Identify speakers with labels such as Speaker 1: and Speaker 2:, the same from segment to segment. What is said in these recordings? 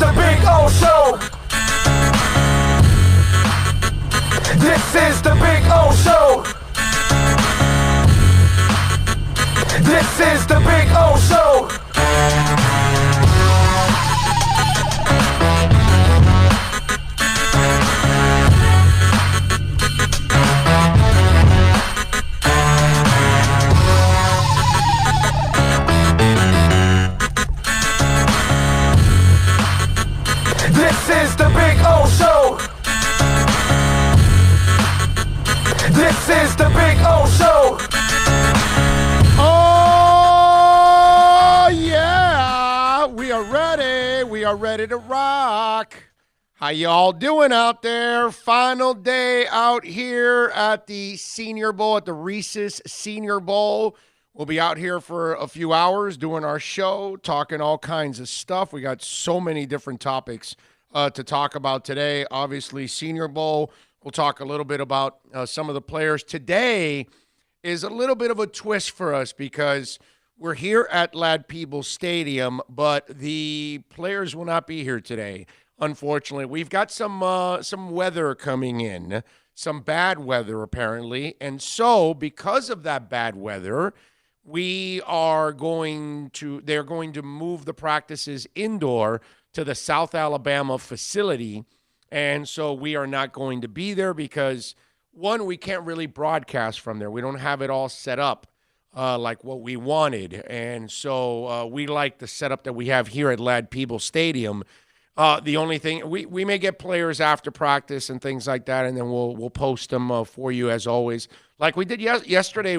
Speaker 1: the Big O Show. This is the Big O Show. This is the Big O Show. This is the Big O Show. This is the Big O Show.
Speaker 2: Oh, yeah. We are ready. We are ready to rock. How y'all doing out there? Final day out here at the Senior Bowl, at the Reese's Senior Bowl. We'll be out here for a few hours doing our show, talking all kinds of stuff. We got so many different topics to talk about today. Obviously, Senior Bowl. We'll talk a little bit about some of the players. Today is a little bit of a twist for us because we're here at Ladd-Peebles Stadium, but the players will not be here today. Unfortunately, we've got some weather coming in, some bad weather apparently, and so because of that bad weather, they're going to move the practices indoor to the South Alabama facility. And so we are not going to be there because, one, we can't really broadcast from there. We don't have it all set up like what we wanted. And so we like the setup that we have here at Ladd-Peebles Stadium. The only thing, we may get players after practice and things like that, and then we'll post them for you as always. Like we did yesterday.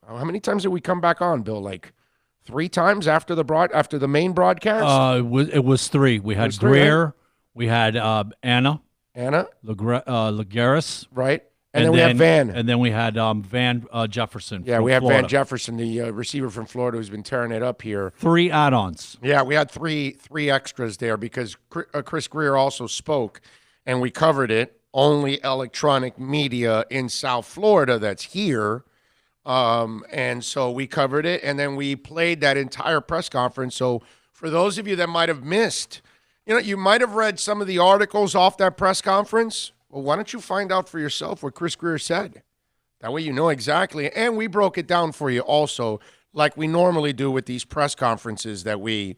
Speaker 2: How many times did we come back on, Bill? Like 3 times after the main broadcast?
Speaker 3: It was 3. We had Greer. Right? We had Anna Lagares,
Speaker 2: right, and then we have Van,
Speaker 3: and then we had Van Jefferson.
Speaker 2: Yeah, we have
Speaker 3: Florida.
Speaker 2: Van Jefferson, the receiver from Florida, who's been tearing it up here.
Speaker 3: 3 add-ons.
Speaker 2: Yeah, we had three extras there because Chris Greer also spoke, and we covered it. Only electronic media in South Florida that's here, and so we covered it, and then we played that entire press conference. So for those of you that might have missed. You might have read some of the articles off that press conference. Well, why don't you find out for yourself what Chris Greer said? That way you know exactly. And we broke it down for you also, like we normally do with these press conferences that we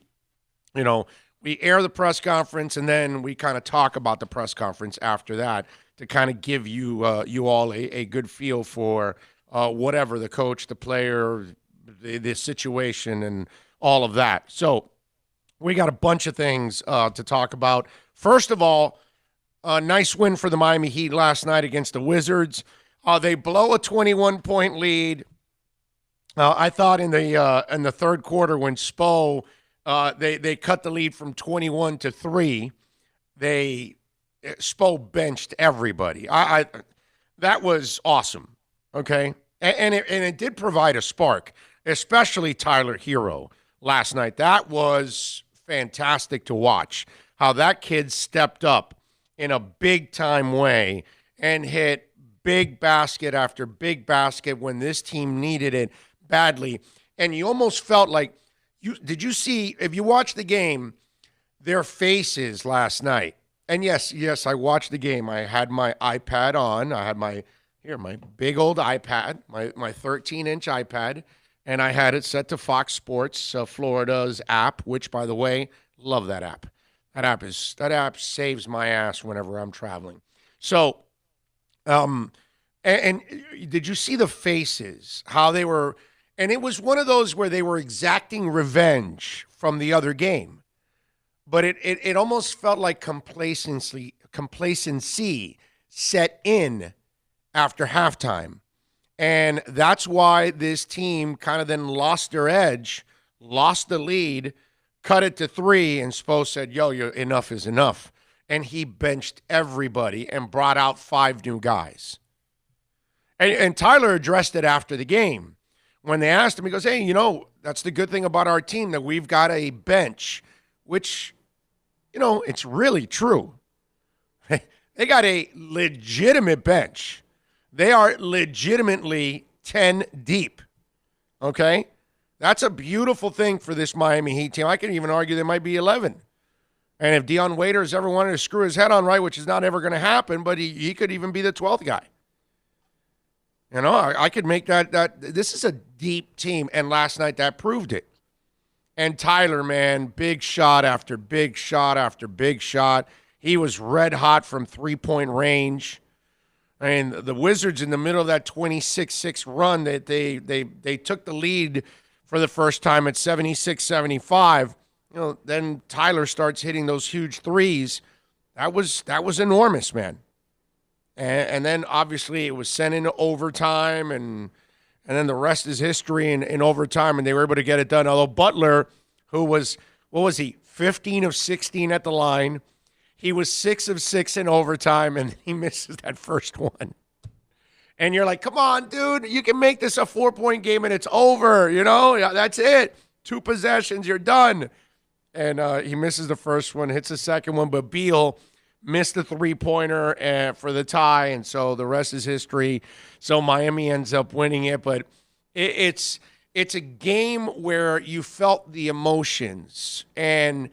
Speaker 2: air the press conference and then we kind of talk about the press conference after that to kind of give you all a good feel for whatever the coach, the player, the situation, and all of that. So we got a bunch of things to talk about. First of all, a nice win for the Miami Heat last night against the Wizards. They blow a 21-point lead. I thought in the third quarter when Spo they cut the lead from 21 to 3, Spo benched everybody. That was awesome. Okay, and it did provide a spark, especially Tyler Hero last night. That was fantastic to watch how that kid stepped up in a big-time way and hit big basket after big basket when this team needed it badly. And you almost felt like, did you see, if you watched the game, their faces last night? And yes, I watched the game. I had my iPad on. I had my big old iPad, my 13-inch iPad, and I had it set to Fox Sports Florida's app, which, by the way, love that app. That app saves my ass whenever I'm traveling. So, and did you see the faces? How they were, and it was one of those where they were exacting revenge from the other game, but it almost felt like complacency set in after halftime. And that's why this team kind of then lost their edge, lost the lead, cut it to 3, and Spo said, enough is enough. And he benched everybody and brought out 5 new guys. And Tyler addressed it after the game. When they asked him, he goes, hey, that's the good thing about our team, that we've got a bench, which, it's really true. They got a legitimate bench. They are legitimately 10 deep, okay? That's a beautiful thing for this Miami Heat team. I can even argue they might be 11. And if Dion Waiters ever wanted to screw his head on right, which is not ever going to happen, but he could even be the 12th guy. You know, I could make that. This is a deep team, and last night that proved it. And Tyler, man, big shot after big shot after big shot. He was red hot from three-point range. I mean, the Wizards in the middle of that 26-6 run, that they took the lead for the first time at 76-75. You know, then Tyler starts hitting those huge threes. That was enormous, man. And then obviously it was sent into overtime, and then the rest is history in overtime, and they were able to get it done. Although Butler, who was, 15 of 16 at the line, he was 6 of 6 in overtime, and he misses that first one. And you're like, come on, dude, you can make this a 4-point game, and it's over, you know? That's it. 2 possessions, you're done. And he misses the first one, hits the second one, but Beal missed the three-pointer for the tie, and so the rest is history. So Miami ends up winning it, but it's a game where you felt the emotions, and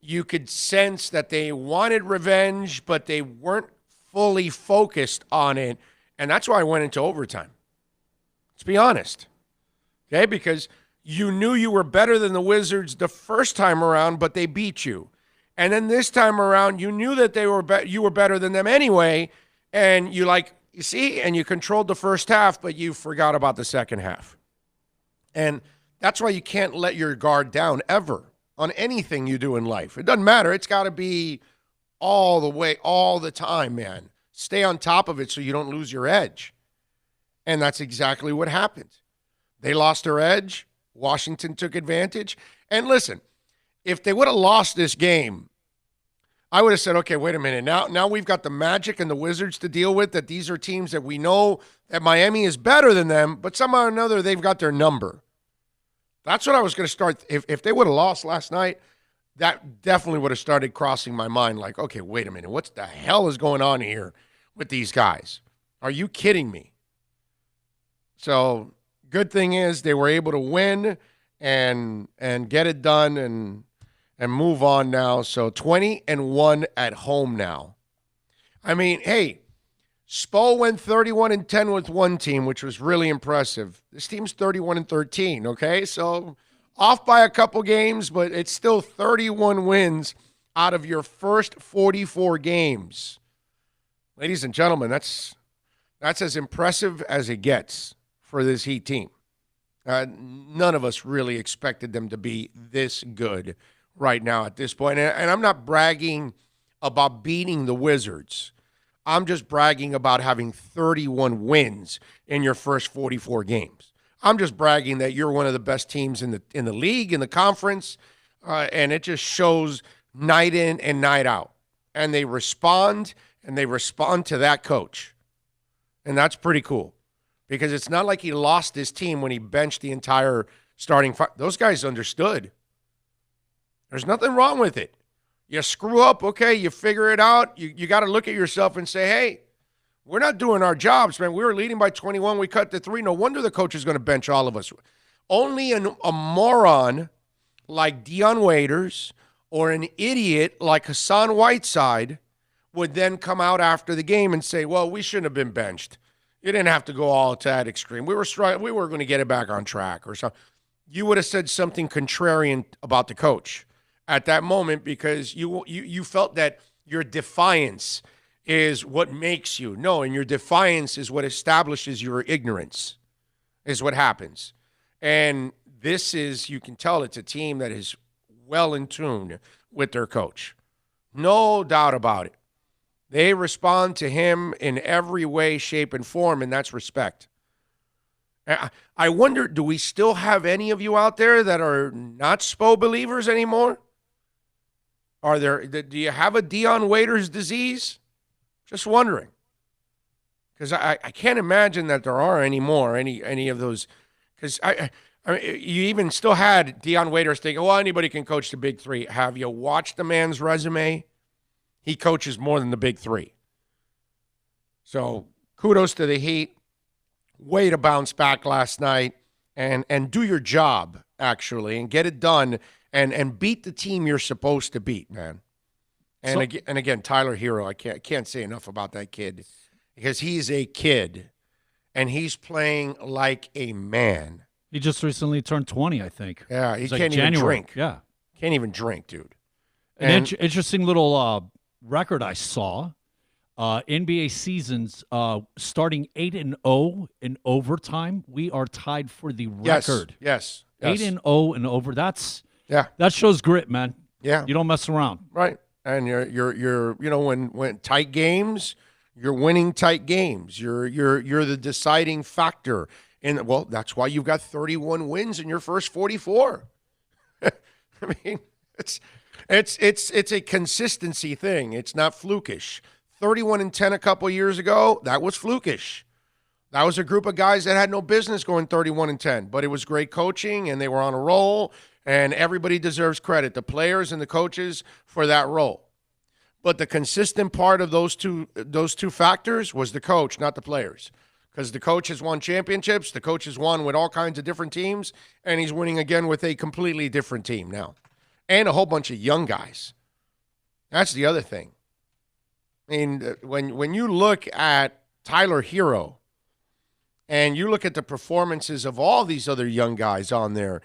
Speaker 2: you could sense that they wanted revenge, but they weren't fully focused on it, and that's why I went into overtime. Let's be honest, okay? Because you knew you were better than the Wizards the first time around, but they beat you. And then this time around, you knew that you were better than them anyway, and you see, and you controlled the first half, but you forgot about the second half. And that's why you can't let your guard down ever on anything you do in life. It doesn't matter. It's got to be all the way, all the time, man. Stay on top of it so you don't lose your edge. And that's exactly what happened. They lost their edge. Washington took advantage. And listen, if they would have lost this game, I would have said, okay, wait a minute. Now we've got the Magic and the Wizards to deal with, that these are teams that we know that Miami is better than them, but somehow or another they've got their number. That's what I was going to start. If they would have lost last night, that definitely would have started crossing my mind like, okay, wait a minute. What the hell is going on here with these guys? Are you kidding me? So good thing is they were able to win and get it done and move on now. So 20-1 at home now. I mean, hey, Spo went 31-10 with one team, which was really impressive. This team's 31-13, okay? So off by a couple games, but it's still 31 wins out of your first 44 games. Ladies and gentlemen, that's as impressive as it gets for this Heat team. None of us really expected them to be this good right now at this point. And I'm not bragging about beating the Wizards. I'm just bragging about having 31 wins in your first 44 games. I'm just bragging that you're one of the best teams in the league, in the conference, and it just shows night in and night out. And they respond to that coach. And that's pretty cool. Because it's not like he lost his team when he benched the entire starting five. Those guys understood. There's nothing wrong with it. You screw up, okay, you figure it out. You got to look at yourself and say, hey, we're not doing our jobs, man. We were leading by 21. We cut to 3. No wonder the coach is going to bench all of us. Only a moron like Dion Waiters or an idiot like Hassan Whiteside would then come out after the game and say, well, we shouldn't have been benched. You didn't have to go all to that extreme. We were going to get it back on track or something. You would have said something contrarian about the coach at that moment because you felt that your defiance is what makes you. No, and your defiance is what establishes your ignorance, is what happens. And this is, you can tell it's a team that is well in tune with their coach. No doubt about it. They respond to him in every way, shape, and form, and that's respect. I wonder, do we still have any of you out there that are not Spo believers anymore? Do you have a Dion Waiters disease? Just wondering. Because I can't imagine that there are any more, any of those. Because I mean, you even still had Dion Waiters thinking, well, anybody can coach the Big Three. Have you watched the man's resume? He coaches more than the Big Three. So kudos to the Heat. Way to bounce back last night and do your job, actually, and get it done and beat the team you're supposed to beat, man. And again, Tyler Hero, I can't say enough about that kid because he's a kid and he's playing like a man.
Speaker 3: He just recently turned 20, I think.
Speaker 2: Yeah, he
Speaker 3: It's
Speaker 2: can't
Speaker 3: like
Speaker 2: even
Speaker 3: January.
Speaker 2: drink.
Speaker 3: Yeah.
Speaker 2: Can't even drink, dude.
Speaker 3: An interesting little record I saw. NBA seasons starting 8-0 in overtime. We are tied for the record.
Speaker 2: Yes.
Speaker 3: 8-0 in over. That
Speaker 2: Yeah.
Speaker 3: shows grit, man.
Speaker 2: Yeah.
Speaker 3: You don't mess around.
Speaker 2: Right. And you're when tight games, you're winning tight games. You're the deciding factor. And well, that's why you've got 31 wins in your first 44. I mean, it's a consistency thing. It's not flukish. 31-10 a couple years ago, that was flukish. That was a group of guys that had no business going 31-10, but it was great coaching and they were on a roll, and everybody deserves credit, the players and the coaches, for that role. But the consistent part of those two factors was the coach, not the players. Because the coach has won championships, the coach has won with all kinds of different teams, and he's winning again with a completely different team now. And a whole bunch of young guys. That's the other thing. I mean, when you look at Tyler Hero and you look at the performances of all these other young guys on there,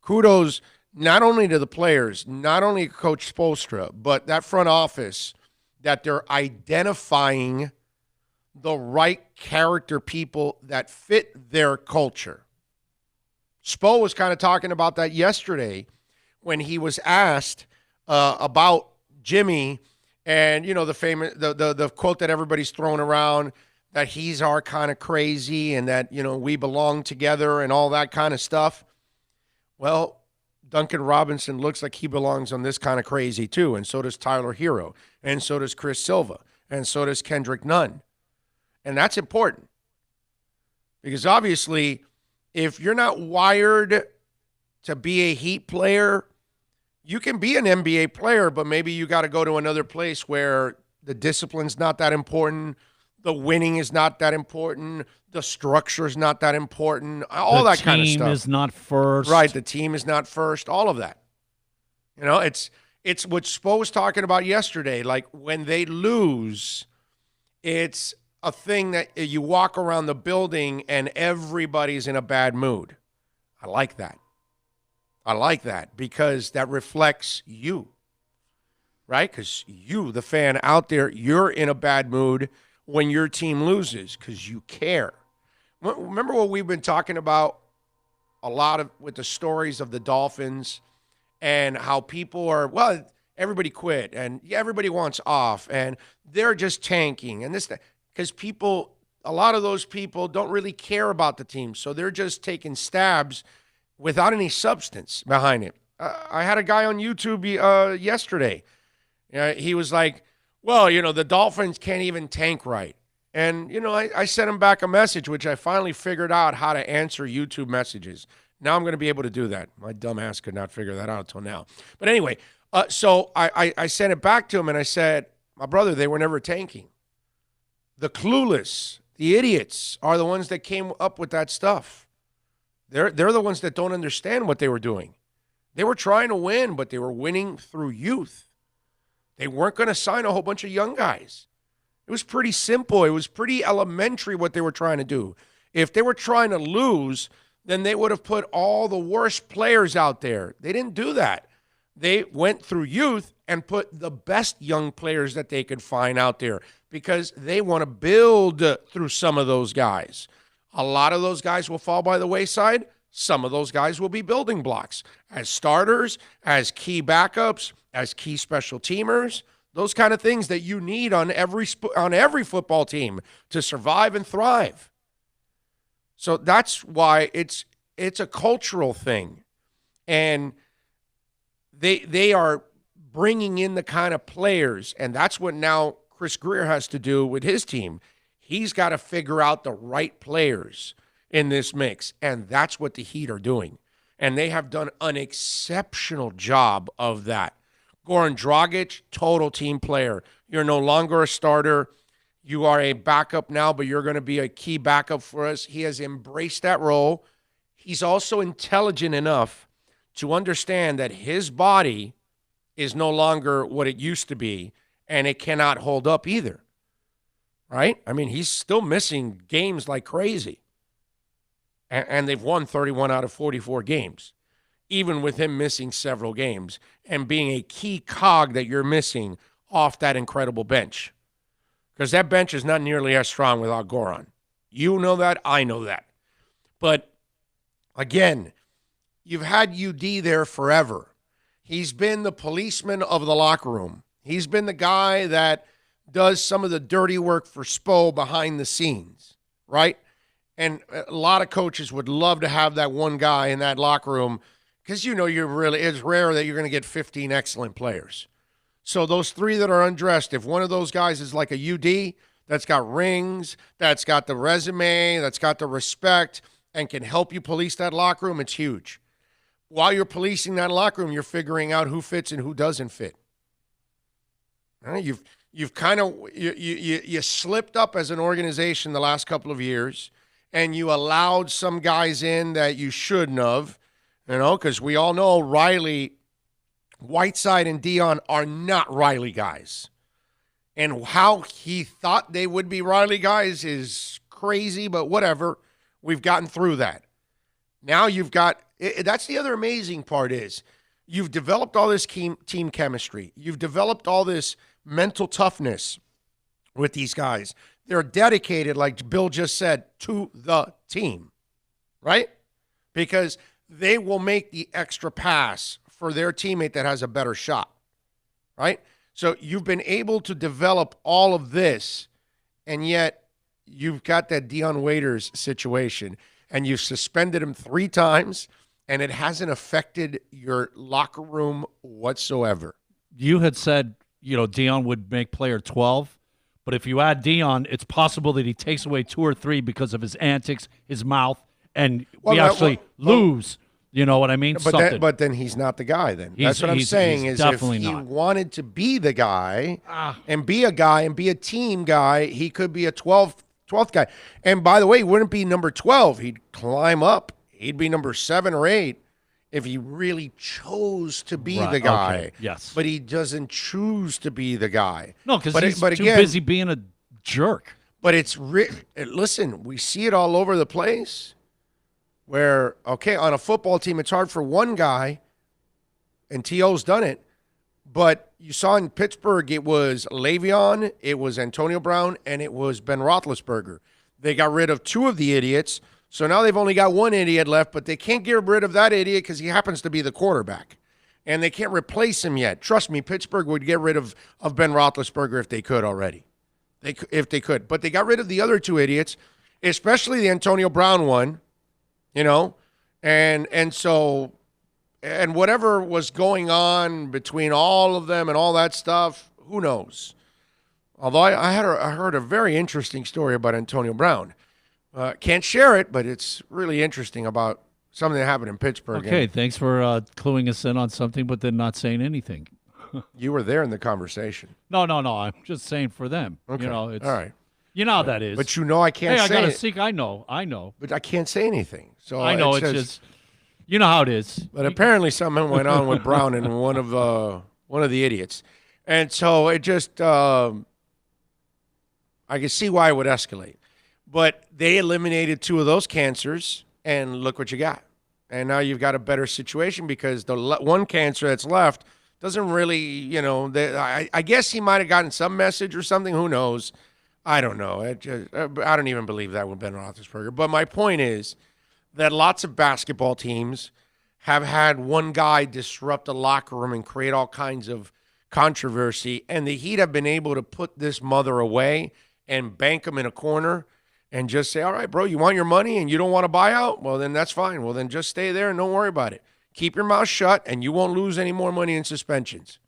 Speaker 2: kudos not only to the players, not only Coach Spoelstra, but that front office, that they're identifying the right character people that fit their culture. Spo was kind of talking about that yesterday when he was asked about Jimmy. And, you know, the famous the quote that everybody's throwing around, that he's our kind of crazy and that, you know, we belong together and all that kind of stuff. Well, Duncan Robinson looks like he belongs on this kind of crazy too, and so does Tyler Hero, and so does Chris Silva, and so does Kendrick Nunn. And that's important because obviously if you're not wired to be a Heat player, you can be an NBA player, but maybe you got to go to another place where the discipline's not that important, the winning is not that important, the structure is not that important, all that kind of stuff.
Speaker 3: The team is not first.
Speaker 2: Right, the team is not first, all of that. You know, it's what Spo was talking about yesterday. Like, when they lose, it's a thing that you walk around the building and everybody's in a bad mood. I like that. I like that because that reflects you, right? Because you, the fan out there, you're in a bad mood when your team loses because you care. Remember what we've been talking about a lot of with the stories of the Dolphins and how people are, well, everybody quit and everybody wants off and they're just tanking and this, because people, a lot of those people don't really care about the team. So they're just taking stabs without any substance behind it. I had a guy on YouTube yesterday. He was like, well, you know, the Dolphins can't even tank right. And, you know, I sent him back a message, which I finally figured out how to answer YouTube messages. Now I'm going to be able to do that. My dumb ass could not figure that out until now. But anyway, so I sent it back to him and I said, my brother, they were never tanking. The clueless, the idiots are the ones that came up with that stuff. They're the ones that don't understand what they were doing. They were trying to win, but they were winning through youth. They weren't going to sign a whole bunch of young guys. It was pretty simple. It was pretty elementary what they were trying to do. If they were trying to lose, then they would have put all the worst players out there. They didn't do that. They went through youth and put the best young players that they could find out there because they want to build through some of those guys. A lot of those guys will fall by the wayside. Some of those guys will be building blocks as starters, as key backups, as key special teamers, those kind of things that you need on every football team to survive and thrive. So that's why it's a cultural thing. And they are bringing in the kind of players, and that's what now Chris Grier has to do with his team. He's got to figure out the right players in this mix, and that's what the Heat are doing. And they have done an exceptional job of that. Goran Dragic, total team player. You're no longer a starter. You are a backup now, but you're going to be a key backup for us. He has embraced that role. He's also intelligent enough to understand that his body is no longer what it used to be, and it cannot hold up either. Right? I mean, he's still missing games like crazy. And they've won 31 out of 44 games, even with him missing several games and being a key cog that you're missing off that incredible bench. Because that bench is not nearly as strong without Goran. You know that. I know that. But, again, you've had UD there forever. He's been the policeman of the locker room. He's been the guy that does some of the dirty work for Spo behind the scenes, right? And a lot of coaches would love to have that one guy in that locker room because it's rare that you're going to get 15 excellent players. So those three that are undressed, if one of those guys is like a UD that's got rings, that's got the resume, that's got the respect, and can help you police that locker room, it's huge. While you're policing that locker room, you're figuring out who fits and who doesn't fit. Right? You've kind of you slipped up as an organization the last couple of years, and you allowed some guys in that you shouldn't have, because we all know Riley, Whiteside, and Dion are not Riley guys. And how he thought they would be Riley guys is crazy, but whatever. We've gotten through that. Now you've got – that's the other amazing part is you've developed all this team chemistry. You've developed all this mental toughness with these guys. They're dedicated, like Bill just said, to the team, right? Because they will make the extra pass for their teammate that has a better shot, right? So you've been able to develop all of this, and yet you've got that Dion Waiters situation, and you've suspended him 3 times, and it hasn't affected your locker room whatsoever.
Speaker 3: You had said, Dion would make player 12, but if you add Dion, it's possible that he takes away 2 or 3 because of his antics, his mouth, and we actually lose. You know what I mean?
Speaker 2: But then he's not the guy then. That's what I'm saying is if he wanted to be the guy and be a guy and be a team guy, he could be a 12th guy. And by the way, he wouldn't be number 12. He'd climb up. He'd be number 7 or 8 if he really chose to be the guy.
Speaker 3: Okay. Yes.
Speaker 2: But he doesn't choose to be the guy.
Speaker 3: No, because he's too busy being a jerk.
Speaker 2: But listen, we see it all over the place. Where, on a football team, it's hard for one guy, and T.O.'s done it, but you saw in Pittsburgh it was Le'Veon, it was Antonio Brown, and it was Ben Roethlisberger. They got rid of 2 of the idiots, so now they've only got 1 idiot left, but they can't get rid of that idiot because he happens to be the quarterback, and they can't replace him yet. Trust me, Pittsburgh would get rid of Ben Roethlisberger if they could already, if they could. But they got rid of the other 2 idiots, especially the Antonio Brown one. And so whatever was going on between all of them and all that stuff, who knows? Although I heard a very interesting story about Antonio Brown. Can't share it, but it's really interesting about something that happened in Pittsburgh.
Speaker 3: Okay, thanks for cluing us in on something, but then not saying anything.
Speaker 2: You were there in the conversation.
Speaker 3: No. I'm just saying for them.
Speaker 2: Okay.
Speaker 3: All
Speaker 2: right.
Speaker 3: You know how that is.
Speaker 2: But I can't say
Speaker 3: I got to seek. I know.
Speaker 2: But I can't say anything. So
Speaker 3: I know it's just, you know how it is.
Speaker 2: But apparently something went on with Brown and one of the idiots. And so it just, I can see why it would escalate. But they eliminated 2 of those cancers, and look what you got. And now you've got a better situation because the one cancer that's left doesn't really, I guess he might have gotten some message or something. Who knows? I don't know. I don't even believe that with Ben Roethlisberger. But my point is that lots of basketball teams have had one guy disrupt a locker room and create all kinds of controversy, and the Heat have been able to put this mother away and bank him in a corner and just say, all right, bro, you want your money and you don't want to buy out? Well, then that's fine. Well, then just stay there and don't worry about it. Keep your mouth shut, and you won't lose any more money in suspensions.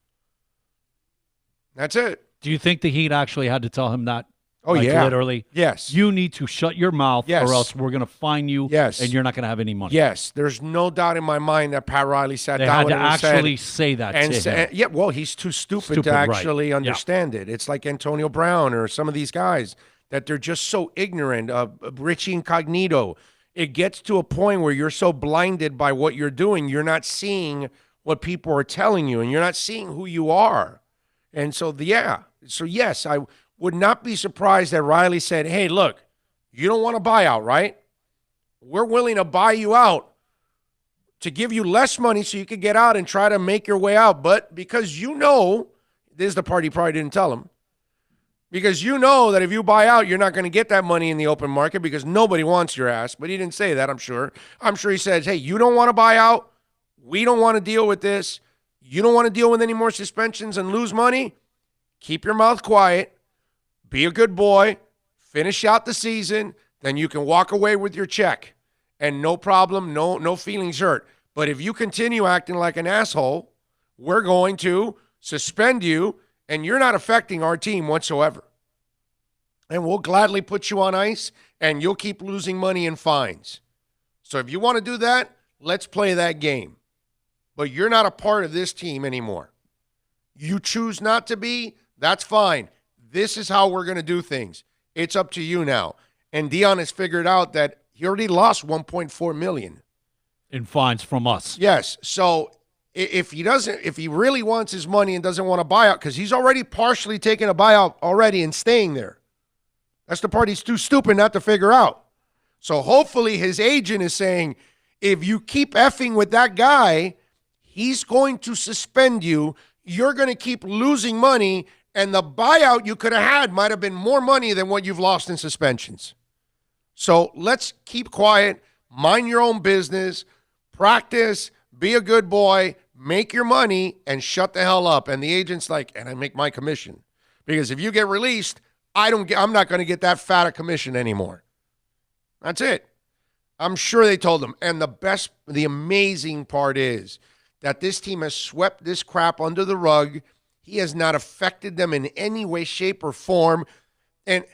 Speaker 2: That's it.
Speaker 3: Do you think the Heat actually had to tell him that?
Speaker 2: Oh, yeah.
Speaker 3: Literally.
Speaker 2: Yes.
Speaker 3: You need to shut your mouth or else we're going to fine you
Speaker 2: and
Speaker 3: you're not going to have any money.
Speaker 2: Yes. There's no doubt in my mind that Pat Riley sat
Speaker 3: down
Speaker 2: and
Speaker 3: said. They had to actually say that to him.
Speaker 2: Yeah, well, he's too stupid to actually understand it. It's like Antonio Brown or some of these guys that they're just so ignorant. Richie Incognito. It gets to a point where you're so blinded by what you're doing, you're not seeing what people are telling you, and you're not seeing who you are. And so, So, yes, I would not be surprised that Riley said, hey, look, you don't want a buyout, right? We're willing to buy you out to give you less money so you could get out and try to make your way out. But because you know, this is the part he probably didn't tell him, because you know that if you buy out, you're not going to get that money in the open market because nobody wants your ass. But he didn't say that, I'm sure. I'm sure he says, hey, you don't want to buy out. We don't want to deal with this. You don't want to deal with any more suspensions and lose money. Keep your mouth quiet. Be a good boy. Finish out the season. Then you can walk away with your check. And no problem, no feelings hurt. But if you continue acting like an asshole, we're going to suspend you, and you're not affecting our team whatsoever. And we'll gladly put you on ice, and you'll keep losing money in fines. So if you want to do that, let's play that game. But you're not a part of this team anymore. You choose not to be, that's fine. This is how we're going to do things. It's up to you now. And Dion has figured out that he already lost $1.4 million
Speaker 3: in fines from us.
Speaker 2: Yes. So if he really wants his money and doesn't want a buyout, because he's already partially taken a buyout already and staying there. That's the part he's too stupid not to figure out. So hopefully his agent is saying, if you keep effing with that guy, he's going to suspend you. You're going to keep losing money, and the buyout you could have had might have been more money than what you've lost in suspensions. So let's keep quiet, mind your own business, practice, be a good boy, make your money, and shut the hell up. And the agent's like, and I make my commission. Because if you get released, I'm not going to get that fat a commission anymore. That's it. I'm sure they told him. And the amazing part is that this team has swept this crap under the rug. He has not affected them in any way, shape, or form. And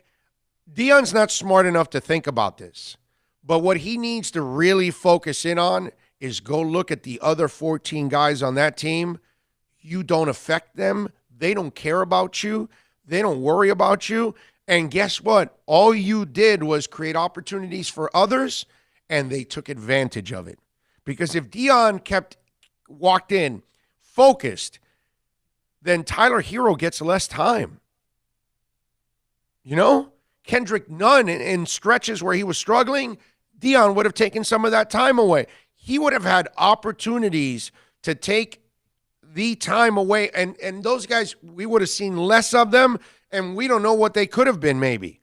Speaker 2: Dion's not smart enough to think about this. But what he needs to really focus in on is go look at the other 14 guys on that team. You don't affect them. They don't care about you. They don't worry about you. And guess what? All you did was create opportunities for others, and they took advantage of it. Because if Dion walked in focused, then Tyler Hero gets less time. You know? Kendrick Nunn in stretches where he was struggling, Dion would have taken some of that time away. He would have had opportunities to take the time away. And those guys, we would have seen less of them, and we don't know what they could have been maybe.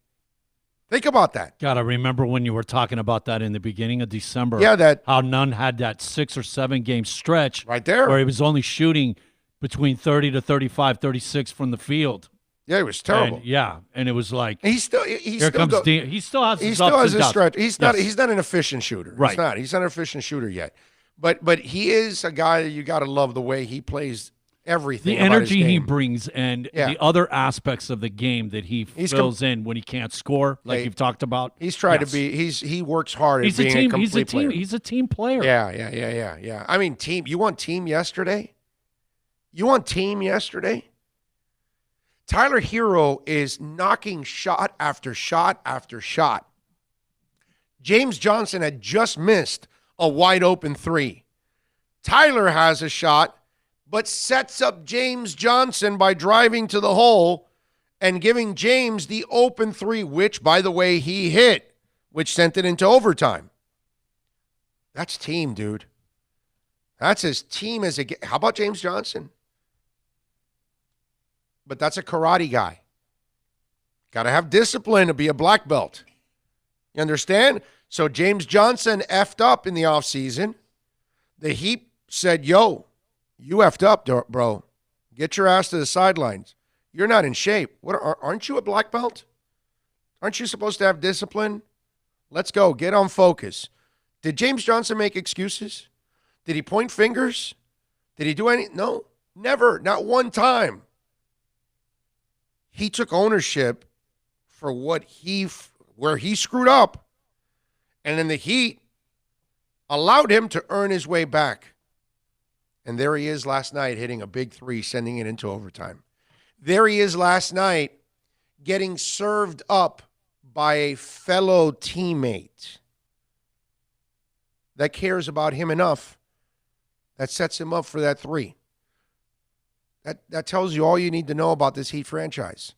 Speaker 2: Think about that.
Speaker 3: God, I remember when you were talking about that in the beginning of December.
Speaker 2: Yeah,
Speaker 3: how Nunn had that 6 or 7 game stretch.
Speaker 2: Right there.
Speaker 3: Where he was only shooting between 30 to 35, 36 from the field.
Speaker 2: Yeah, it was terrible.
Speaker 3: And it was like
Speaker 2: he still has his stretch. He's not an efficient shooter.
Speaker 3: Right.
Speaker 2: He's not an efficient shooter yet. But he is a guy that you got to love the way he plays everything.
Speaker 3: The energy he brings and the other aspects of the game that he fills in when he can't score, like you've talked about.
Speaker 2: He's tried to be. He works hard at being a complete player.
Speaker 3: He's a team player.
Speaker 2: Yeah. I mean, team. You want team yesterday? Tyler Hero is knocking shot after shot after shot. James Johnson had just missed a wide open 3. Tyler has a shot, but sets up James Johnson by driving to the hole and giving James the open 3, which, by the way, he hit, which sent it into overtime. That's team, dude. That's as team as it gets. How about James Johnson? But that's a karate guy. Got to have discipline to be a black belt. You understand? So James Johnson effed up in the offseason. The Heat said, yo, you effed up, bro. Get your ass to the sidelines. You're not in shape. Aren't you a black belt? Aren't you supposed to have discipline? Let's go. Get on focus. Did James Johnson make excuses? Did he point fingers? Did he do any? No, never. Not one time. He took ownership for where he screwed up. And then the Heat allowed him to earn his way back. And there he is last night hitting a big 3, sending it into overtime. There he is last night getting served up by a fellow teammate that cares about him enough that sets him up for that 3. That tells you all you need to know about this Heat franchise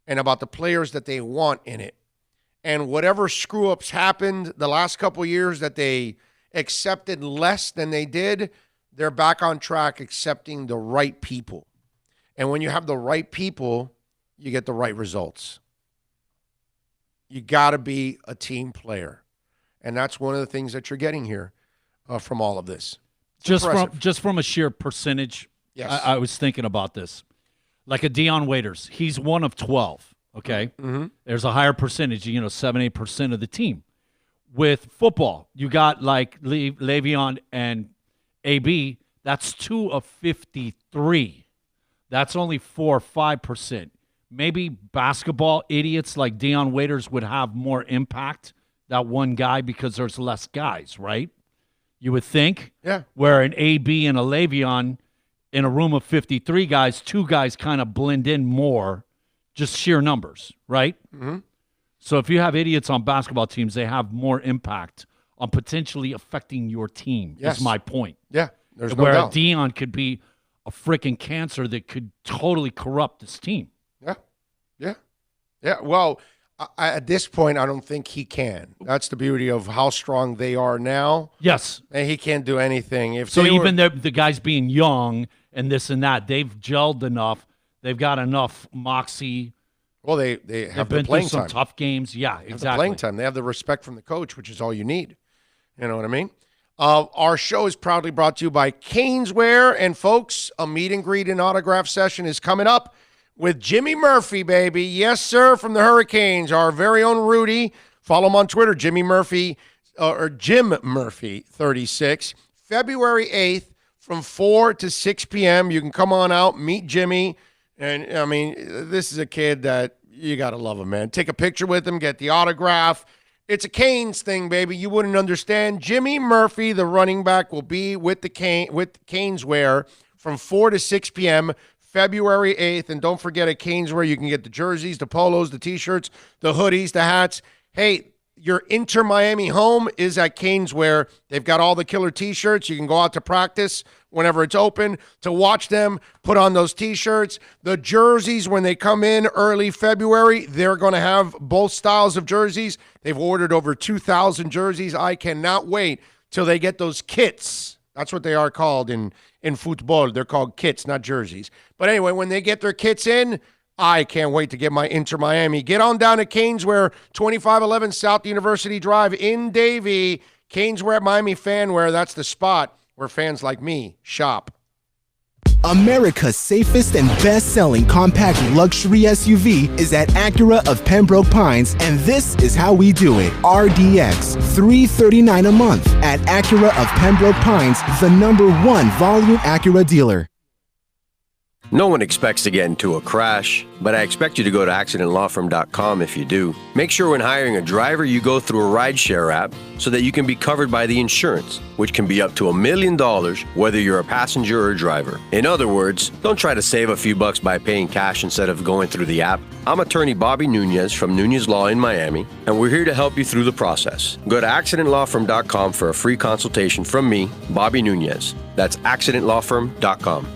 Speaker 2: and about the players that they want in it. And whatever screw-ups happened the last couple of years that they accepted less than they did, they're back on track accepting the right people. And when you have the right people, you get the right results. You got to be a team player. And that's one of the things that you're getting here from all of this. It's
Speaker 3: just from a sheer percentage,
Speaker 2: yes.
Speaker 3: I was thinking about this. Like a Dion Waiters, he's one of 12, okay?
Speaker 2: Mm-hmm.
Speaker 3: There's a higher percentage, 7-8% of the team. With football, you got like Le'Veon and AB, that's 2 of 53. That's only 4 or 5%. Maybe basketball idiots like Dion Waiters would have more impact, that one guy, because there's less guys, right? You would think.
Speaker 2: Yeah.
Speaker 3: Where an AB and a Le'Veon in a room of 53 guys, 2 guys kind of blend in more, just sheer numbers, right?
Speaker 2: Mm-hmm.
Speaker 3: So if you have idiots on basketball teams, they have more impact on potentially affecting your team,
Speaker 2: yes.
Speaker 3: is my point.
Speaker 2: Yeah, there's no
Speaker 3: Where
Speaker 2: doubt.
Speaker 3: Dion could be a freaking cancer that could totally corrupt this team.
Speaker 2: Yeah. Well, at this point, I don't think he can. That's the beauty of how strong they are now.
Speaker 3: Yes.
Speaker 2: And he can't do anything.
Speaker 3: So even the guys being young and this and that, they've gelled enough. They've got enough moxie.
Speaker 2: Well, they have the
Speaker 3: been
Speaker 2: playing
Speaker 3: through some
Speaker 2: time.
Speaker 3: tough games. Yeah,
Speaker 2: They have the
Speaker 3: exactly.
Speaker 2: playing time. They have the respect from the coach, which is all you need. You know what I mean? Our show is proudly brought to you by Caneswear. And, folks, a meet and greet and autograph session is coming up with Jimmy Murphy, baby. Yes, sir, from the Hurricanes, our very own Rudy. Follow him on Twitter, Jimmy Murphy, or Jim Murphy 36. February 8th from 4 to 6 p.m. You can come on out, meet Jimmy. And, I mean, this is a kid that you got to love him, man. Take a picture with him, get the autograph. It's a Canes thing, baby. You wouldn't understand. Jimmy Murphy, the running back, will be with Caneswear from 4 to 6 p.m. February 8th. And don't forget at Caneswear, you can get the jerseys, the polos, the T-shirts, the hoodies, the hats. Hey, your Inter Miami home is at Caneswear. They've got all the killer T-shirts. You can go out to practice whenever it's open to watch them, put on those T-shirts. The jerseys, when they come in early February, they're going to have both styles of jerseys. They've ordered over 2,000 jerseys. I cannot wait till they get those kits. That's what they are called in football. They're called kits, not jerseys. But anyway, when they get their kits in, I can't wait to get my Inter Miami. Get on down to Caneswear, 2511 South University Drive in Davie. Caneswear at Miami Fanwear. That's the spot where fans like me shop.
Speaker 4: America's safest and best-selling compact luxury SUV is at Acura of Pembroke Pines, and this is how we do it. RDX, $339 a month at Acura of Pembroke Pines, the #1 volume Acura dealer.
Speaker 5: No one expects to get into a crash, but I expect you to go to accidentlawfirm.com if you do. Make sure when hiring a driver, you go through a rideshare app so that you can be covered by the insurance, which can be up to $1 million whether you're a passenger or a driver. In other words, don't try to save a few bucks by paying cash instead of going through the app. I'm attorney Bobby Nunez from Nunez Law in Miami, and we're here to help you through the process. Go to accidentlawfirm.com for a free consultation from me, Bobby Nunez. That's accidentlawfirm.com.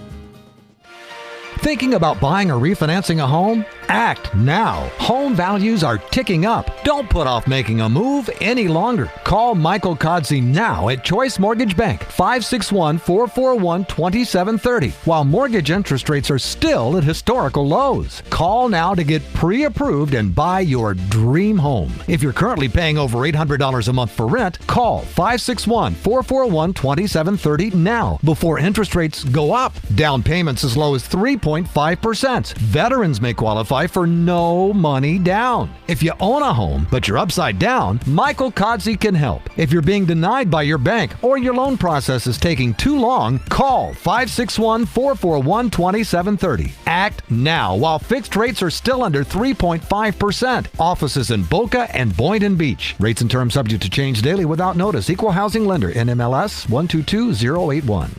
Speaker 6: Thinking about buying or refinancing a home? Act now. Home values are ticking up. Don't put off making a move any longer. Call Michael Kodsey now at Choice Mortgage Bank, 561-441-2730, while mortgage interest rates are still at historical lows. Call now to get pre-approved and buy your dream home. If you're currently paying over $800 a month for rent, call 561-441-2730 now before interest rates go up. Down payments as low as 3.5%. Veterans may qualify for no money down. If you own a home, but you're upside down, Michael Kodsey can help. If you're being denied by your bank or your loan process is taking too long, call 561-441-2730. Act now while fixed rates are still under 3.5%. Offices in Boca and Boynton Beach. Rates and terms subject to change daily without notice. Equal housing lender. NMLS 122081.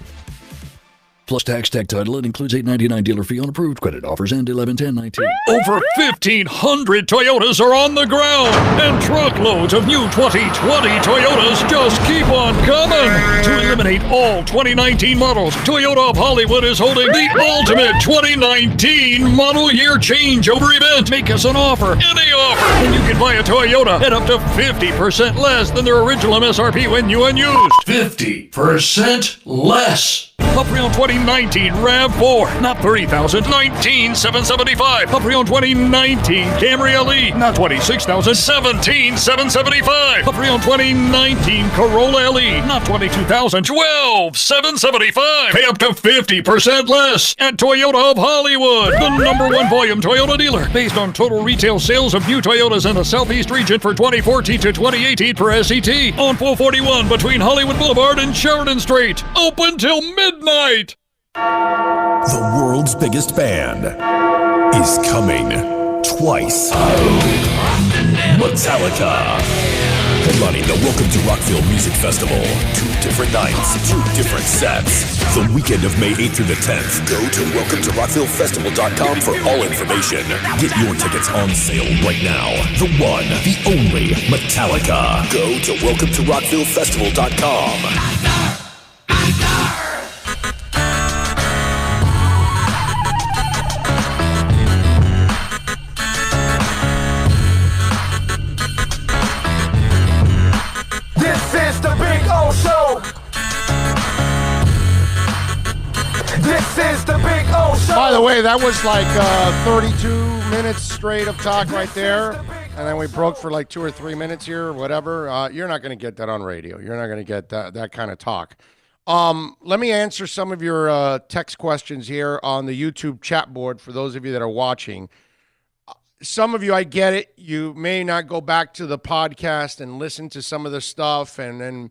Speaker 7: Plus tax, tech title. It includes $8.99 dealer fee on approved credit. Offers end 11/10/19.
Speaker 8: Over 1,500 Toyotas are on the ground, and truckloads of new 2020 Toyotas just keep on coming. To eliminate all 2019 models, Toyota of Hollywood is holding the ultimate 2019 model year changeover event. Make us an offer, any offer, and you can buy a Toyota at up to 50% less than their original MSRP when new and used. 50% less. A pre-owned 2019 RAV4, not $30,000, $19,775. A pre-owned 2019 Camry LE, not $26,000, $17,775. A pre-owned 2019 Corolla LE, not $22,000, $12,775. Pay up to 50% less at Toyota of Hollywood, the #1 volume Toyota dealer, based on total retail sales of new Toyotas in the Southeast region for 2014 to 2018 per SCT, on 441 between Hollywood Boulevard and Sheridan Street. Open till midnight.
Speaker 9: The world's biggest band is coming twice. Metallica. Headlining the Welcome to Rockville Music Festival. 2 different nights, 2 different sets. The weekend of May 8th through the 10th. Go to welcometorockvillefestival.com for all information. Get your tickets on sale right now. The one, the only Metallica. Go to welcometorockvillefestival.com.
Speaker 1: This is the Big O Show. This is the Big O Show.
Speaker 2: By the way, that was like 32 minutes straight of talk right there. And then we broke for like 2 or 3 minutes here or whatever. You're not going to get that on radio. You're not going to get that kind of talk. Let me answer some of your text questions here on the YouTube chat board for those of you that are watching. Some of you, I get it. You may not go back to the podcast and listen to some of the stuff. And then,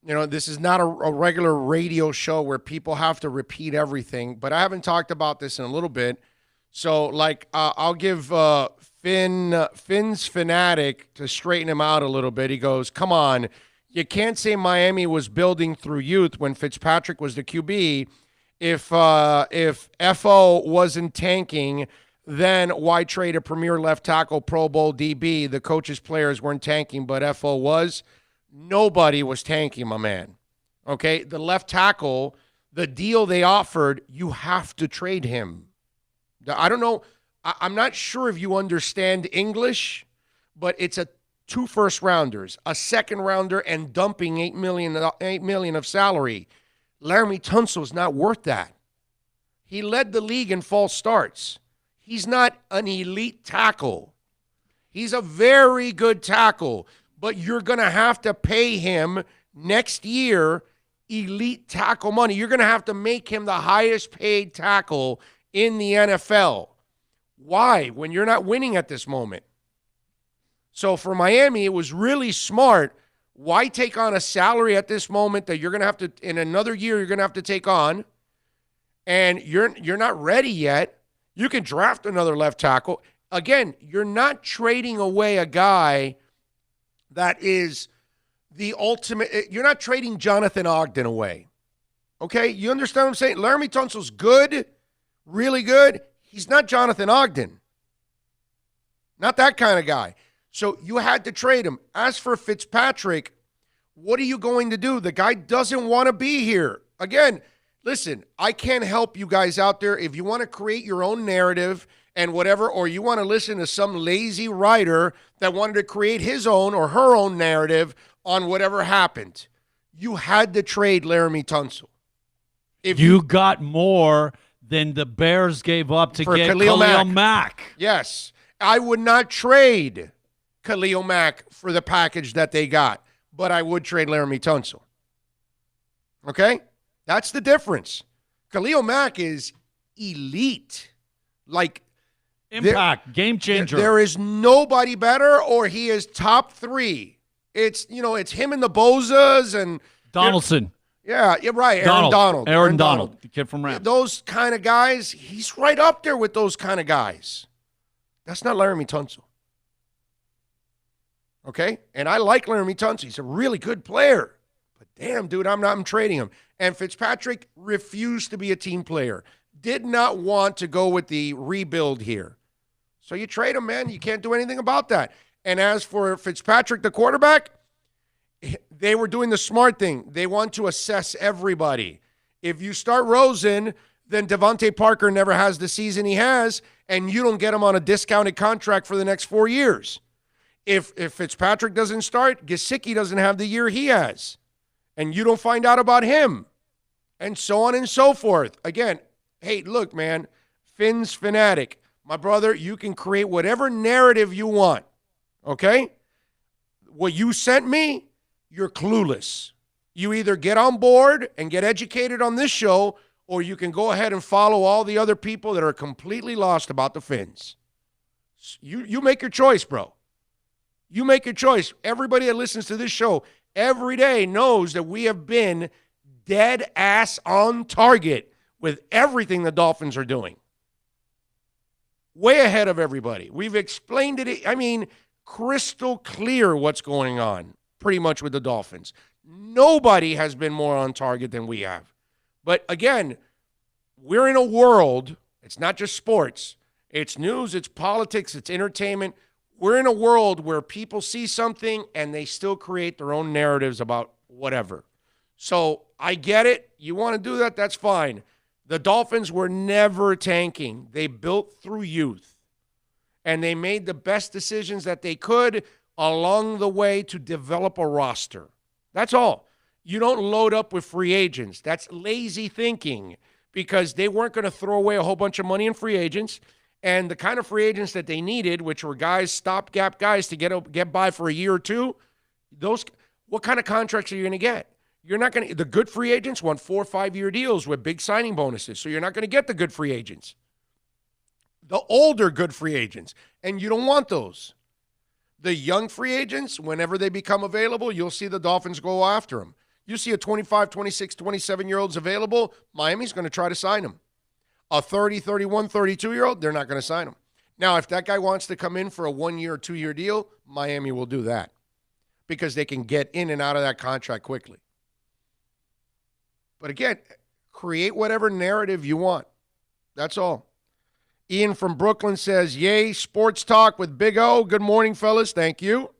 Speaker 2: you know, this is not a regular radio show where people have to repeat everything. But I haven't talked about this in a little bit. So, like, I'll give Finn's Fanatic to straighten him out a little bit. He goes, come on. You can't say Miami was building through youth when Fitzpatrick was the QB. If FO wasn't tanking, then why trade a premier left tackle, Pro Bowl DB? The coaches' players weren't tanking, but FO was. Nobody was tanking, my man. Okay, the left tackle, the deal they offered, you have to trade him. I don't know. I'm not sure if you understand English, but it's a 2 first-rounders, a second-rounder, and dumping $8 million of salary. Laramie Tunsil's not worth that. He led the league in false starts. He's not an elite tackle. He's a very good tackle, but you're going to have to pay him next year elite tackle money. You're going to have to make him the highest paid tackle in the NFL. Why? When you're not winning at this moment. So for Miami, it was really smart. Why take on a salary at this moment that you're going to have to, in another year, you're going to have to take on, and you're not ready yet. You can draft another left tackle. Again, you're not trading away a guy that is the ultimate. You're not trading Jonathan Ogden away. Okay? You understand what I'm saying? Laramie Tunsil's good, really good. He's not Jonathan Ogden. Not that kind of guy. So you had to trade him. As for Fitzpatrick, what are you going to do? The guy doesn't want to be here. Again, listen, I can't help you guys out there. If you want to create your own narrative and whatever, or you want to listen to some lazy writer that wanted to create his own or her own narrative on whatever happened, you had to trade Laramie Tunsil. If
Speaker 3: you got more than the Bears gave up to get Khalil Mack.
Speaker 2: Yes. I would not trade Khalil Mack for the package that they got, but I would trade Laramie Tunsil. Okay? That's the difference. Khalil Mack is elite. Like,
Speaker 3: impact, game changer.
Speaker 2: There is nobody better, or he is top 3. It's, it's him and the Bozas and
Speaker 3: Donaldson.
Speaker 2: Yeah, you're right. Aaron Donald.
Speaker 3: The kid from Rams.
Speaker 2: Those kind of guys, he's right up there with those kind of guys. That's not Laramie Tunsil. Okay? And I like Laramie Tunsil. He's a really good player. But damn, dude, I'm trading him. And Fitzpatrick refused to be a team player, did not want to go with the rebuild here. So you trade him, man. You can't do anything about that. And as for Fitzpatrick, the quarterback, they were doing the smart thing. They want to assess everybody. If you start Rosen, then Devontae Parker never has the season he has, and you don't get him on a discounted contract for the next 4 years. If Fitzpatrick doesn't start, Gesicki doesn't have the year he has, and you don't find out about him, and so on and so forth. Again, hey, look, man, Finn's fanatic. My brother, you can create whatever narrative you want, okay? What you sent me, you're clueless. You either get on board and get educated on this show, or you can go ahead and follow all the other people that are completely lost about the Finns. You make your choice, bro. You make your choice. Everybody that listens to this show every day knows that we have been dead ass on target with everything the Dolphins are doing. Way ahead of everybody. We've explained it. I mean, crystal clear what's going on pretty much with the Dolphins. Nobody has been more on target than we have. But again, we're in a world, it's not just sports, it's news, it's politics, it's entertainment. We're in a world where people see something and they still create their own narratives about whatever. So I get it. You want to do that, that's fine. The Dolphins were never tanking. They built through youth. And they made the best decisions that they could along the way to develop a roster. That's all. You don't load up with free agents. That's lazy thinking because they weren't going to throw away a whole bunch of money in free agents. And the kind of free agents that they needed, which were guys, stopgap guys to get by for a year or two, what kind of contracts are you going to get? You're not going to. The good free agents want 4 or 5 year deals with big signing bonuses, so you're not going to get the good free agents. The older good free agents, and you don't want those. The young free agents, whenever they become available, you'll see the Dolphins go after them. You see a 25, 26, 27-year-olds available, Miami's going to try to sign him. A 30, 31, 32-year-old, they're not going to sign him. Now, if that guy wants to come in for a 1 year or 2 year deal, Miami will do that because they can get in and out of that contract quickly. But again, create whatever narrative you want. That's all. Ian from Brooklyn says, yay, sports talk with Big O. Good morning, fellas. Thank you.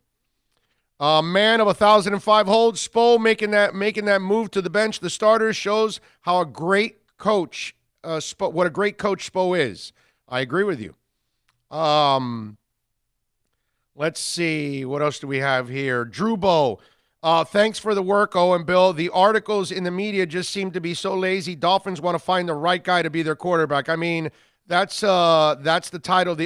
Speaker 2: Man of 1,005 holds. Spo making that move to the bench. The starters shows how a great coach, what a great coach Spo is. I agree with you. Let's see. What else do we have here? Drew Bow. Thanks for the work, O and Bill. The articles in the media just seem to be so lazy. Dolphins want to find the right guy to be their quarterback. I mean, that's the title.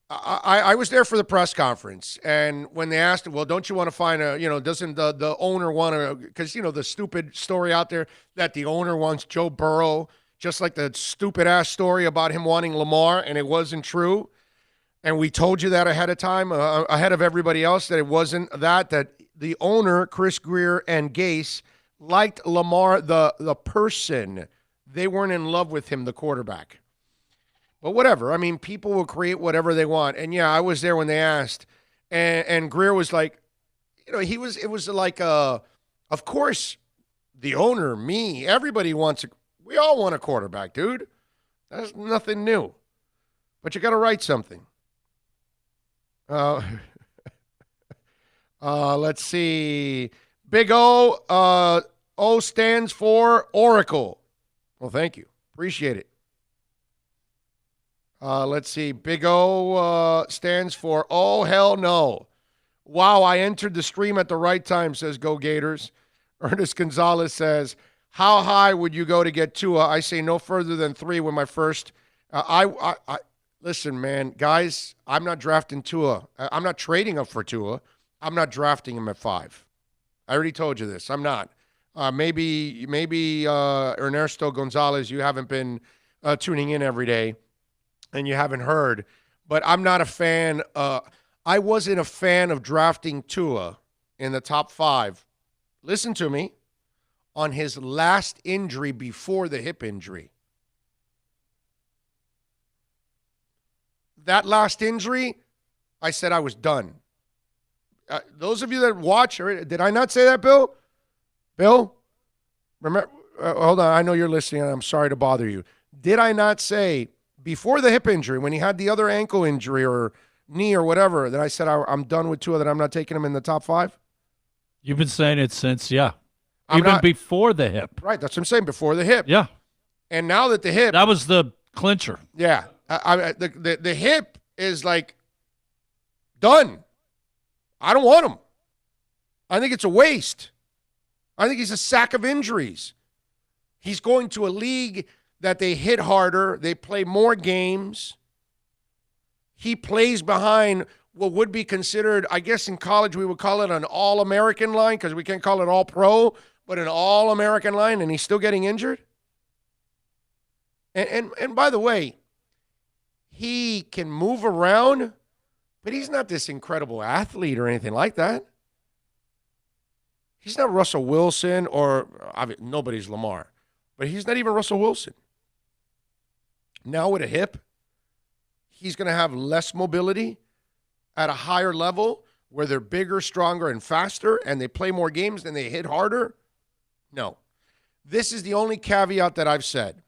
Speaker 2: I was there for the press conference, and when they asked, well, don't you want to find doesn't the owner want to, because, the stupid story out there that the owner wants Joe Burrow, just like the stupid-ass story about him wanting Lamar, and it wasn't true. And we told you that ahead of time, ahead of everybody else, that it wasn't that the owner, Chris Grier and Gase, liked Lamar, the person. They weren't in love with him, the quarterback. But whatever. I mean, people will create whatever they want. And, yeah, I was there when they asked. And Grier was like, it was like, of course, the owner, me, everybody we all want a quarterback, dude. That's nothing new. But you got to write something. Let's see. Big O, O stands for Oracle. Well, thank you. Appreciate it. Let's see. Big O stands for Oh, hell no. Wow, I entered the stream at the right time, says Go Gators. Ernest Gonzalez says, how high would you go to get Tua? I say no further than 3 when my first. Listen, man, guys, I'm not drafting Tua. I'm not trading up for Tua. I'm not drafting him at 5. I already told you this. I'm not. Maybe Ernesto Gonzalez, you haven't been tuning in every day and you haven't heard. But I'm not a fan. I wasn't a fan of drafting Tua in the top 5. Listen to me. On his last injury before the hip injury. That last injury, I said I was done. Those of you that watch, did I not say that, Bill? Bill? Remember, hold on. I know you're listening, and I'm sorry to bother you. Did I not say before the hip injury, when he had the other ankle injury or knee or whatever, that I said I'm done with Tua, that I'm not taking him in the top 5?
Speaker 3: You've been saying it since, even before the hip.
Speaker 2: Right, that's what I'm saying, before the hip.
Speaker 3: Yeah.
Speaker 2: And now that the hip.
Speaker 3: That was the clincher.
Speaker 2: Yeah. The hip is like done. I don't want him. I think it's a waste. I think he's a sack of injuries. He's going to a league that they hit harder. They play more games. He plays behind what would be considered, I guess in college we would call it an all-American line because we can't call it all-pro, but an all-American line, and he's still getting injured? And by the way, he can move around, but he's not this incredible athlete or anything like that. He's not Russell Wilson or nobody's Lamar, but he's not even Russell Wilson. Now with a hip, he's going to have less mobility at a higher level where they're bigger, stronger, and faster, and they play more games and they hit harder. No. This is the only caveat that I've said.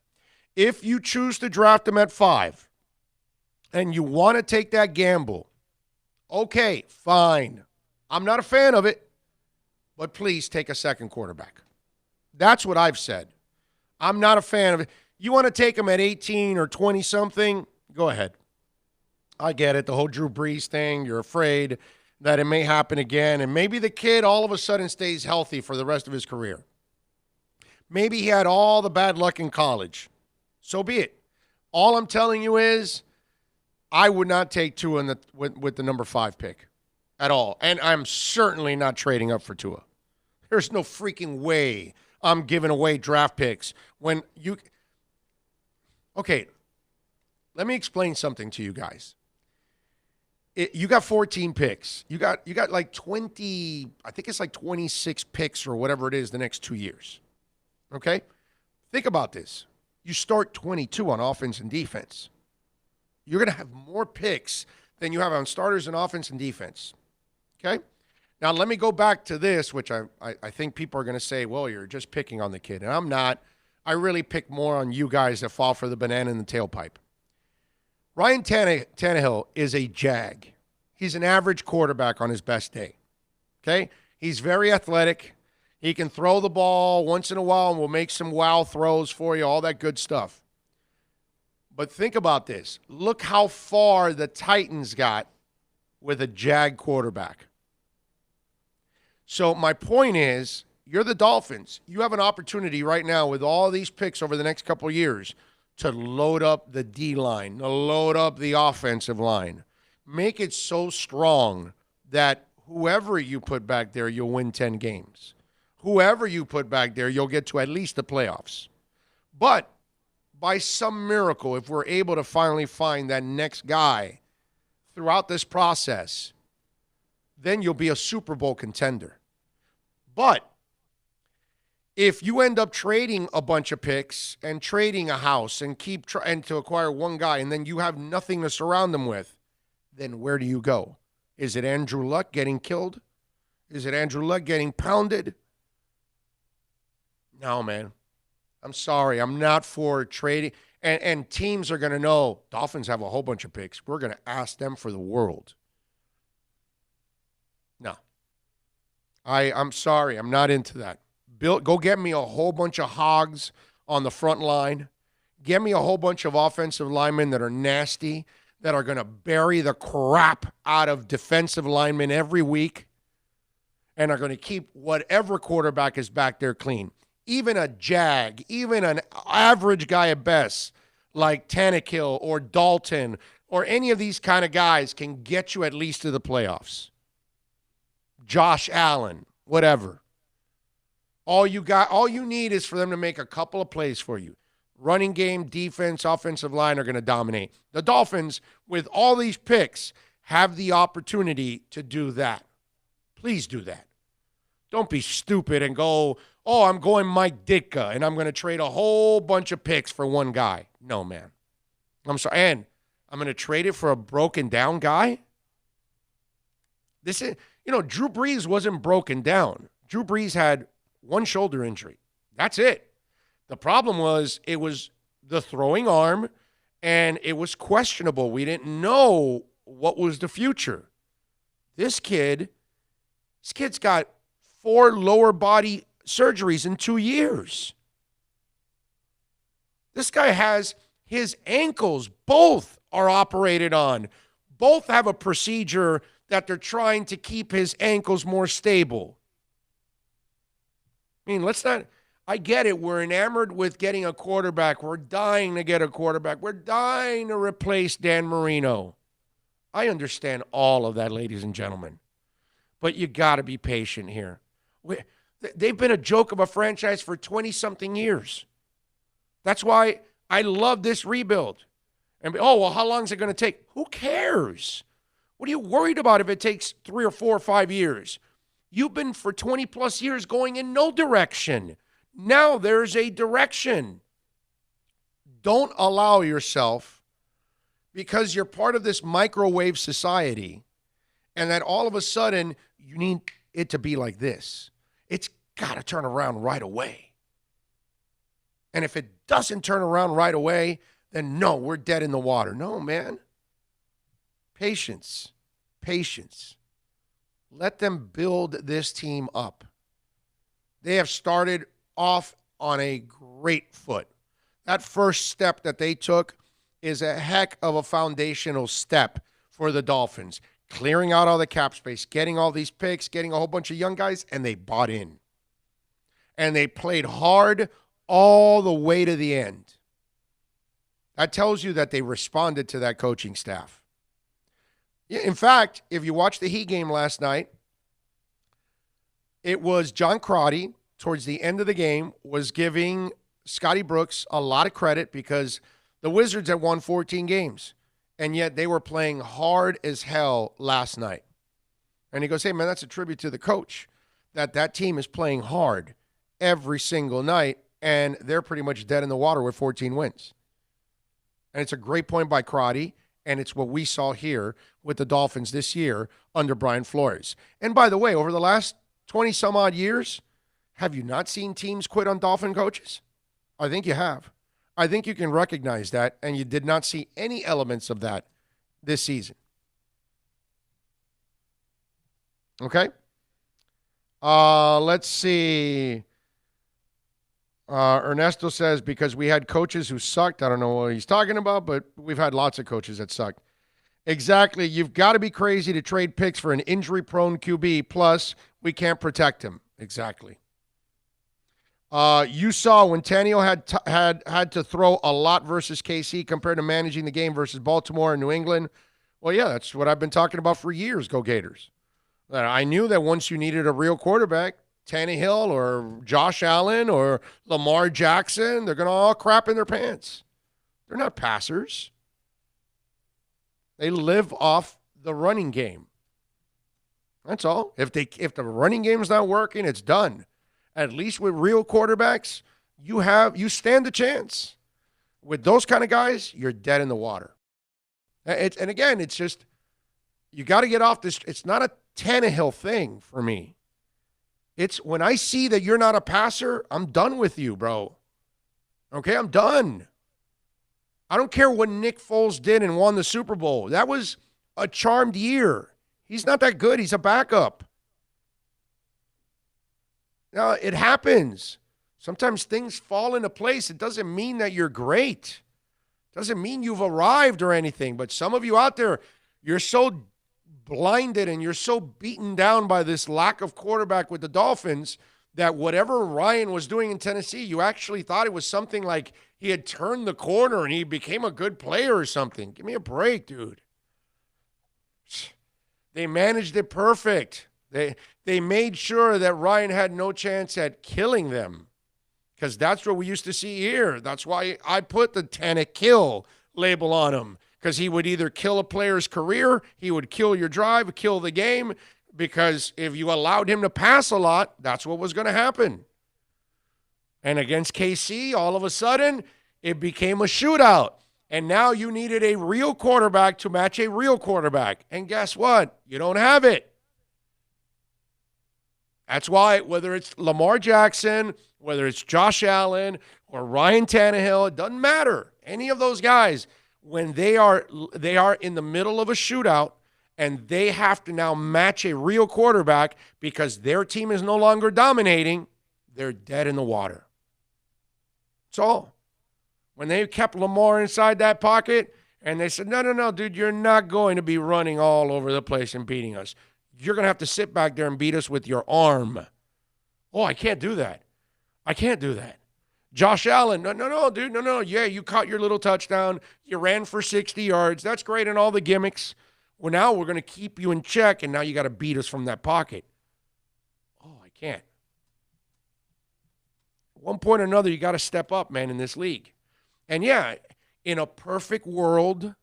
Speaker 2: If you choose to draft him at 5 and you want to take that gamble, okay, fine. I'm not a fan of it, but please take a second quarterback. That's what I've said. I'm not a fan of it. You want to take him at 18 or 20-something? Go ahead. I get it, the whole Drew Brees thing. You're afraid that it may happen again, and maybe the kid all of a sudden stays healthy for the rest of his career. Maybe he had all the bad luck in college. So be it. All I'm telling you is I would not take Tua with the number 5 pick at all, and I'm certainly not trading up for Tua. There's no freaking way I'm giving away draft picks when you – okay, let me explain something to you guys. You got 14 picks. You got like 20 – I think it's like 26 picks or whatever it is the next 2 years. Okay? Think about this. You start 22 on offense and defense. You're going to have more picks than you have on starters and offense and defense. Okay? Now, let me go back to this, which I think people are going to say, well, you're just picking on the kid. And I'm not. I really pick more on you guys that fall for the banana in the tailpipe. Ryan Tannehill is a jag. He's an average quarterback on his best day. Okay? He's very athletic. He can throw the ball once in a while and will make some wow throws for you, all that good stuff. But think about this. Look how far the Titans got with a jag quarterback. So my point is, you're the Dolphins. You have an opportunity right now with all these picks over the next couple of years to load up the D-line, to load up the offensive line. Make it so strong that whoever you put back there, you'll win 10 games. Whoever you put back there, you'll get to at least the playoffs. But by some miracle, if we're able to finally find that next guy throughout this process, then you'll be a Super Bowl contender. But if you end up trading a bunch of picks and trading a house and keep trying to acquire one guy and then you have nothing to surround them with, then where do you go? Is it Andrew Luck getting killed? Is it Andrew Luck getting pounded? No, man. I'm sorry. I'm not for trading. And teams are going to know Dolphins have a whole bunch of picks. We're going to ask them for the world. No. I'm sorry. I'm not into that. Go get me a whole bunch of hogs on the front line. Get me a whole bunch of offensive linemen that are nasty, that are going to bury the crap out of defensive linemen every week and are going to keep whatever quarterback is back there clean. Even a jag, even an average guy at best, like Tannehill or Dalton or any of these kind of guys can get you at least to the playoffs. Josh Allen, whatever. All you need is for them to make a couple of plays for you. Running game, defense, offensive line are going to dominate. The Dolphins, with all these picks, have the opportunity to do that. Please do that. Don't be stupid and go, oh, I'm going Mike Ditka, and I'm going to trade a whole bunch of picks for one guy. No, man. I'm sorry. And I'm going to trade it for a broken down guy? Drew Brees wasn't broken down. Drew Brees had one shoulder injury. That's it. The problem was it was the throwing arm, and it was questionable. We didn't know what was the future. This kid's got 4 lower body surgeries in 2 years. This guy has his ankles, both are operated on. Both have a procedure that they're trying to keep his ankles more stable. I mean, I get it. We're enamored with getting a quarterback. We're dying to get a quarterback. We're dying to replace Dan Marino. I understand all of that, ladies and gentlemen. But you got to be patient here. They've been a joke of a franchise for 20-something years. That's why I love this rebuild. And, how long is it going to take? Who cares? What are you worried about if it takes 3 or 4 or 5 years? You've been for 20-plus years going in no direction. Now there's a direction. Don't allow yourself, because you're part of this microwave society, and that all of a sudden you need it to be like this. It's got to turn around right away. And if it doesn't turn around right away, then no, we're dead in the water. No, man. Patience. Let them build this team up. They have started off on a great foot. That first step that they took is a heck of a foundational step for the Dolphins. Clearing out all the cap space, getting all these picks, getting a whole bunch of young guys, and they bought in. And they played hard all the way to the end. That tells you that they responded to that coaching staff. In fact, if you watched the Heat game last night, it was John Crotty, towards the end of the game, was giving Scotty Brooks a lot of credit because the Wizards had won 14 games, and yet they were playing hard as hell last night. And he goes, hey, man, that's a tribute to the coach, that team is playing hard every single night, and they're pretty much dead in the water with 14 wins. And it's a great point by Crotty, and it's what we saw here with the Dolphins this year under Brian Flores. And by the way, over the last 20-some-odd years, have you not seen teams quit on Dolphin coaches? I think you have. I think you can recognize that, and you did not see any elements of that this season. Okay? Let's see. Ernesto says, because we had coaches who sucked. I don't know what he's talking about, but we've had lots of coaches that sucked. Exactly. You've got to be crazy to trade picks for an injury-prone QB. Plus, we can't protect him. Exactly. You saw when Tannehill had to throw a lot versus KC compared to managing the game versus Baltimore and New England. Well, yeah, that's what I've been talking about for years, Go Gators. I knew that once you needed a real quarterback, Tannehill or Josh Allen or Lamar Jackson, they're going to all crap in their pants. They're not passers. They live off the running game. That's all. If the running game's not working, it's done. At least with real quarterbacks, you stand a chance. With those kind of guys, you're dead in the water. And again, it's just, you got to get off this. It's not a Tannehill thing for me. It's when I see that you're not a passer, I'm done with you, bro. Okay, I'm done. I don't care what Nick Foles did and won the Super Bowl. That was a charmed year. He's not that good. He's a backup. Now, it happens. Sometimes things fall into place. It doesn't mean that you're great. It doesn't mean you've arrived or anything. But some of you out there, you're so blinded and you're so beaten down by this lack of quarterback with the Dolphins that whatever Ryan was doing in Tennessee, you actually thought it was something like he had turned the corner and he became a good player or something. Give me a break, dude. They managed it perfect. They made sure that Ryan had no chance at killing them, because that's what we used to see here. That's why I put the Tannehill kill label on him, because he would either kill a player's career, he would kill your drive, kill the game, because if you allowed him to pass a lot, that's what was going to happen. And against KC, all of a sudden, it became a shootout. And now you needed a real quarterback to match a real quarterback. And guess what? You don't have it. That's why whether it's Lamar Jackson, whether it's Josh Allen or Ryan Tannehill, it doesn't matter. Any of those guys, when they are in the middle of a shootout and they have to now match a real quarterback because their team is no longer dominating, they're dead in the water. That's all. When they kept Lamar inside that pocket and they said, no, dude, you're not going to be running all over the place and beating us. You're going to have to sit back there and beat us with your arm. Oh, I can't do that. I can't do that. Josh Allen, no, dude, no. Yeah, you caught your little touchdown. You ran for 60 yards. That's great and all the gimmicks. Well, now we're going to keep you in check, and now you got to beat us from that pocket. Oh, I can't. At one point or another, you got to step up, man, in this league. And, yeah, in a perfect world,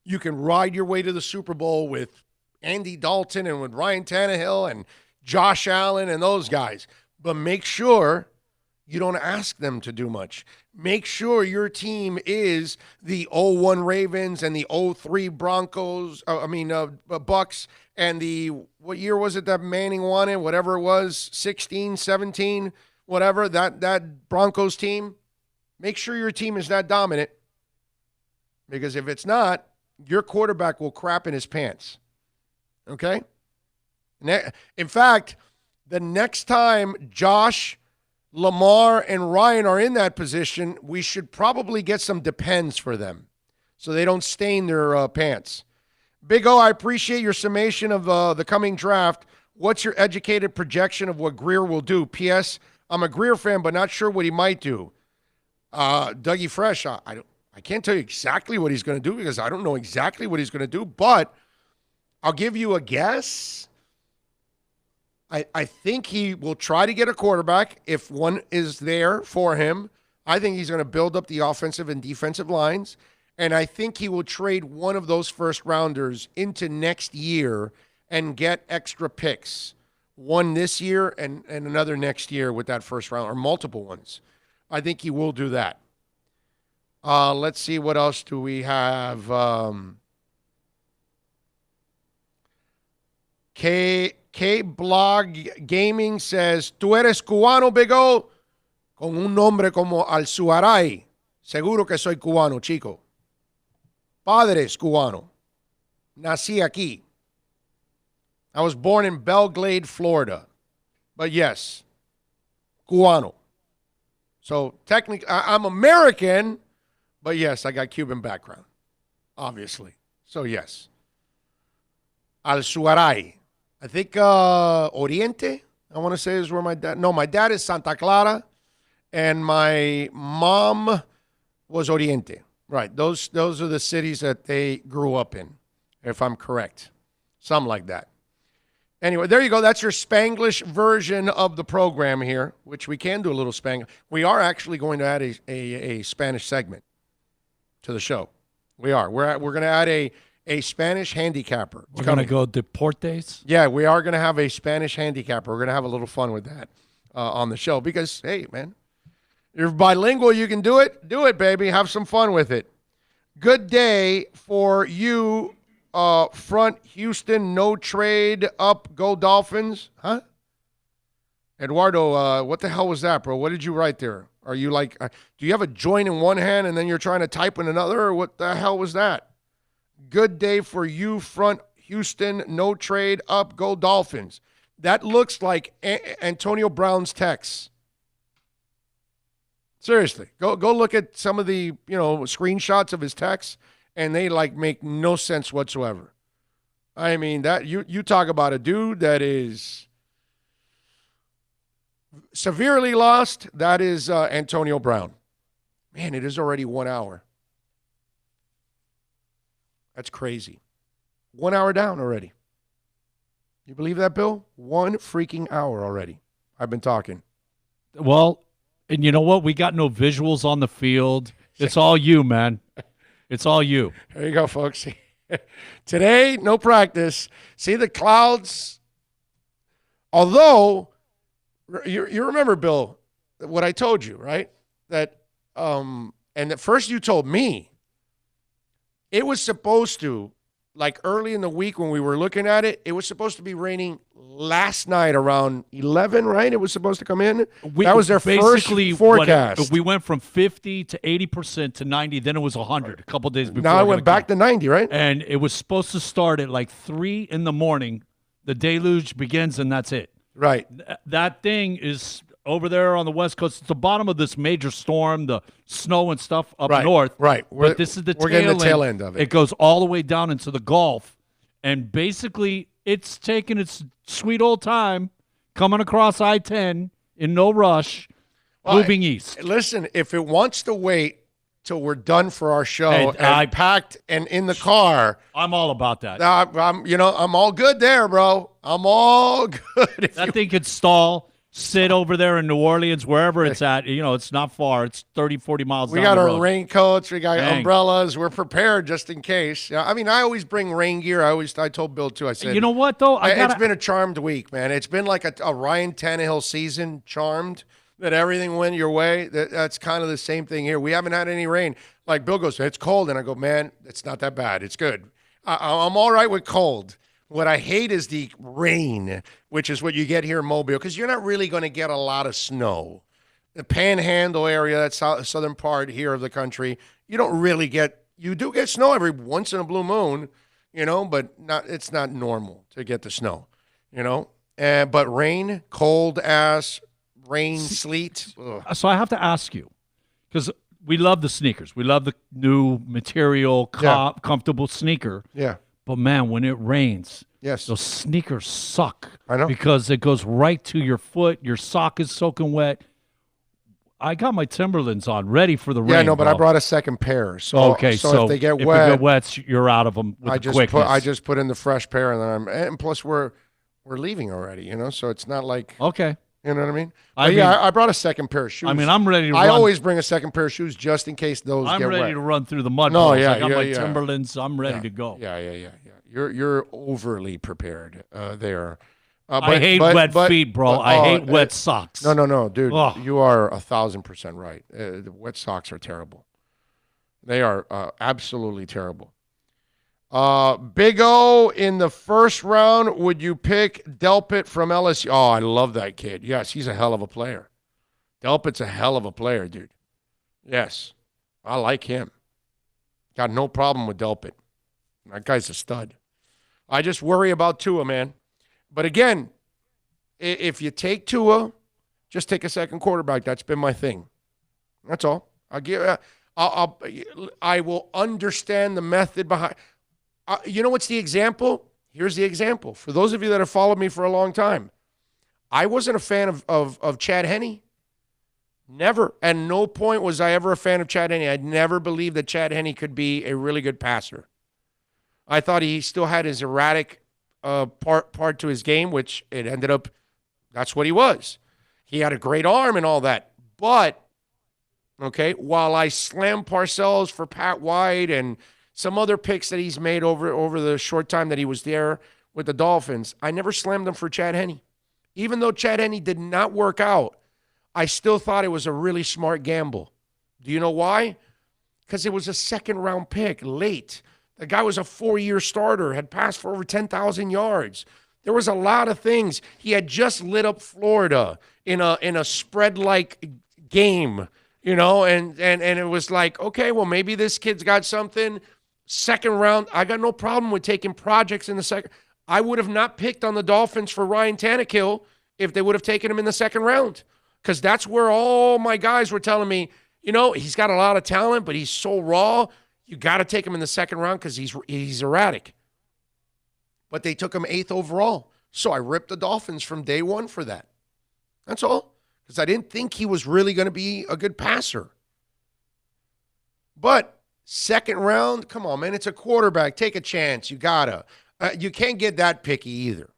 Speaker 2: you can ride your way to the Super Bowl with Andy Dalton and with Ryan Tannehill and Josh Allen and those guys. But make sure you don't ask them to do much. Make sure your team is the 0-1 Ravens and the 0-3 Broncos, Bucks, and the, what year was it that Manning won it? Whatever it was, 16, 17, whatever, that Broncos team. Make sure your team is that dominant, because if it's not, your quarterback will crap in his pants. Okay? In fact, the next time Josh, Lamar, and Ryan are in that position, we should probably get some Depends for them so they don't stain their pants. Big O, I appreciate your summation of the coming draft. What's your educated projection of what Greer will do? P.S. I'm a Greer fan, but not sure what he might do. Dougie Fresh, I can't tell you exactly what he's going to do because I don't know exactly what he's going to do, but I'll give you a guess. I think he will try to get a quarterback if one is there for him. I think he's going to build up the offensive and defensive lines, and I think he will trade one of those first-rounders into next year and get extra picks, one this year and another next year with that first round, or multiple ones. I think he will do that. Let's see, what else do we have? K-Blog Gaming says, ¿Tú eres cubano, Big O? Con un nombre como Alzuaray. Seguro que soy cubano, chico. Padre es cubano. Nací aquí. I was born in Belglade, Florida. But yes, cubano. So technically, I'm American, but yes, I got Cuban background, obviously. So yes. Alzuaray. I think Oriente, I want to say, is where my dad. No, my dad is Santa Clara, and my mom was Oriente. Right. Those are the cities that they grew up in, if I'm correct. Something like that. Anyway, there you go. That's your Spanglish version of the program here, which we can do a little Spanglish. We are actually going to add a Spanish segment to the show. We are. We're going to add a Spanish handicapper.
Speaker 3: We're going to go Deportes.
Speaker 2: Yeah, we are going to have a Spanish handicapper. We're going to have a little fun with that on the show because, hey, man, you're bilingual. You can do it. Do it, baby. Have some fun with it. Good day for you, front Houston, no trade, up, go Dolphins. Huh? Eduardo, what the hell was that, bro? What did you write there? Are you like, do you have a joint in one hand and then you're trying to type in another? Or what the hell was that? Good day for you, front Houston, no trade, up, go Dolphins. That looks like Antonio Brown's text. Seriously, go look at some of the screenshots of his text, and they make no sense whatsoever. I mean, that you talk about a dude that is severely lost. That is Antonio Brown. Man, it is already 1 hour. That's crazy. 1 hour down already. You believe that, Bill? 1 freaking hour already. I've been talking.
Speaker 3: Well, and you know what? We got no visuals on the field. It's all you, man. It's all you.
Speaker 2: There you go, folks. Today, no practice. See the clouds? Although, you remember, Bill, what I told you, right? That, and at first you told me it was supposed to, like early in the week when we were looking at it, it was supposed to be raining last night around 11, right? It was supposed to come in. That was their first forecast.
Speaker 3: We went from 50 to 80% to 90. Then it was 100 a couple days before.
Speaker 2: Now it went back to 90, right?
Speaker 3: And it was supposed to start at like 3 in the morning. The deluge begins, and that's it.
Speaker 2: Right.
Speaker 3: That thing is over there on the West Coast. It's the bottom of this major storm, the snow and stuff up north.
Speaker 2: Right.
Speaker 3: But this is the
Speaker 2: tail end of it.
Speaker 3: It goes all the way down into the Gulf. And basically, it's taking its sweet old time coming across I-10 in no rush, moving east.
Speaker 2: Listen, if it wants to wait till we're done for our show and packed and in the car,
Speaker 3: I'm all about that.
Speaker 2: I'm all good there, bro. I'm all good.
Speaker 3: That thing could stall, sit over there in New Orleans, wherever it's at. It's not far. It's 30, 40 miles
Speaker 2: We
Speaker 3: down
Speaker 2: got
Speaker 3: the
Speaker 2: our
Speaker 3: road.
Speaker 2: raincoats. We got umbrellas. We're prepared just in case. I mean, I always bring rain gear. I told Bill, too. I said,
Speaker 3: you know what, though?
Speaker 2: It's been a charmed week, man. It's been like a Ryan Tannehill season, charmed, that everything went your way. That's kind of the same thing here. We haven't had any rain. Like Bill goes, it's cold. And I go, man, it's not that bad. It's good. I'm all right with cold. What I hate is the rain, which is what you get here in Mobile, because you're not really going to get a lot of snow. The Panhandle area, that southern part here of the country, you don't really get – you do get snow every once in a blue moon, but it's not normal to get the snow, But rain, cold ass, rain, sleet. Ugh.
Speaker 3: So I have to ask you, because we love the sneakers. We love the new material, comfortable sneaker.
Speaker 2: Yeah.
Speaker 3: But, man, when it rains,
Speaker 2: yes,
Speaker 3: those sneakers suck.
Speaker 2: I know.
Speaker 3: Because it goes right to your foot. Your sock is soaking wet. I got my Timberlands on, ready for the rain.
Speaker 2: Yeah, no, but
Speaker 3: bro.
Speaker 2: I brought a second pair. So
Speaker 3: okay,
Speaker 2: so if they get wet,
Speaker 3: you're out of them with
Speaker 2: I
Speaker 3: quickness.
Speaker 2: just put in the fresh pair, and plus we're leaving already, so it's not like
Speaker 3: okay.
Speaker 2: You know what I mean? I brought a second pair of shoes.
Speaker 3: I mean, I'm ready to
Speaker 2: I
Speaker 3: run.
Speaker 2: always bring a second pair of shoes just in case those get wet.
Speaker 3: I'm ready to run through the mud.
Speaker 2: No,
Speaker 3: balls.
Speaker 2: yeah,
Speaker 3: I got
Speaker 2: yeah,
Speaker 3: my
Speaker 2: yeah.
Speaker 3: Timberlands. I'm ready to go.
Speaker 2: Yeah. You're overly prepared there.
Speaker 3: I hate wet feet, bro. I hate wet socks.
Speaker 2: No, dude.
Speaker 3: Ugh.
Speaker 2: You are 1,000% right. The wet socks are terrible. They are absolutely terrible. Big O in the first round. Would you pick Delpit from LSU? Oh, I love that kid. Yes, he's a hell of a player. Delpit's a hell of a player, dude. Yes, I like him. Got no problem with Delpit. That guy's a stud. I just worry about Tua, man. But again, if you take Tua, just take a second quarterback. That's been my thing. That's all. I will understand the method behind. You know what's the example? Here's the example. For those of you that have followed me for a long time, I wasn't a fan of Chad Henne. Never. At no point was I ever a fan of Chad Henne. I never believed that Chad Henne could be a really good passer. I thought he still had his erratic part to his game, which it ended up, that's what he was. He had a great arm and all that. But, okay, while I slammed Parcells for Pat White and some other picks that he's made over the short time that he was there with the Dolphins, I never slammed him for Chad Henne. Even though Chad Henne did not work out, I still thought it was a really smart gamble. Do you know why? Because it was a second-round pick, late. The guy was a 4-year starter, had passed for over 10,000 yards. There was a lot of things. He had just lit up Florida in a spread-like game, and it was like, okay, well, maybe this kid's got something. Second round, I got no problem with taking projects in the second. I would have not picked on the Dolphins for Ryan Tannehill if they would have taken him in the second round, because that's where all my guys were telling me, he's got a lot of talent, but he's so raw. You got to take him in the second round because he's erratic. But they took him 8th overall. So I ripped the Dolphins from day one for that. That's all. Because I didn't think he was really going to be a good passer. But second round, come on, man. It's a quarterback. Take a chance. You got to. You can't get that picky either.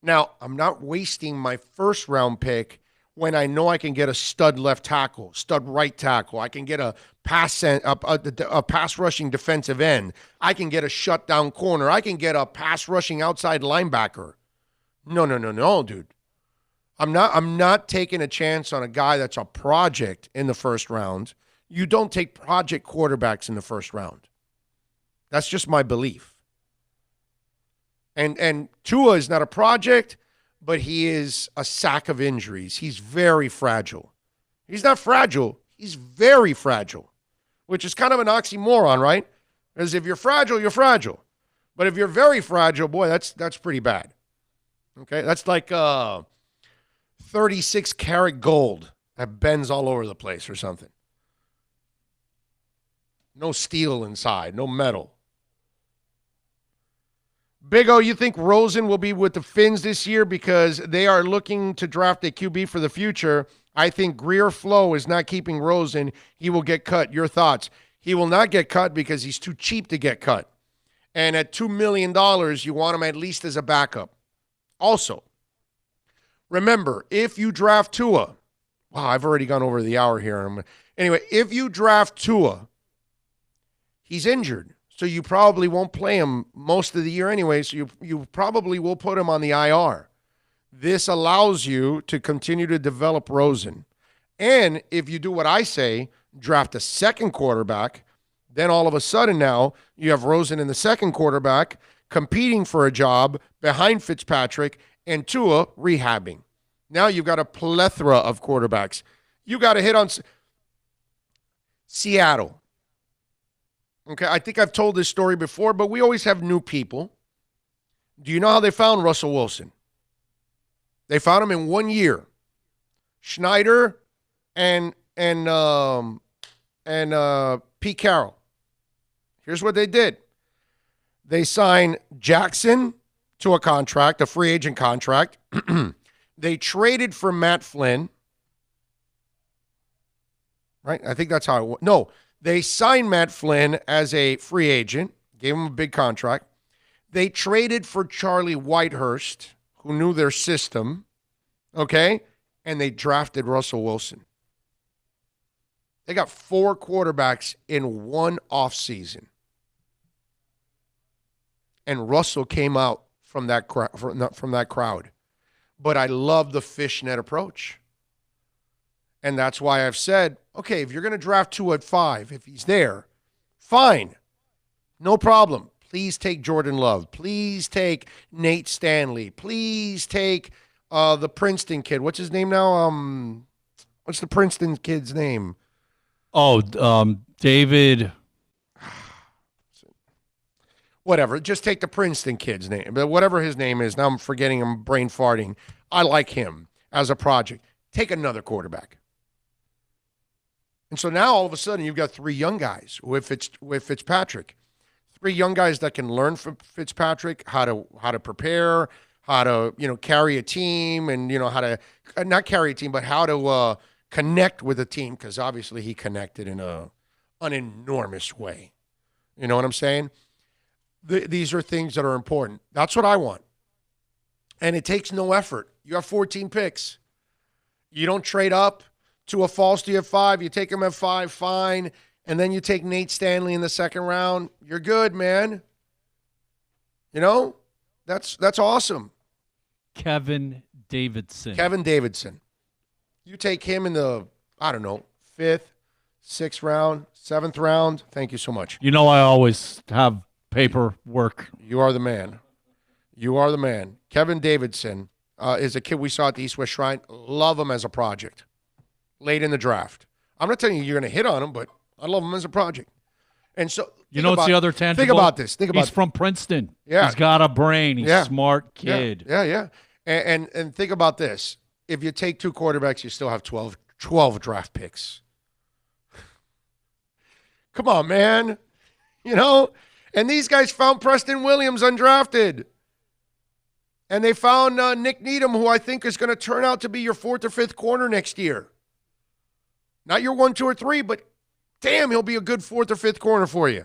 Speaker 2: Now, I'm not wasting my first round pick when I know I can get a stud left tackle, stud right tackle. I can get a pass rushing defensive end. I can get a shutdown corner. I can get a pass rushing outside linebacker. No, dude. I'm not taking a chance on a guy that's a project in the first round. You don't take project quarterbacks in the first round. That's just my belief. And Tua is not a project, but he is a sack of injuries. He's very fragile. He's not fragile. He's very fragile, which is kind of an oxymoron, right? Because if you're fragile, you're fragile. But if you're very fragile, boy, that's pretty bad. Okay? That's like 36 karat gold that bends all over the place or something. No steel inside, no metal. Big O, you think Rosen will be with the Finns this year because they are looking to draft a QB for the future? I think Greer Flo is not keeping Rosen. He will get cut. Your thoughts? He will not get cut because he's too cheap to get cut. And at $2 million, you want him at least as a backup. Also, remember, if you draft Tua, wow, I've already gone over the hour here. Anyway, if you draft Tua, he's injured. So you probably won't play him most of the year anyway, so you probably will put him on the IR. This allows you to continue to develop Rosen. And if you do what I say, draft a second quarterback, then all of a sudden now you have Rosen in the second quarterback competing for a job behind Fitzpatrick and Tua rehabbing. Now you've got a plethora of quarterbacks. You got to hit on Seattle. Okay, I think I've told this story before, but we always have new people. Do you know how they found Russell Wilson? They found him in 1 year. Schneider and Pete Carroll. Here's what they did. They signed Jackson to a contract, a free agent contract. They traded for Matt Flynn. Right? I think that's how it was. No. They signed Matt Flynn as a free agent, gave him a big contract. They traded for Charlie Whitehurst, who knew their system, okay? And they drafted Russell Wilson. They got 4 quarterbacks in one offseason. And Russell came out from that crowd. But I love the fishnet approach. And that's why I've said, okay, if you're going to draft 2 at 5, if he's there, fine. No problem. Please take Jordan Love. Please take Nate Stanley. Please take the Princeton kid. What's his name now? What's the Princeton kid's name?
Speaker 3: Oh, David.
Speaker 2: Whatever. Just take the Princeton kid's name. But whatever his name is, now I'm forgetting, I'm brain farting. I like him as a project. Take another quarterback. And so now all of a sudden you've got 3 young guys with Fitzpatrick. 3 young guys that can learn from Fitzpatrick how to prepare, how to, carry a team, and, how to not carry a team, but how to connect with a team, because obviously he connected in an enormous way. You know what I'm saying? These are things that are important. That's what I want. And it takes no effort. You have 14 picks. You don't trade up to a Falsty at 5. You take him at 5, fine. And then you take Nate Stanley in the second round. You're good, man. That's awesome.
Speaker 3: Kevin Davidson.
Speaker 2: You take him in the, 5th, 6th round, 7th round. Thank you so much.
Speaker 3: I always have paperwork.
Speaker 2: You are the man. Kevin Davidson is a kid we saw at the East West Shrine. Love him as a project. Late in the draft. I'm not telling you you're going to hit on him, but I love him as a project. And so,
Speaker 3: what's the other tangible?
Speaker 2: Think about this. He's
Speaker 3: from Princeton.
Speaker 2: Yeah.
Speaker 3: He's got a brain. He's a smart kid.
Speaker 2: Yeah. And think about this. If you take 2 quarterbacks, you still have 12 draft picks. Come on, man. And these guys found Preston Williams undrafted. And they found Nick Needham, who I think is going to turn out to be your 4th or 5th corner next year. Not your 1, 2, or 3, but damn, he'll be a good 4th or 5th corner for you.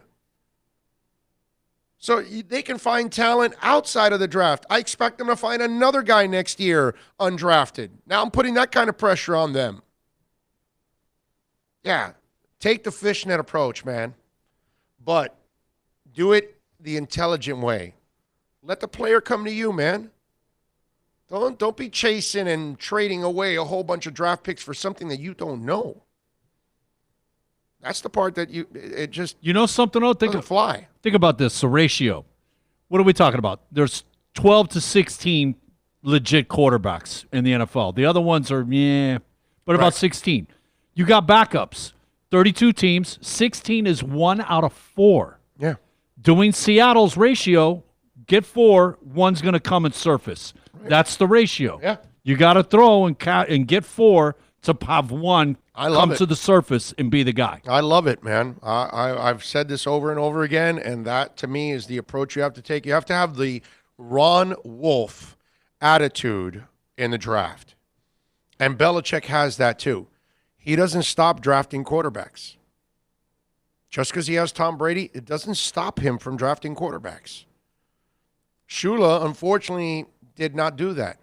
Speaker 2: So they can find talent outside of the draft. I expect them to find another guy next year undrafted. Now I'm putting that kind of pressure on them. Yeah, take the fishnet approach, man. But do it the intelligent way. Let the player come to you, man. Don't be chasing and trading away a whole bunch of draft picks for something that you don't know. That's the part that it just
Speaker 3: something?
Speaker 2: Doesn't fly.
Speaker 3: Think about this. So ratio. What are we talking about? There's 12 to 16 legit quarterbacks in the NFL. The other ones are, but about 16. You got backups. 32 teams. 16 is 1 out of 4.
Speaker 2: Yeah.
Speaker 3: Doing Seattle's ratio, get 4, one's going to come and surface. Right. That's the ratio.
Speaker 2: Yeah.
Speaker 3: You got to throw and get 4 to have one come to the surface and be the guy.
Speaker 2: I love it, man. I've said this over and over again, and that, to me, is the approach you have to take. You have to have the Ron Wolf attitude in the draft. And Belichick has that, too. He doesn't stop drafting quarterbacks. Just because he has Tom Brady, it doesn't stop him from drafting quarterbacks. Shula, unfortunately, did not do that.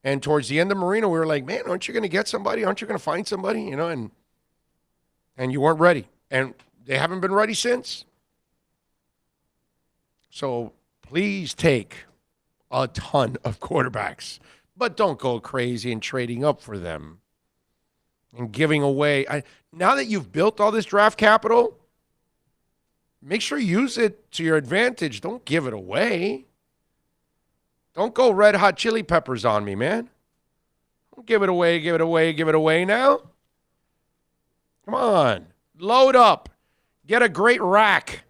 Speaker 2: And towards the end of Marino, we were like, man, aren't you going to get somebody? Aren't you going to find somebody? You know, and you weren't ready. And they haven't been ready since. So please take a ton of quarterbacks. But don't go crazy and trading up for them and giving away. Now that you've built all this draft capital, make sure you use it to your advantage. Don't give it away. Don't go red hot chili peppers on me, man. Don't give it away now. Come on. Load up. Get a great rack.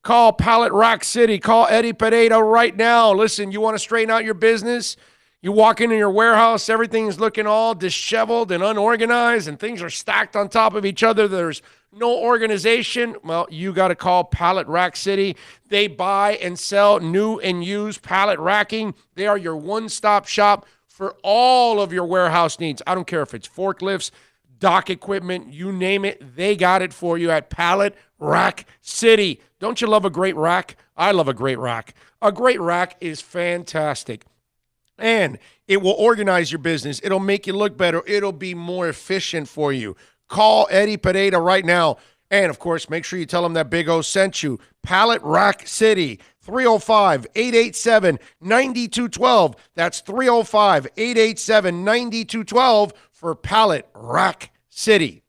Speaker 2: Call Pallet Rack City. Call Eddie Pereira right now. Listen, you want to straighten out your business? You walk into your warehouse, everything's looking all disheveled and unorganized, and things are stacked on top of each other. There's no organization. Well, you got to call Pallet Rack City. They buy and sell new and used pallet racking. They are your one-stop shop for all of your warehouse needs. I don't care if it's forklifts, dock equipment, you name it. They got it for you at Pallet Rack City. Don't you love a great rack? I love a great rack. A great rack is fantastic. And it will organize your business. It'll make you look better. It'll be more efficient for you. Call Eddie Pereira right now. And, of course, make sure you tell him that Big O sent you. Pallet Rack City, 305-887-9212. That's 305-887-9212 for Pallet Rack City.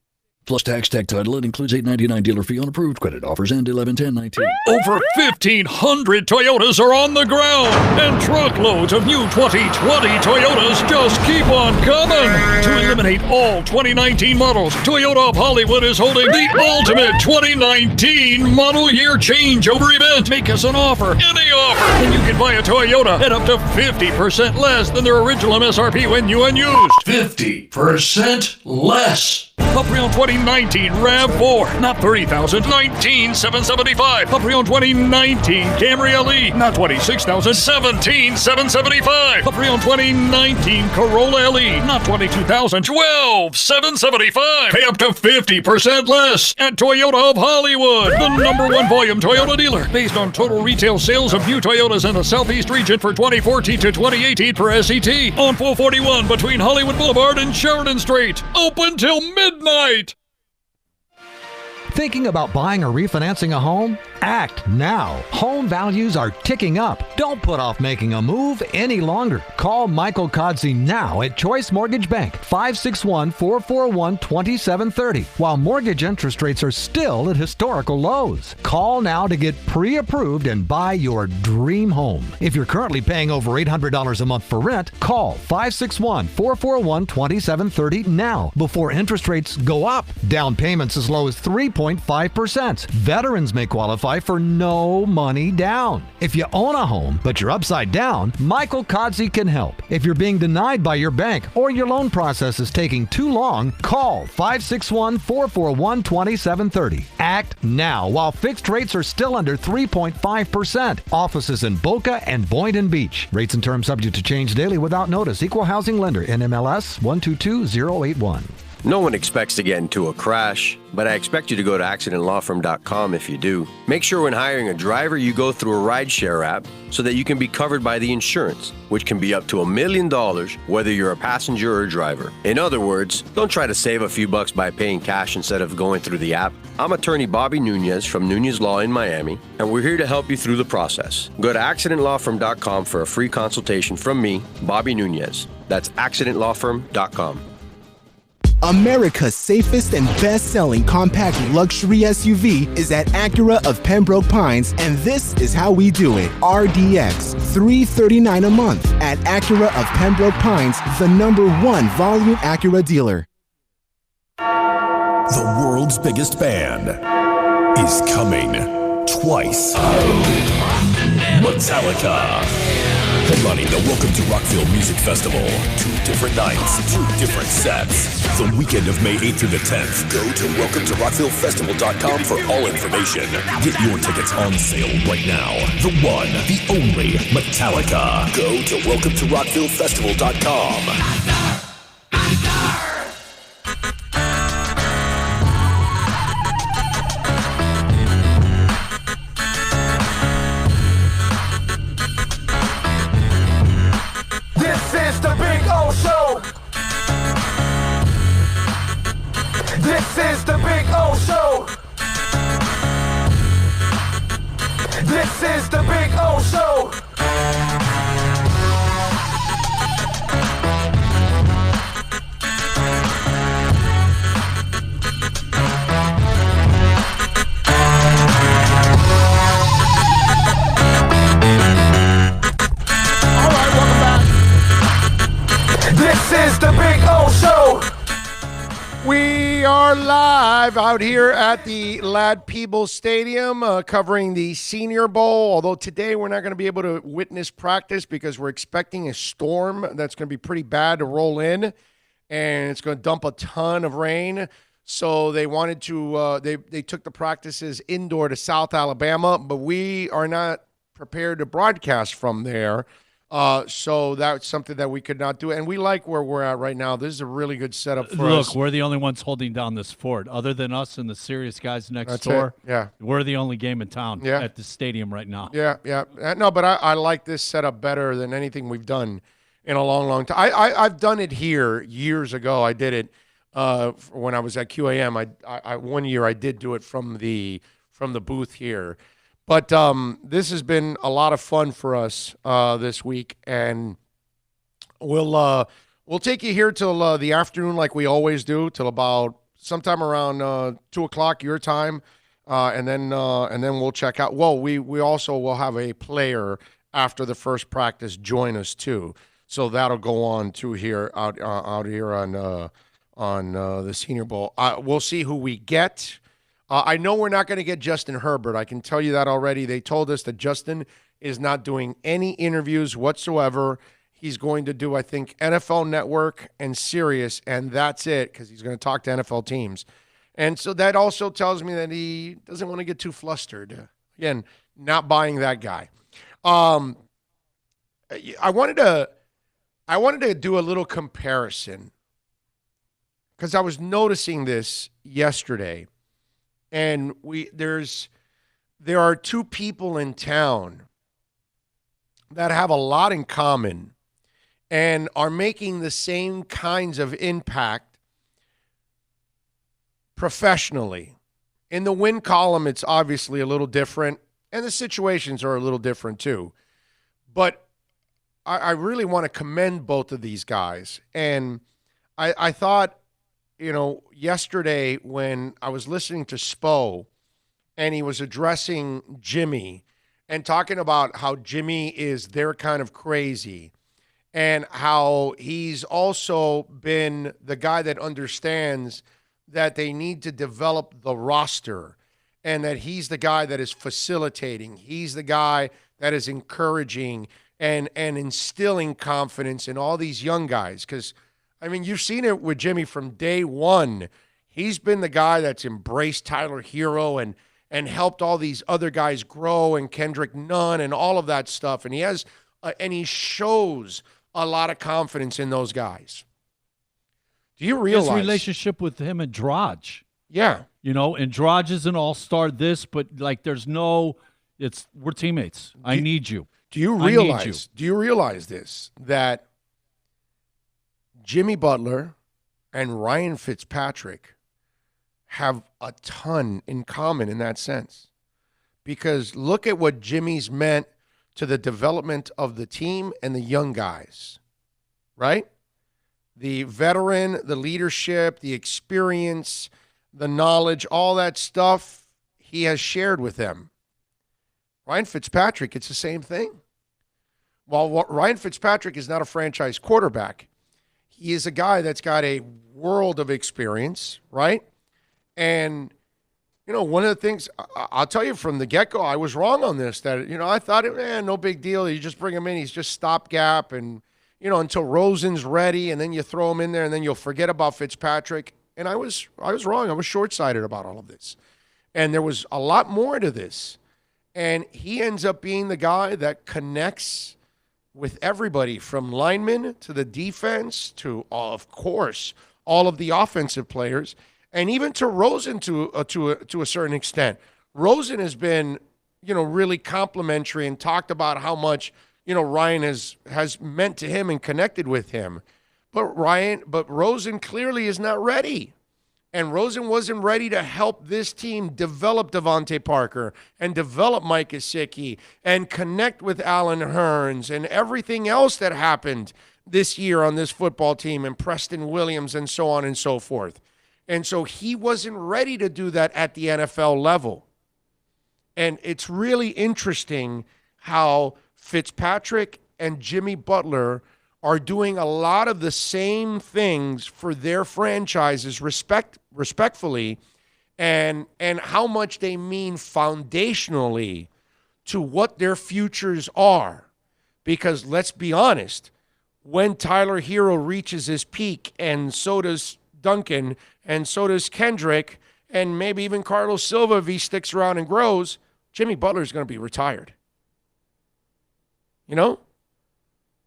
Speaker 7: Plus tax, tech title. It includes $8.99 dealer fee on approved credit offers and 11/10/19.
Speaker 8: Over 1,500 Toyotas are on the ground, and truckloads of new 2020 Toyotas just keep on coming. To eliminate all 2019 models, Toyota of Hollywood is holding the ultimate 2019 model year changeover event. Make us an offer, any offer, and you can buy a Toyota at up to 50% less than their original MSRP when new and used.
Speaker 9: 50% less.
Speaker 8: A pre-owned 2019 RAV4, not $30,000, $19,775. A pre-owned 2019 Camry LE, not $26,000, $17,775. A pre-owned 2019 Corolla LE, not $22,000, $12,775. Pay up to 50% less at Toyota of Hollywood, the #1 volume Toyota dealer, based on total retail sales of new Toyotas in the Southeast region for 2014 to 2018 per SET, on 441 between Hollywood Boulevard and Sheridan Street. Open till midnight.
Speaker 6: Thinking about buying or refinancing a home? Act now. Home values are ticking up. Don't put off making a move any longer. Call Michael Kodzie now at Choice Mortgage Bank, 561-441-2730, while mortgage interest rates are still at historical lows. Call now to get pre-approved and buy your dream home. If you're currently paying over $800 a month for rent, call 561-441-2730 now before interest rates go up. Down payments as low as 3.5%. Veterans may qualify for no money down. If you own a home, but you're upside down, Michael Kodzie can help. If you're being denied by your bank or your loan process is taking too long, call 561-441-2730. Act now while fixed rates are still under 3.5%. Offices in Boca and Boynton Beach. Rates and terms subject to change daily without notice. Equal housing lender. NMLS 122081.
Speaker 5: No one expects to get into a crash, but I expect you to go to accidentlawfirm.com if you do. Make sure when hiring a driver, you go through a rideshare app so that you can be covered by the insurance, which can be up to $1 million, whether you're a passenger or a driver. In other words, don't try to save a few bucks by paying cash instead of going through the app. I'm attorney Bobby Nunez from Nunez Law in Miami, and we're here to help you through the process. Go to accidentlawfirm.com for a free consultation from me, Bobby Nunez. That's accidentlawfirm.com.
Speaker 4: America's safest and best-selling compact luxury SUV is at Acura of Pembroke Pines, and this is how we do it. RDX, $339 a month at Acura of Pembroke Pines, the #1 volume Acura dealer.
Speaker 9: The world's biggest band is coming twice. Metallica. Headlining the Welcome to Rockville Music Festival. 2 different nights, 2 different sets. The weekend of May 8th through the 10th. Go to welcometorockvillefestival.com for all information. Get your tickets on sale right now. The one, the only Metallica. Go to welcometorockvillefestival.com.
Speaker 1: This is the Big O Show. This is the Big O Show. This is the Big O Show. This is the Big O Show.
Speaker 2: We are live out here at the Ladd Peebles Stadium covering the Senior Bowl, although today we're not going to be able to witness practice because we're expecting a storm that's going to be pretty bad to roll in, and it's going to dump a ton of rain. So they wanted to they took the practices indoor to South Alabama, but we are not prepared to broadcast from there. So that's something that we could not do. And we like where we're at right now. This is a really good setup for us.
Speaker 3: Look, we're the only ones holding down this fort. Other than us and the serious guys next
Speaker 2: That's
Speaker 3: door,
Speaker 2: it. Yeah.
Speaker 3: we're the only game in town
Speaker 2: Yeah.
Speaker 3: at the stadium right now.
Speaker 2: Yeah. No, but I like this setup better than anything we've done in a long, long time. I've done it here years ago. I did it when I was at QAM. I one year I did do it from the booth here. But this has been a lot of fun for us this week, and we'll take you here till the afternoon, like we always do, till about sometime around 2:00 your time, and then we'll check out. Well, we also will have a player after the first practice join us too, so that'll go on too here out here on the Senior Bowl. We'll see who we get. I know we're not going to get Justin Herbert. I can tell you that already. They told us that Justin is not doing any interviews whatsoever. He's going to do, I think, NFL Network and Sirius, and that's it, because he's going to talk to NFL teams. And so that also tells me that he doesn't want to get too flustered. Again, not buying that guy. I wanted to do a little comparison because I was noticing this yesterday. And there are 2 people in town that have a lot in common and are making the same kinds of impact professionally. In the win column, it's obviously a little different, and the situations are a little different too. But I really want to commend both of these guys. And I thought, yesterday when I was listening to Spo and he was addressing Jimmy and talking about how Jimmy is their kind of crazy and how he's also been the guy that understands that they need to develop the roster and that he's the guy that is facilitating. He's the guy that is encouraging and instilling confidence in all these young guys because you've seen it with Jimmy from day one. He's been the guy that's embraced Tyler Hero and helped all these other guys grow and Kendrick Nunn and all of that stuff. And he has, and he shows a lot of confidence in those guys. Do you realize
Speaker 3: his relationship with him and Draj?
Speaker 2: Yeah,
Speaker 3: and Draj is an all-star. But we're teammates. I need you.
Speaker 2: Do you realize? Do you realize this that Jimmy Butler and Ryan Fitzpatrick have a ton in common in that sense? Because look at what Jimmy's meant to the development of the team and the young guys, right? the veteran, the leadership, the experience, the knowledge, all that stuff he has shared with them. Ryan Fitzpatrick, it's the same thing. While Ryan Fitzpatrick is not a franchise quarterback, he is a guy that's got a world of experience, right? And, one of the things, I'll tell you from the get-go, I was wrong on this, that, I thought, no big deal. You just bring him in. He's just stopgap and, until Rosen's ready, and then you throw him in there, and then you'll forget about Fitzpatrick. And I was wrong. I was short-sighted about all of this. And there was a lot more to this. And he ends up being the guy that connects with everybody from linemen to the defense to, of course, all of the offensive players, and even to Rosen to a certain extent. Rosen has been, really complimentary and talked about how much, Ryan has meant to him and connected with him. But Rosen clearly is not ready. And Rosen wasn't ready to help this team develop Devontae Parker and develop Mike Gesicki and connect with Allen Hurns and everything else that happened this year on this football team and Preston Williams and so on and so forth. And so he wasn't ready to do that at the NFL level. And it's really interesting how Fitzpatrick and Jimmy Butler are doing a lot of the same things for their franchises respectfully, and how much they mean foundationally to what their futures are. Because let's be honest, when Tyler Hero reaches his peak, and so does Duncan, and so does Kendrick, and maybe even Carlos Silva if he sticks around and grows, Jimmy Butler is going to be retired.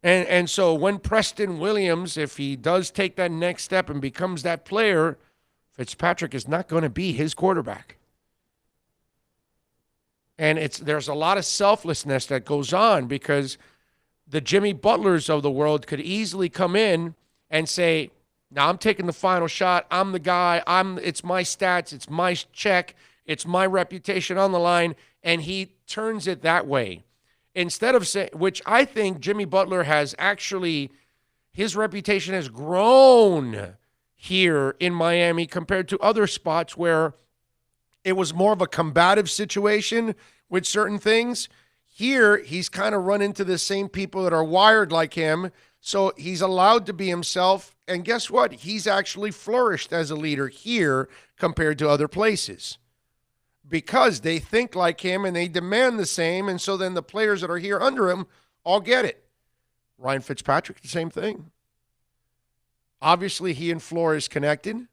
Speaker 2: And so when Preston Williams, if he does take that next step and becomes that player, Fitzpatrick is not going to be his quarterback. And there's a lot of selflessness that goes on, because the Jimmy Butlers of the world could easily come in and say, now I'm taking the final shot. I'm the guy. It's my stats. It's my check. It's my reputation on the line. And he turns it that way. Instead of saying, which I think Jimmy Butler has actually, his reputation has grown here in Miami compared to other spots where it was more of a combative situation with certain things. Here, he's kind of run into the same people that are wired like him, so he's allowed to be himself. And guess what? He's actually flourished as a leader here compared to other places, because they think like him and they demand the same, and so then the players that are here under him all get it. Ryan Fitzpatrick, the same thing. Obviously, he and Flores connected.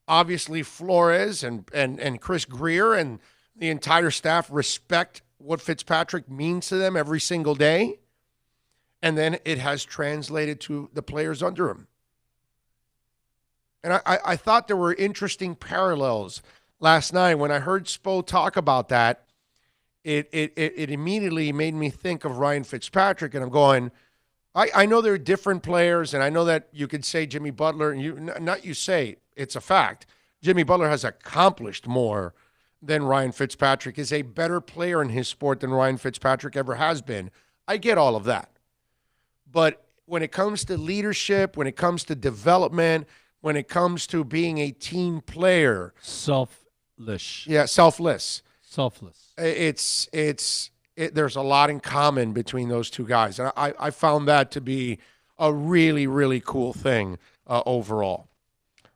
Speaker 2: Obviously, Flores and Chris Greer and the entire staff respect what Fitzpatrick means to them every single day. And then it has translated to the players under him. And I thought there were interesting parallels last night when I heard Spo talk about that. It immediately made me think of Ryan Fitzpatrick, and I'm going, I know there are different players, and I know that you could say Jimmy Butler, and it's a fact. Jimmy Butler has accomplished more than Ryan Fitzpatrick, is a better player in his sport than Ryan Fitzpatrick ever has been. I get all of that. But when it comes to leadership, when it comes to development, when it comes to being a team player.
Speaker 3: Selfless.
Speaker 2: Yeah, selfless.
Speaker 3: Selfless.
Speaker 2: There's a lot in common between those two guys. And I found that to be a really, really cool thing overall.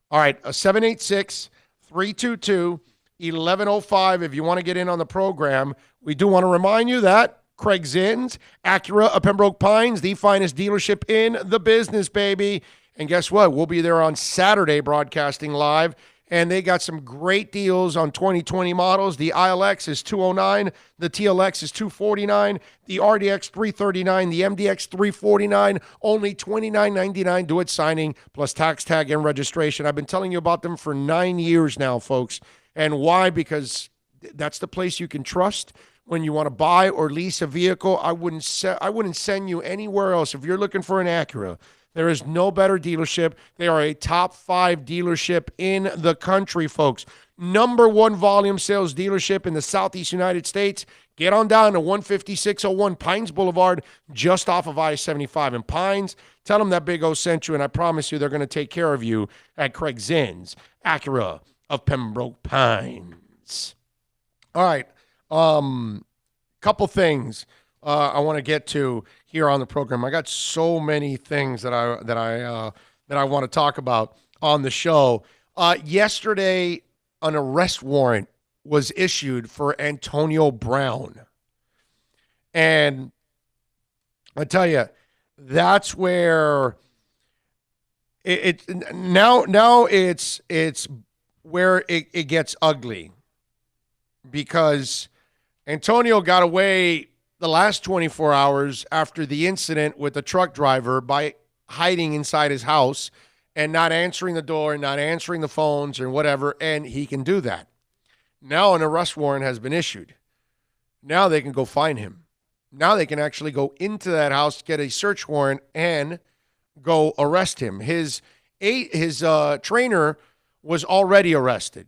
Speaker 2: All right, 786-322-1105 if you want to get in on the program. We do want to remind you that Craig Zinn's, Acura of Pembroke Pines, the finest dealership in the business, baby. And guess what? We'll be there on Saturday broadcasting live. And they got some great deals on 2020 models. The ILX is $209. The TLX is $249. The RDX $339. The MDX $349. Only $29.99. Do it signing plus tax tag and registration. I've been telling you about them for 9 years now, folks. And why? Because that's the place you can trust when you want to buy or lease a vehicle. I wouldn't send you anywhere else. If you're looking for an Acura, there is no better dealership. They are a top 5 dealership in the country, folks. #1 volume sales dealership in the Southeast United States. Get on down to 15601 Pines Boulevard, just off of I-75 in Pines. Tell them that Big O sent you, and I promise you they're going to take care of you at Craig Zinn's Acura of Pembroke Pines. All right. Couple things I want to get to here on the program. I got so many things that I want to talk about on the show. Yesterday, an arrest warrant was issued for Antonio Brown. And I tell you, that's where it's where it gets ugly, because Antonio got away the last 24 hours after the incident with the truck driver by hiding inside his house and not answering the door and not answering the phones or whatever, and he can do that. Now an arrest warrant has been issued. Now they can go find him. Now they can actually go into that house, get a search warrant, and go arrest him. His trainer was already arrested.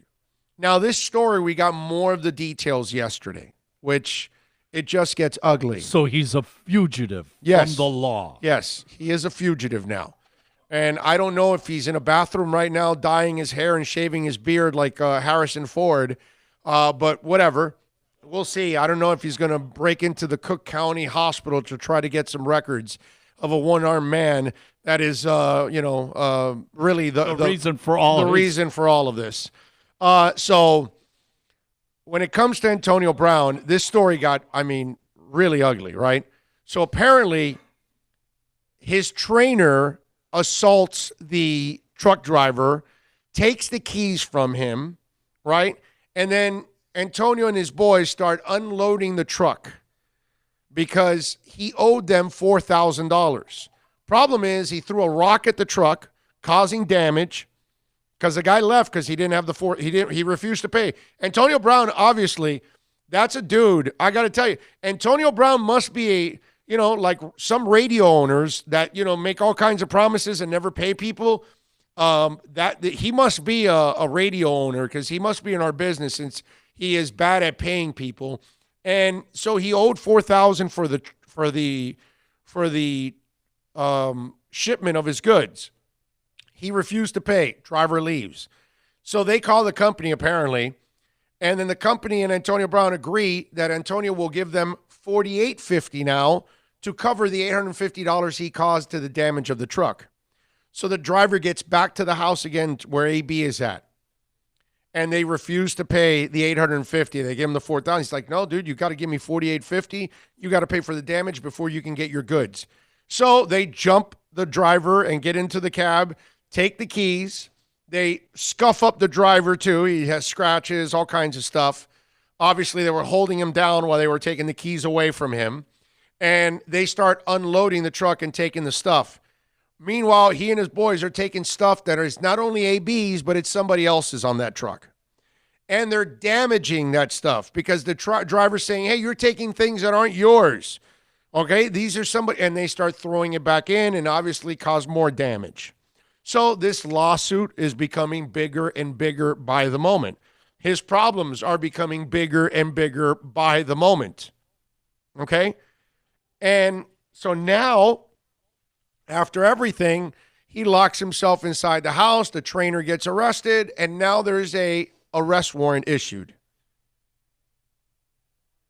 Speaker 2: Now this story, we got more of the details yesterday, which it just gets ugly.
Speaker 3: So he's a fugitive
Speaker 2: Yes.
Speaker 3: from the law.
Speaker 2: Yes, he is a fugitive now. And I don't know if he's in a bathroom right now dyeing his hair and shaving his beard like Harrison Ford, but whatever. We'll see. I don't know if he's going to break into the Cook County Hospital to try to get some records of a one-armed man that is, really the
Speaker 3: reason for all
Speaker 2: of this. So when it comes to Antonio Brown, this story got, really ugly, right? So apparently his trainer assaults the truck driver, takes the keys from him, right? And then Antonio and his boys start unloading the truck because he owed them $4,000. Problem is, he threw a rock at the truck, causing damage, because the guy left because he didn't have he refused to pay. Antonio Brown, obviously, that's a dude. I got to tell you, Antonio Brown must be like some radio owners that, make all kinds of promises and never pay people. That he must be a radio owner, because he must be in our business since he is bad at paying people. And so he owed $4,000 for the shipment of his goods. He refused to pay. Driver leaves. So they call the company, apparently, and then the company and Antonio Brown agree that Antonio will give them $48.50 now to cover the $850 he caused to the damage of the truck. So the driver gets back to the house again where AB is at, and they refuse to pay the $850. They give him the $4,000. He's like, no, dude, you got to give me $48.50. You got to pay for the damage before you can get your goods. So they jump the driver and get into the cab, take the keys. They scuff up the driver too. He has scratches, all kinds of stuff. Obviously, they were holding him down while they were taking the keys away from him. And they start unloading the truck and taking the stuff. Meanwhile, he and his boys are taking stuff that is not only AB's, but it's somebody else's on that truck. And they're damaging that stuff because the driver's saying, hey, you're taking things that aren't yours. Okay, these are somebody, and they start throwing it back in and obviously cause more damage. So this lawsuit is becoming bigger and bigger by the moment. His problems are becoming bigger and bigger by the moment. Okay? And so now, after everything, he locks himself inside the house. The trainer gets arrested, and now there's a arrest warrant issued.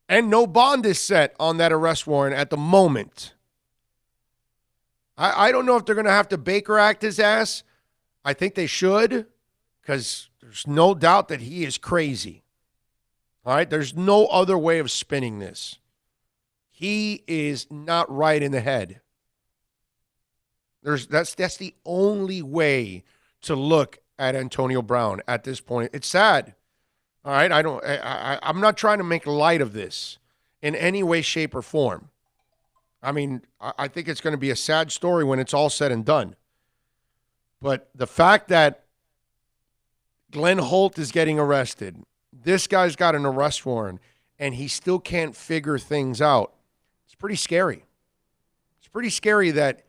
Speaker 2: And no bond is set on that arrest warrant at the moment. I don't know if they're going to have to Baker Act his ass. I think they should, because there's no doubt that he is crazy. All right? There's no other way of spinning this. He is not right in the head. That's the only way to look at Antonio Brown at this point. It's sad. All right? I'm not trying to make light of this in any way, shape, or form. I mean, I think it's going to be a sad story when it's all said and done. But the fact that Glenn Holt is getting arrested, this guy's got an arrest warrant, and he still can't figure things out, it's pretty scary. It's pretty scary that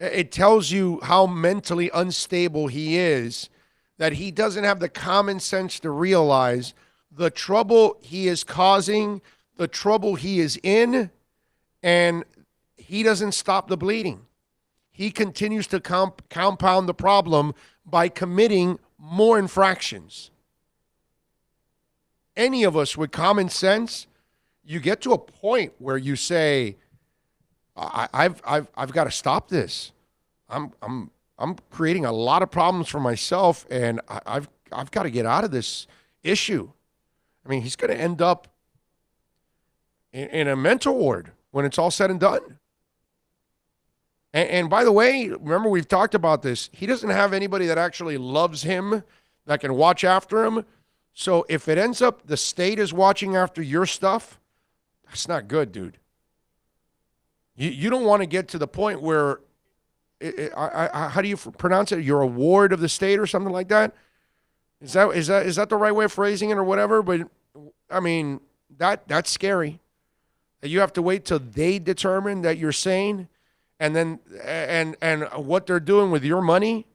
Speaker 2: it tells you how mentally unstable he is, that he doesn't have the common sense to realize the trouble he is causing, the trouble he is in, and he doesn't stop the bleeding. He continues to compound the problem by committing more infractions. Any of us with common sense, you get to a point where you say, I've got to stop this. I'm creating a lot of problems for myself, and I've got to get out of this issue. I mean, he's going to end up in a mental ward when it's all said and done. And by the way, remember we've talked about this. He doesn't have anybody that actually loves him that can watch after him. So if it ends up the state is watching after your stuff, that's not good, dude. You don't want to get to the point where, how do you pronounce it? You're a ward of the state or something like that? Is that the right way of phrasing it or whatever? But, I mean, that's scary. You have to wait till they determine that you're sane. And then and what they're doing with your money,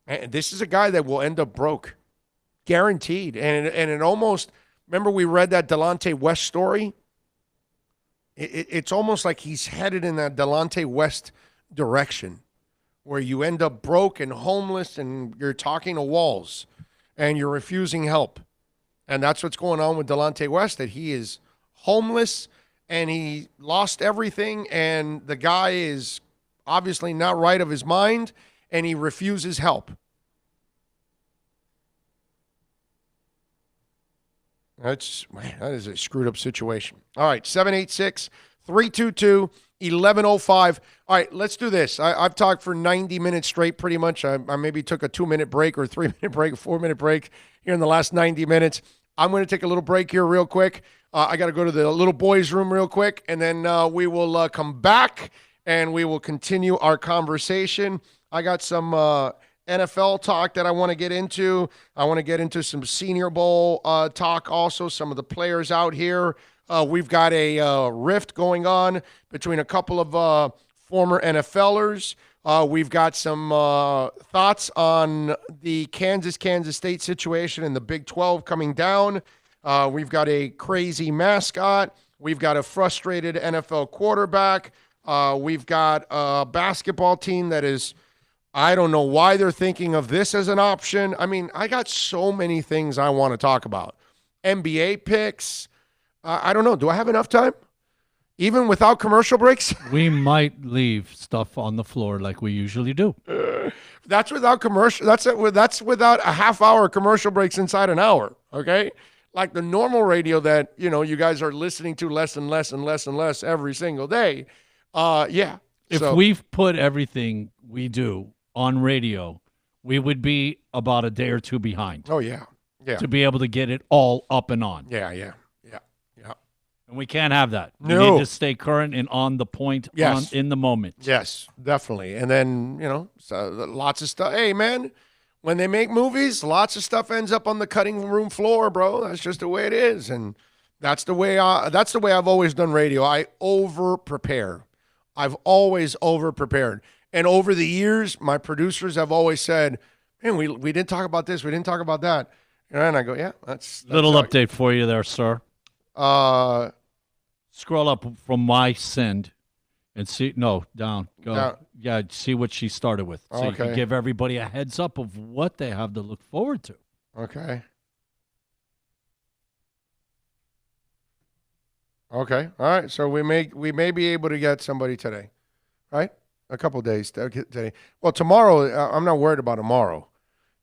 Speaker 2: and this is a guy that will end up broke, guaranteed. And it almost, remember we read that Delonte West story? It's almost like he's headed in that Delonte West direction, where you end up broke and homeless, and you're talking to walls, and you're refusing help. And that's what's going on with Delonte West, that he is homeless, and he lost everything, and the guy is obviously not right of his mind, and he refuses help. That is a screwed up situation. All right, 786-322-1105. All right, let's do this. I've talked for 90 minutes straight pretty much. I maybe took a 2-minute break or a 3-minute break, a 4-minute break here in the last 90 minutes. I'm going to take a little break here real quick. I got to go to the little boys' room real quick, and then we will come back, and we will continue our conversation. I got some NFL talk that I want to get into. I want to get into some Senior Bowl talk also, some of the players out here. We've got a rift going on between a couple of former NFLers. We've got some thoughts on the Kansas State situation and the Big 12 coming down. We've got a crazy mascot. We've got a frustrated NFL quarterback. We've got a basketball team that is, I don't know why they're thinking of this as an option. I mean, I got so many things I want to talk about. NBA picks. I don't know. Do I have enough time? Even without commercial breaks?
Speaker 3: We might leave stuff on the floor like we usually do.
Speaker 2: That's without commercial. That's without a half-hour commercial breaks inside an hour, okay? Like the normal radio that, you guys are listening to less and less and less and less every single day. Yeah.
Speaker 3: If we've put everything we do on radio, we would be about a day or two behind.
Speaker 2: Oh, yeah. Yeah.
Speaker 3: To be able to get it all up and on.
Speaker 2: Yeah.
Speaker 3: And we can't have that.
Speaker 2: No.
Speaker 3: We need to stay current and on the point in the moment.
Speaker 2: Yes, definitely. And then, so lots of stuff. Hey, man, when they make movies, lots of stuff ends up on the cutting room floor, bro. That's just the way it is. And that's the way I've always done radio. I over-prepare. I've always over-prepared. And over the years, my producers have always said, man, we didn't talk about this. We didn't talk about that. And I go, yeah, that's
Speaker 3: little update for you there, sir. Scroll up from my send and see. No, down. Go.
Speaker 2: Down.
Speaker 3: Yeah, see what she started with. So you can give everybody a heads up of what they have to look forward to.
Speaker 2: Okay. All right. So we may be able to get somebody today, right? A couple days today. Well, tomorrow, I'm not worried about tomorrow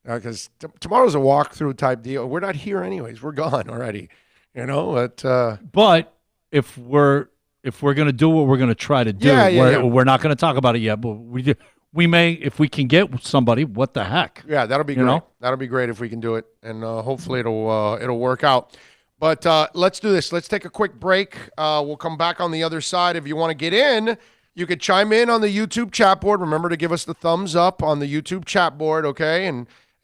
Speaker 2: because tomorrow's a walkthrough type deal. We're not here anyways. We're gone already. But
Speaker 3: if we're going to do what we're going to try to do, we're not going to talk about it yet. But we may, if we can get somebody. What the heck?
Speaker 2: Yeah, that'll be great. That'll be great if we can do it, and hopefully it'll work out. But let's do this. Let's take a quick break. We'll come back on the other side. If you want to get in, you could chime in on the YouTube chat board. Remember to give us the thumbs up on the YouTube chat board, okay?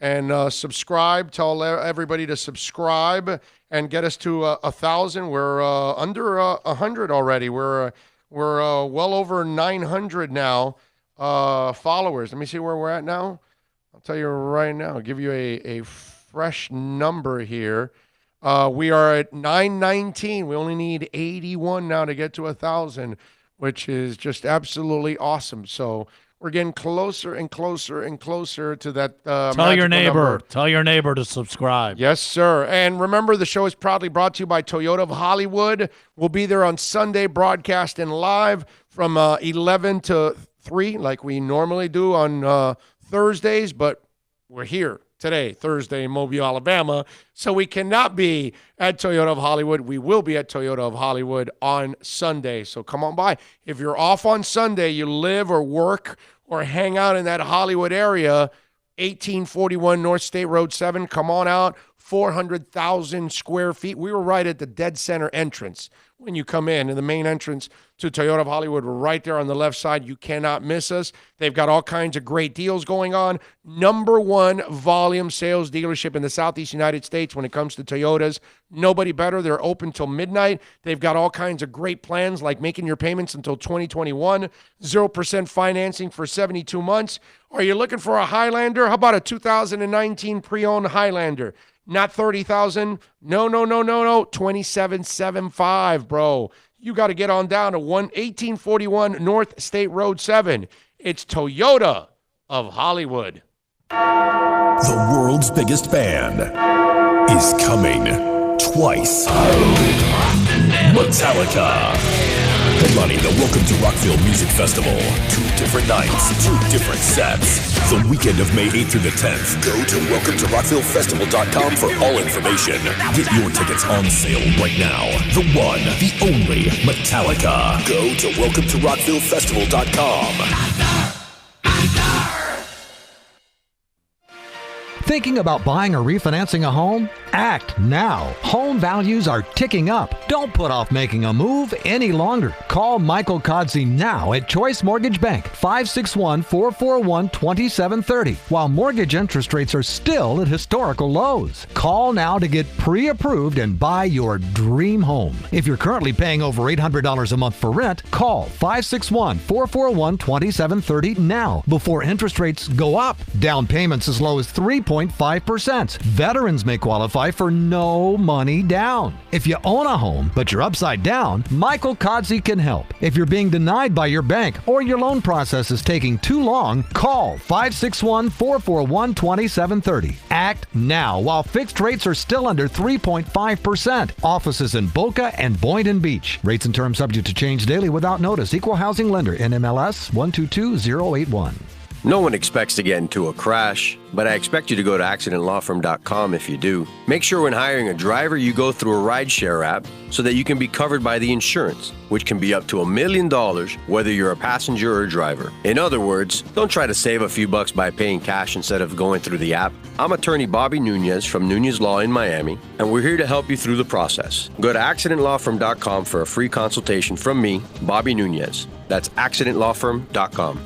Speaker 2: And subscribe. Tell everybody to subscribe and get us to 1,000. We're under 100 already. We're well over 900 now followers. Let me see where we're at now. I'll tell you right now. I'll give you a fresh number here. We are at 919. We only need 81 now to get to 1,000, which is just absolutely awesome. So we're getting closer and closer and closer to that.
Speaker 3: Tell your neighbor.
Speaker 2: Number.
Speaker 3: Tell your neighbor to subscribe.
Speaker 2: Yes, sir. And remember, the show is proudly brought to you by Toyota of Hollywood. We'll be there on Sunday, broadcasting live from 11 to 3, like we normally do on Thursdays. But we're here today, Thursday, in Mobile, Alabama. So we cannot be at Toyota of Hollywood. We will be at Toyota of Hollywood on Sunday. So come on by. If you're off on Sunday, you live or work or hang out in that Hollywood area, 1841 North State Road 7, come on out. 400,000 square feet. We were right at the dead center entrance when you come in the main entrance to Toyota of Hollywood. We're right there on the left side. You cannot miss us. They've got all kinds of great deals going on. Number one volume sales dealership in the Southeast United States when it comes to Toyotas. Nobody better. They're open till midnight. They've got all kinds of great plans like making your payments until 2021, 0% financing for 72 months. Are you looking for a Highlander? How about a 2019 pre-owned Highlander? Not 30,000. No. 27.75, bro. You got to get on down to 1841 North State Road 7. It's Toyota of Hollywood.
Speaker 9: The world's biggest band is coming twice. Metallica. Headlining the Welcome to Rockville Music Festival. 2 different nights, 2 different sets. The weekend of May 8th through the 10th. Go to welcometorockvillefestival.com for all information. Get your tickets on sale right now. The one, the only Metallica. Go to welcometorockvillefestival.com.
Speaker 6: Thinking about buying or refinancing a home? Act now. Home values are ticking up. Don't put off making a move any longer. Call Michael Kodsey now at Choice Mortgage Bank, 561-441-2730, while mortgage interest rates are still at historical lows. Call now to get pre-approved and buy your dream home. If you're currently paying over $800 a month for rent, call 561-441-2730 now before interest rates go up. Down payments as low as 3.5%. Veterans may qualify for no money down. If you own a home, but you're upside down, Michael Kodsey can help. If you're being denied by your bank or your loan process is taking too long, call 561-441-2730. Act now while fixed rates are still under 3.5%. Offices in Boca and Boynton Beach. Rates and terms subject to change daily without notice. Equal housing lender. NMLS 122081.
Speaker 5: No one expects to get into a crash, but I expect you to go to accidentlawfirm.com if you do. Make sure when hiring a driver, you go through a rideshare app so that you can be covered by the insurance, which can be up to $1 million whether you're a passenger or a driver. In other words, don't try to save a few bucks by paying cash instead of going through the app. I'm attorney Bobby Nunez from Nunez Law in Miami, and we're here to help you through the process. Go to accidentlawfirm.com for a free consultation from me, Bobby Nunez. That's accidentlawfirm.com.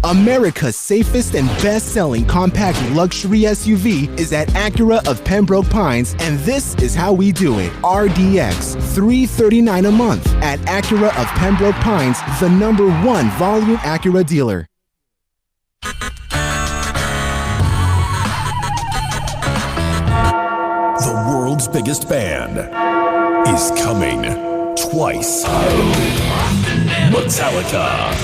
Speaker 4: America's safest and best-selling compact luxury SUV is at Acura of Pembroke Pines, and this is how we do it. RDX, $339 a month at Acura of Pembroke Pines, the #1 volume Acura dealer.
Speaker 9: The world's biggest band is coming twice. Metallica.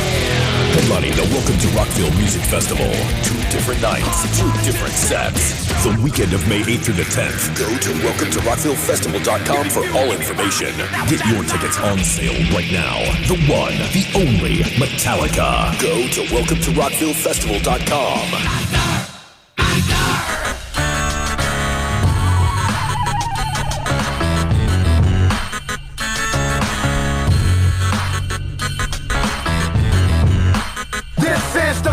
Speaker 9: Headlining the Welcome to Rockville Music Festival. 2 different nights, 2 different sets. The weekend of May 8th through the 10th. Go to welcometorockvillefestival.com for all information. Get your tickets on sale right now. The one, the only Metallica. Go to welcometorockvillefestival.com.
Speaker 1: This is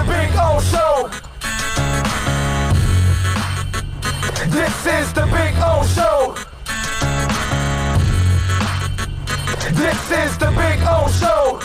Speaker 1: the Big O Show. This is the Big O Show.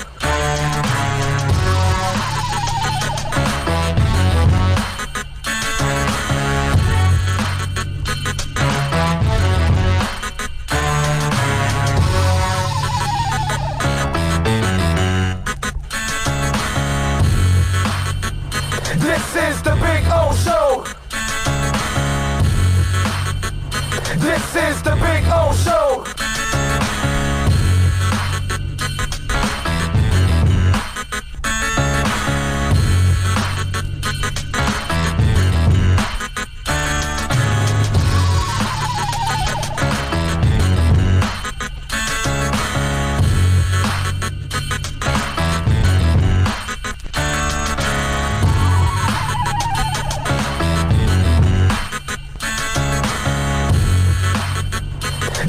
Speaker 1: This is the Big O Show.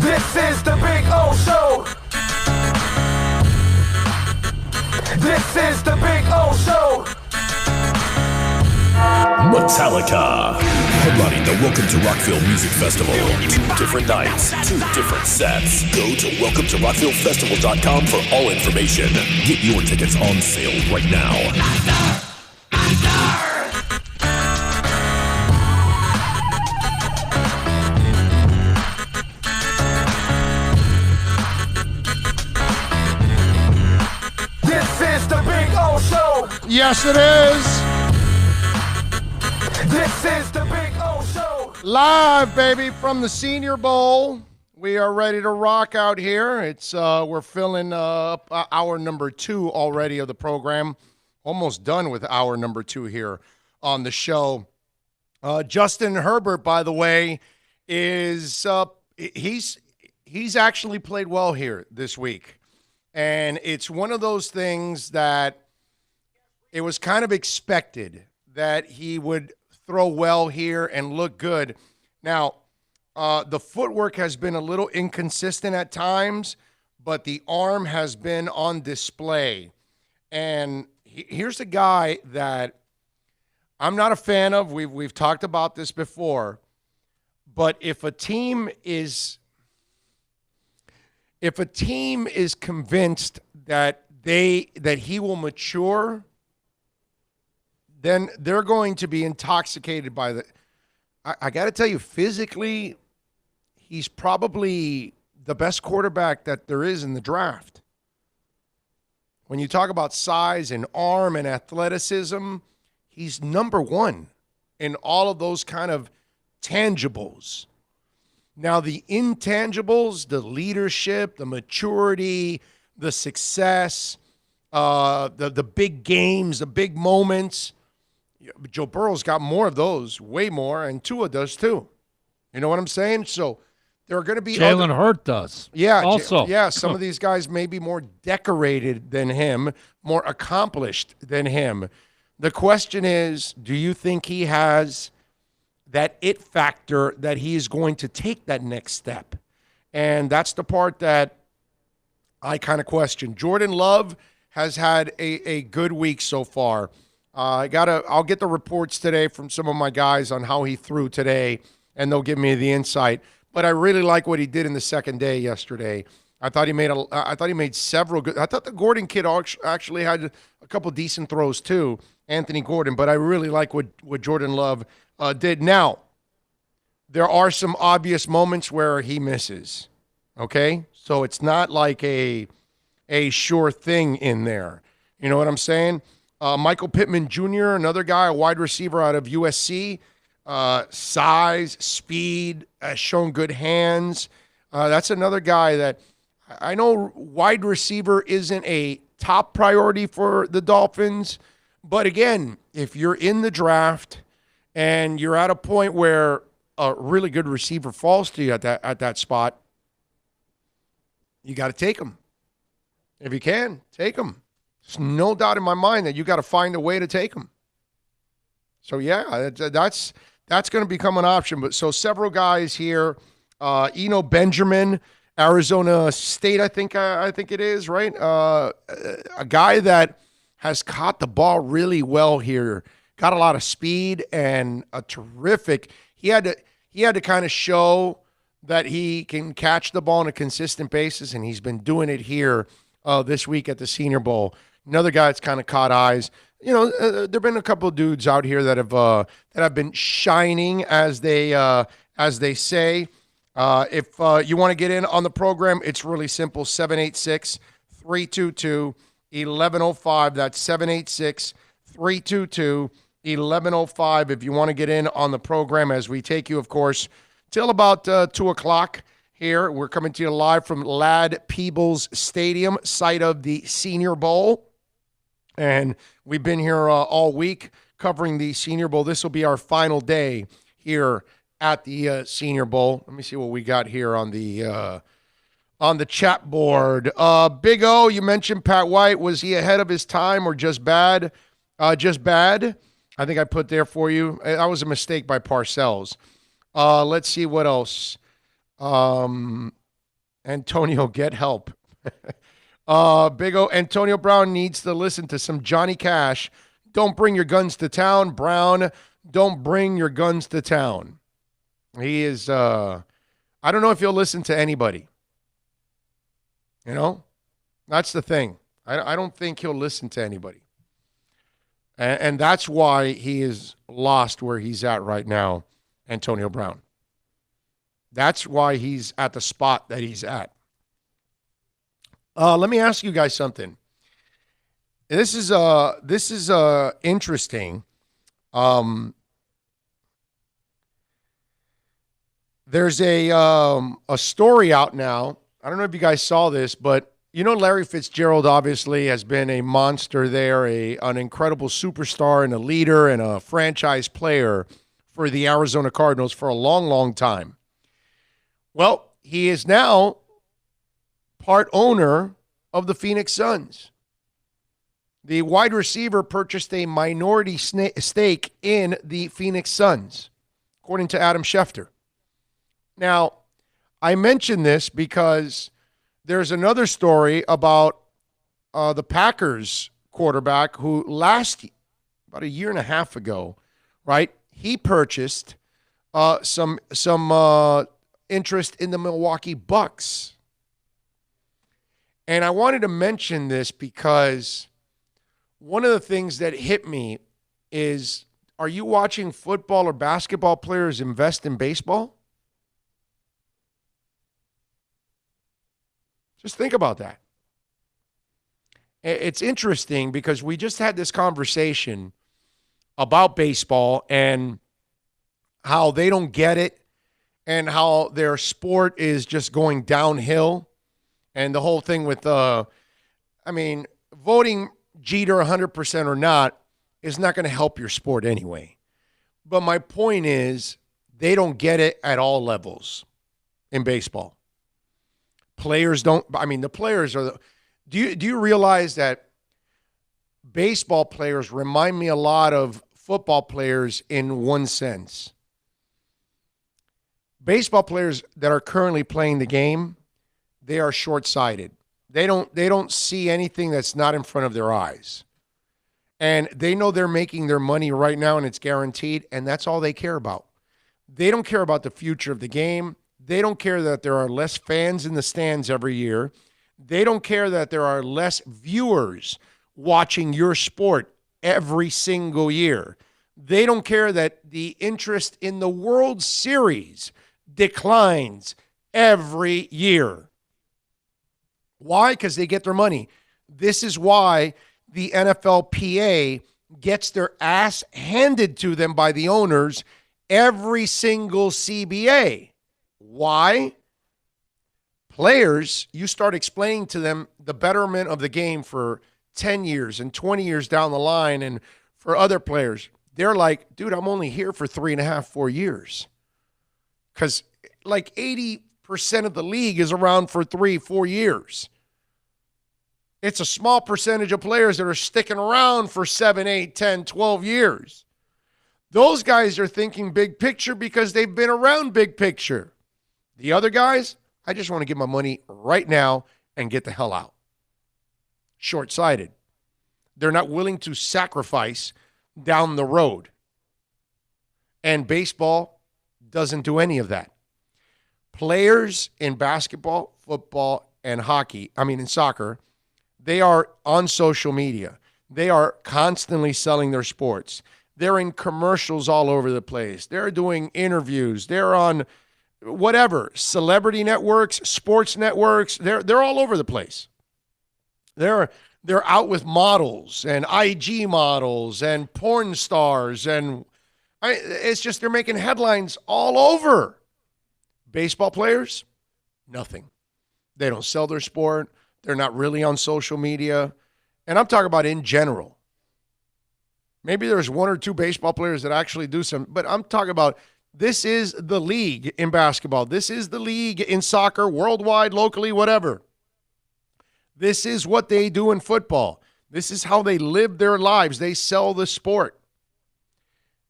Speaker 1: This is the Big O Show. This is the Big O Show.
Speaker 9: Metallica, headlining the Welcome to Rockville Music Festival. 2 different nights, 2 different sets. Go to welcometorocktillfestival.com for all information. Get your tickets on sale right now.
Speaker 1: This is the Big O Show.
Speaker 2: Yes, it is.
Speaker 1: This is the Big O Show.
Speaker 2: Live, baby, from the Senior Bowl. We are ready to rock out here. It's we're filling up hour number 2 already of the program. Almost done with hour number 2 here on the show. Justin Herbert, by the way, is he's actually played well here this week. And it's one of those things that it was kind of expected that he would throw well here and look good. Now, the footwork has been a little inconsistent at times, but the arm has been on display. And here's a guy that I'm not a fan of. We've talked about this before. But if a team is convinced that he will mature, then they're going to be intoxicated by the. I got to tell you, physically, he's probably the best quarterback that there is in the draft. When you talk about size and arm and athleticism, he's number 1 in all of those kind of tangibles. Now, the intangibles, the leadership, the maturity, the success, the big games, the big moments, Joe Burrow's got more of those, way more, and Tua does too. You know what I'm saying? So there are going to be
Speaker 3: Jalen Hurts does.
Speaker 2: Yeah,
Speaker 3: also.
Speaker 2: Some of these guys may be more decorated than him, more accomplished than him. The question is, do you think he has that it factor that he is going to take that next step? And that's the part that I kind of question. Jordan Love has had a good week so far. I'll get the reports today from some of my guys on how he threw today, and they'll give me the insight. But I really like what he did in the second day yesterday. I thought he made several good. I thought the Gordon kid actually had a couple decent throws too, Anthony Gordon. But I really like what Jordan Love did. Now, there are some obvious moments where he misses. Okay, so it's not like a sure thing in there. You know what I'm saying? Michael Pittman Jr., another guy, a wide receiver out of USC. Size, speed, has shown good hands. That's another guy that I know wide receiver isn't a top priority for the Dolphins. But again, if you're in the draft and you're at a point where a really good receiver falls to you at that spot, you got to take him. If you can, take him. There's no doubt in my mind that you got to find a way to take him. So yeah, that's going to become an option. But so several guys here, Eno Benjamin, Arizona State, I think it is, right? A guy that has caught the ball really well here, got a lot of speed and a terrific. He had to kind of show that he can catch the ball on a consistent basis, and he's been doing it here this week at the Senior Bowl. Another guy that's kind of caught eyes. You know, there've been a couple of dudes out here that have been shining, as they say. If you want to get in on the program, it's really simple. 786-322-1105. That's 786-322-1105. If you want to get in on the program, as we take you, of course, till about 2 o'clock here. We're coming to you live from Ladd Peebles Stadium, site of the Senior Bowl. And we've been here all week covering the Senior Bowl. This will be our final day here at the Senior Bowl. Let me see what we got here on the chat board. Big O, you mentioned Pat White. Was he ahead of his time or just bad? Just bad. I think I put there for you. That was a mistake by Parcells. Let's see what else. Antonio, get help. Big O, Antonio Brown needs to listen to some Johnny Cash. Don't bring your guns to town. Brown, don't bring your guns to town. He is, I don't know if he'll listen to anybody. You know, that's the thing. I don't think he'll listen to anybody. And that's why he is lost where he's at right now, Antonio Brown. That's why he's at the spot that he's at. Let me ask you guys something. This is interesting. There's a story out now. I don't know if you guys saw this, but you know Larry Fitzgerald obviously has been a monster there, an incredible superstar and a leader and a franchise player for the Arizona Cardinals for a long, long time. Well, he is now part owner of the Phoenix Suns. The wide receiver purchased a minority stake in the Phoenix Suns, according to Adam Schefter. Now, I mention this because there's another story about the Packers quarterback who about a year and a half ago, right, he purchased some interest in the Milwaukee Bucks. And I wanted to mention this because one of the things that hit me is, are you watching football or basketball players invest in baseball? Just think about that. It's interesting because we just had this conversation about baseball and how they don't get it and how their sport is just going downhill. And the whole thing with, voting Jeter 100% or not is not going to help your sport anyway. But my point is, they don't get it at all levels in baseball. Players don't, the players are do you realize that baseball players remind me a lot of football players in one sense? Baseball players that are currently playing the game, they are short-sighted. They don't see anything that's not in front of their eyes. And they know they're making their money right now and it's guaranteed, and that's all they care about. They don't care about the future of the game. They don't care that there are less fans in the stands every year. They don't care that there are less viewers watching your sport every single year. They don't care that the interest in the World Series declines every year. Why? Because they get their money. This is why the NFLPA gets their ass handed to them by the owners every single CBA. Why? Players, you start explaining to them the betterment of the game for 10 years and 20 years down the line, and for other players, they're like, dude, I'm only here for 3.5, 4 years. Because like 80% of the league is around for 3-4 years. It's a small percentage of players that are sticking around for 7, 8, 10, 12 years. Those guys are thinking big picture because they've been around big picture. The other guys, I just want to get my money right now and get the hell out. Short-sighted. They're not willing to sacrifice down the road. And baseball doesn't do any of that. Players in basketball, football, and in soccer, they are on social media. They are constantly selling their sports. They're in commercials all over the place. They're doing interviews. They're on whatever, celebrity networks, sports networks. They're all over the place. They're out with models and IG models and porn stars, and it's just they're making headlines all over. Baseball players, nothing. They don't sell their sport. They're not really on social media. And I'm talking about in general. Maybe there's one or two baseball players that actually do some, but I'm talking about this is the league in basketball. This is the league in soccer, worldwide, locally, whatever. This is what they do in football. This is how they live their lives. They sell the sport.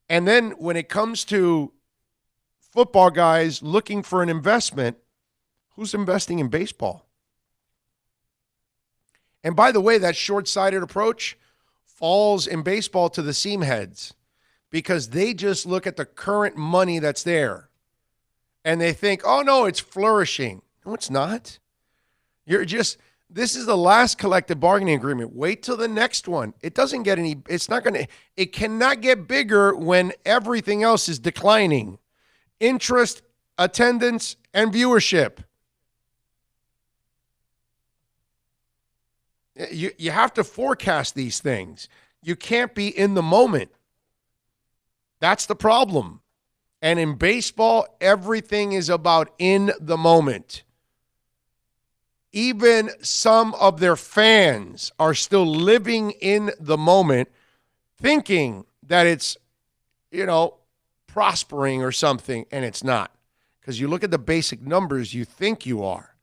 Speaker 2: And then when it comes to football guys looking for an investment, who's investing in baseball? And by the way, that short-sighted approach falls in baseball to the seam heads because they just look at the current money that's there and they think, oh, no, it's flourishing. No, it's not. This is the last collective bargaining agreement. Wait till the next one. It cannot get bigger when everything else is declining. Interest, attendance, and viewership. You have to forecast these things. You can't be in the moment. That's the problem. And in baseball, everything is about in the moment. Even some of their fans are still living in the moment, thinking that it's, prospering or something, and it's not. Because you look at the basic numbers, you think you are.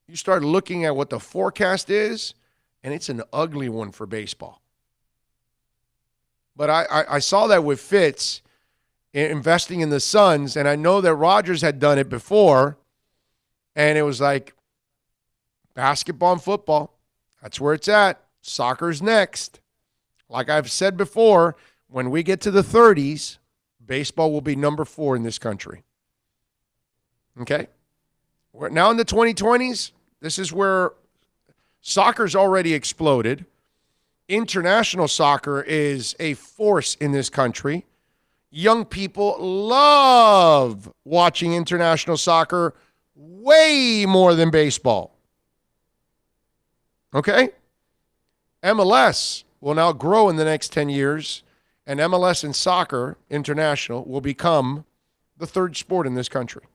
Speaker 2: You start looking at what the forecast is, and it's an ugly one for baseball. But I saw that with Fitz investing in the Suns, and I know that Rodgers had done it before, and it was like basketball and football. That's where it's at. Soccer's next. Like I've said before, when we get to the 30s, baseball will be number 4 in this country. Okay? We're now in the 2020s. This is where soccer's already exploded. International soccer is a force in this country. Young people love watching international soccer way more than baseball. Okay? MLS will now grow in the next 10 years, and MLS and soccer international will become the third sport in this country.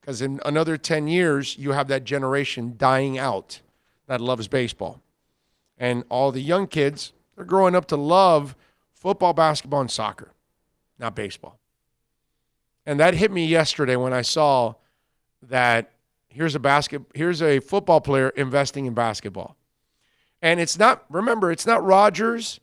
Speaker 2: Because in another 10 years, you have that generation dying out that loves baseball. And all the young kids, they're growing up to love football, basketball, and soccer, not baseball. And that hit me yesterday when I saw that here's a football player investing in basketball. And it's not Rodgers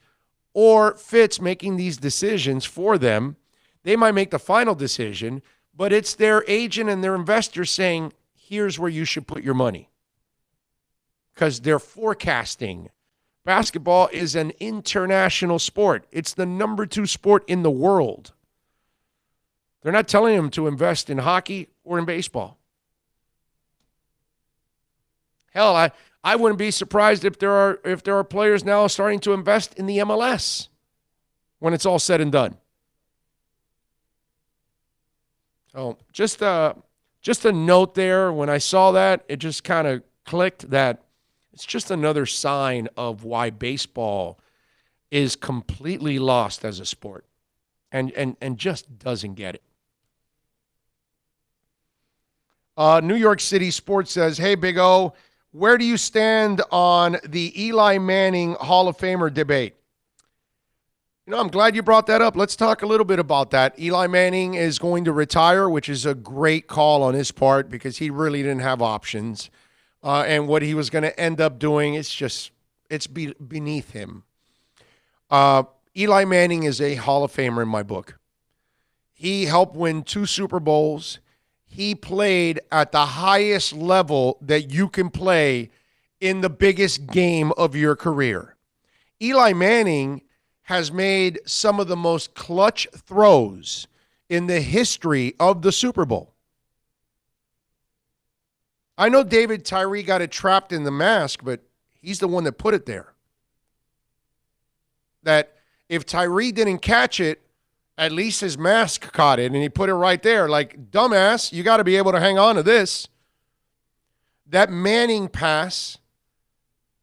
Speaker 2: or Fitz making these decisions for them. They might make the final decision, but it's their agent and their investor saying, here's where you should put your money. Because they're forecasting. Basketball is an international sport. It's the number 2 sport in the world. They're not telling them to invest in hockey or in baseball. Hell, I wouldn't be surprised if there are players now starting to invest in the MLS when it's all said and done. So just a note there. When I saw that, it just kind of clicked that it's just another sign of why baseball is completely lost as a sport and just doesn't get it. New York City Sports says, hey, Big O, where do you stand on the Eli Manning Hall of Famer debate? I'm glad you brought that up. Let's talk a little bit about that. Eli Manning is going to retire, which is a great call on his part because he really didn't have options. And what he was going to end up doing, it's beneath him. Eli Manning is a Hall of Famer in my book. He helped win 2 Super Bowls. He played at the highest level that you can play in the biggest game of your career. Eli Manning has made some of the most clutch throws in the history of the Super Bowl. I know David Tyree got it trapped in the mask, but he's the one that put it there. That if Tyree didn't catch it, at least his mask caught it, and he put it right there. Like, dumbass, you got to be able to hang on to this. That Manning pass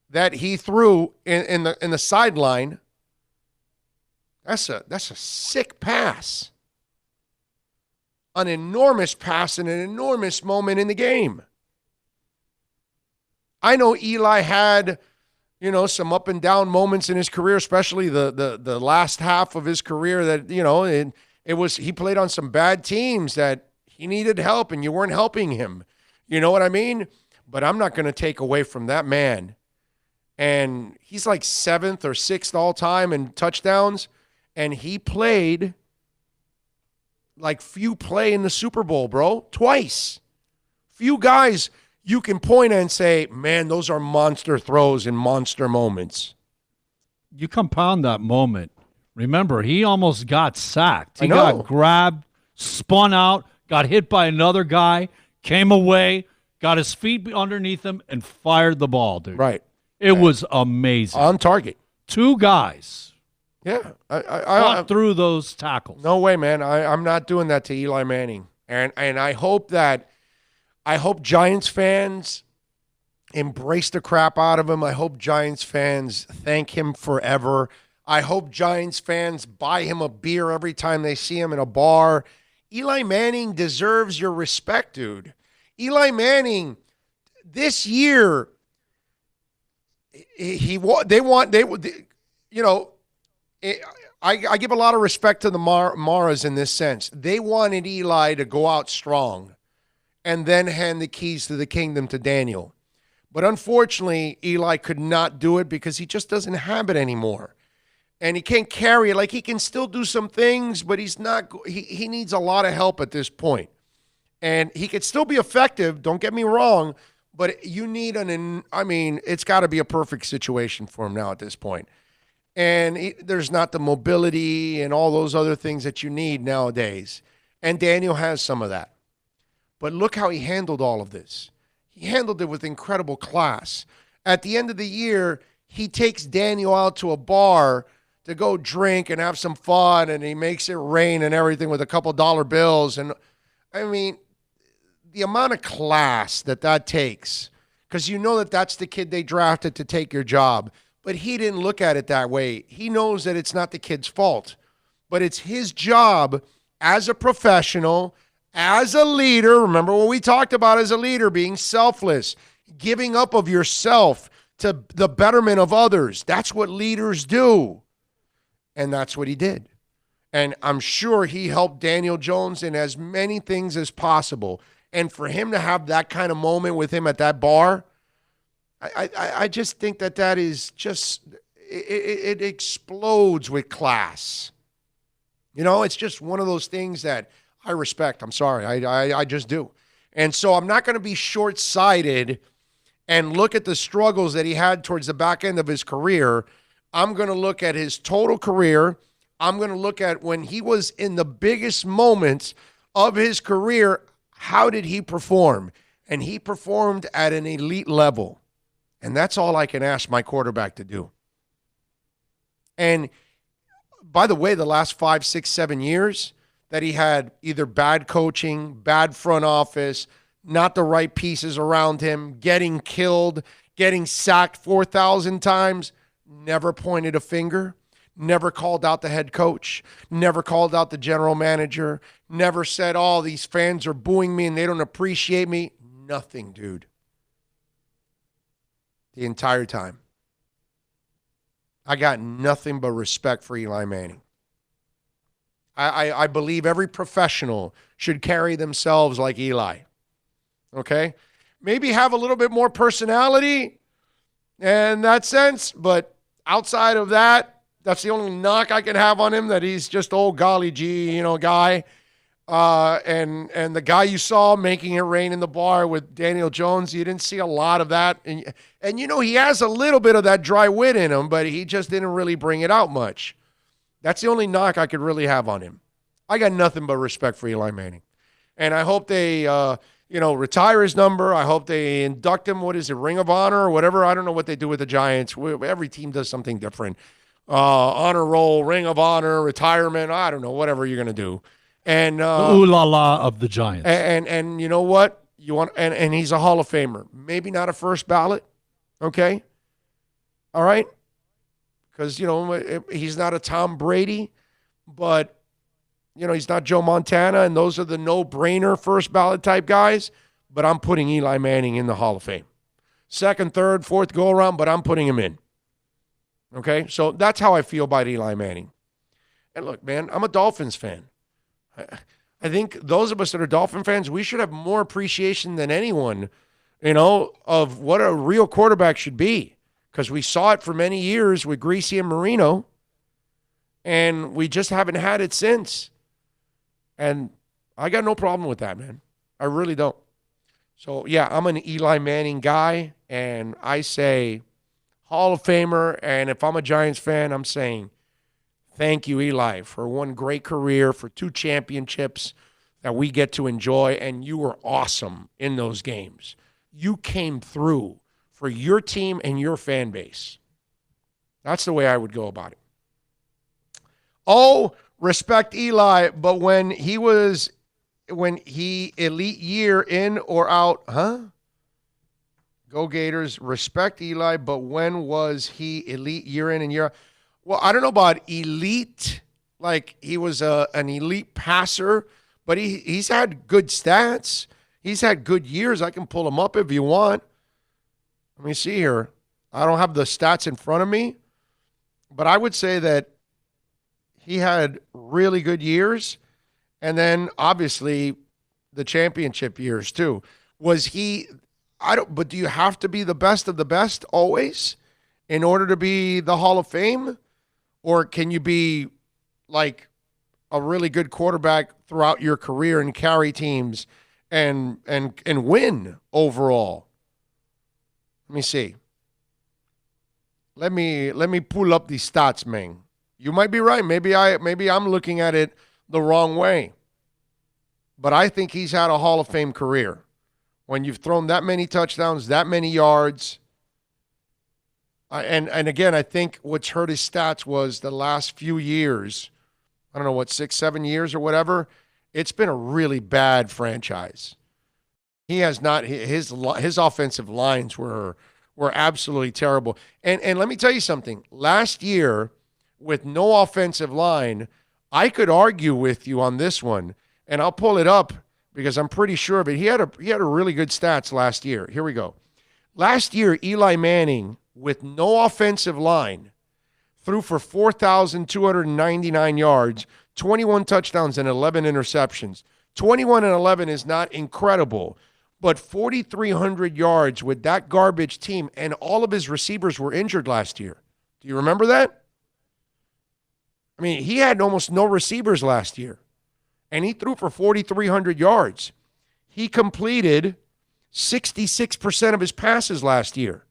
Speaker 2: that he threw in the sideline, that's a sick pass. an enormous pass in an enormous moment in the game. I know Eli had, some up and down moments in his career, especially the last half of his career that, he played on some bad teams that he needed help and you weren't helping him. You know what I mean? But I'm not going to take away from that man. And he's like 7th or 6th all time in touchdowns. And he played like few play in the Super Bowl, bro. Twice. Few guys you can point and say, man, those are monster throws and monster moments.
Speaker 3: You compound that moment. Remember, he almost got sacked. He got grabbed, spun out, got hit by another guy, came away, got his feet underneath him, and fired the ball, dude.
Speaker 2: Right.
Speaker 3: It was amazing.
Speaker 2: On target.
Speaker 3: 2 guys.
Speaker 2: Yeah.
Speaker 3: I through those tackles.
Speaker 2: No way, man. I'm not doing that to Eli Manning. And I hope Giants fans embrace the crap out of him. I hope Giants fans thank him forever. I hope Giants fans buy him a beer every time they see him in a bar. Eli Manning deserves your respect, dude. Eli Manning, this year, I give a lot of respect to the Maras in this sense. They wanted Eli to go out strong and then hand the keys to the kingdom to Daniel. But unfortunately, Eli could not do it because he just doesn't have it anymore. And he can't carry it. Like, he can still do some things, but he's not. He needs a lot of help at this point. And he could still be effective, don't get me wrong, but you need it's got to be a perfect situation for him now at this point. And there's not the mobility and all those other things that you need nowadays. And Daniel has some of that. But look how he handled all of this. He handled it with incredible class. At the end of the year, he takes Daniel out to a bar to go drink and have some fun, and he makes it rain and everything with a couple dollar bills. And, the amount of class that takes, because you know that's the kid they drafted to take your job. But he didn't look at it that way. He knows that it's not the kid's fault, but it's his job as a professional, as a leader. Remember what we talked about as a leader, being selfless, giving up of yourself to the betterment of others. That's what leaders do. And that's what he did. And I'm sure he helped Daniel Jones in as many things as possible. And for him to have that kind of moment with him at that bar, I just think that is just, it explodes with class. It's just one of those things that I respect. I'm sorry. I just do. And so I'm not going to be short-sighted and look at the struggles that he had towards the back end of his career. I'm going to look at his total career. I'm going to look at when he was in the biggest moments of his career, how did he perform? And he performed at an elite level. And that's all I can ask my quarterback to do. And by the way, the last 5, 6, 7 years that he had either bad coaching, bad front office, not the right pieces around him, getting killed, getting sacked 4,000 times, never pointed a finger, never called out the head coach, never called out the general manager, never said, oh, these fans are booing me and they don't appreciate me. Nothing, dude. The entire time. I got nothing but respect for Eli Manning. I believe every professional should carry themselves like Eli. Okay? Maybe have a little bit more personality in that sense, but outside of that, that's the only knock I can have on him, that he's just old golly gee, guy. And the guy you saw making it rain in the bar with Daniel Jones, you didn't see a lot of that. And he has a little bit of that dry wit in him, but he just didn't really bring it out much. That's the only knock I could really have on him. I got nothing but respect for Eli Manning. And I hope they, retire his number. I hope they induct him. What is it, Ring of Honor or whatever? I don't know what they do with the Giants. Every team does something different. Honor roll, Ring of Honor, retirement. I don't know, whatever you're going to do. And
Speaker 3: the ooh la la of the Giants.
Speaker 2: And you know what? And he's a Hall of Famer. Maybe not a first ballot. Okay? All right? Because, he's not a Tom Brady, but he's not Joe Montana, and those are the no-brainer first ballot type guys, but I'm putting Eli Manning in the Hall of Fame. Second, third, fourth go-around, but I'm putting him in. Okay? So that's how I feel about Eli Manning. And look, man, I'm a Dolphins fan. I think those of us that are Dolphin fans, we should have more appreciation than anyone, of what a real quarterback should be, because we saw it for many years with Greasy and Marino, and we just haven't had it since. And I got no problem with that, man. I really don't. So, yeah, I'm an Eli Manning guy, and I say Hall of Famer. And if I'm a Giants fan, I'm saying thank you, Eli, for one great career, for 2 championships that we get to enjoy, and you were awesome in those games. You came through for your team and your fan base. That's the way I would go about it. Oh, respect Eli, but when he elite year in or out, Go Gators, respect Eli, but when was he elite year in and year out? Well, I don't know about elite, like he was an elite passer, but he's had good stats. He's had good years. I can pull him up if you want. Let me see here. I don't have the stats in front of me, but I would say that he had really good years, and then obviously the championship years too. Was he? But do you have to be the best of the best always in order to be the Hall of Fame, or can you be like a really good quarterback throughout your career and carry teams and win overall? Let me see. Let me pull up these stats, man. You might be right. Maybe I'm looking at it the wrong way. But I think he's had a Hall of Fame career. When you've thrown that many touchdowns, that many yards. And again, I think what's hurt his stats was the last few years. I don't know, 6, 7 years or whatever. It's been a really bad franchise. He has not, his offensive lines were absolutely terrible. And let me tell you something. Last year, with no offensive line, I could argue with you on this one, and I'll pull it up because I'm pretty sure of it. He had a really good stats last year. Here we go. Last year, Eli Manning, with no offensive line, threw for 4,299 yards, 21 touchdowns, and 11 interceptions. 21 and 11 is not incredible, but 4,300 yards with that garbage team, and all of his receivers were injured last year. Do you remember that? I mean, he had almost no receivers last year, and he threw for 4,300 yards. He completed 66% of his passes last year.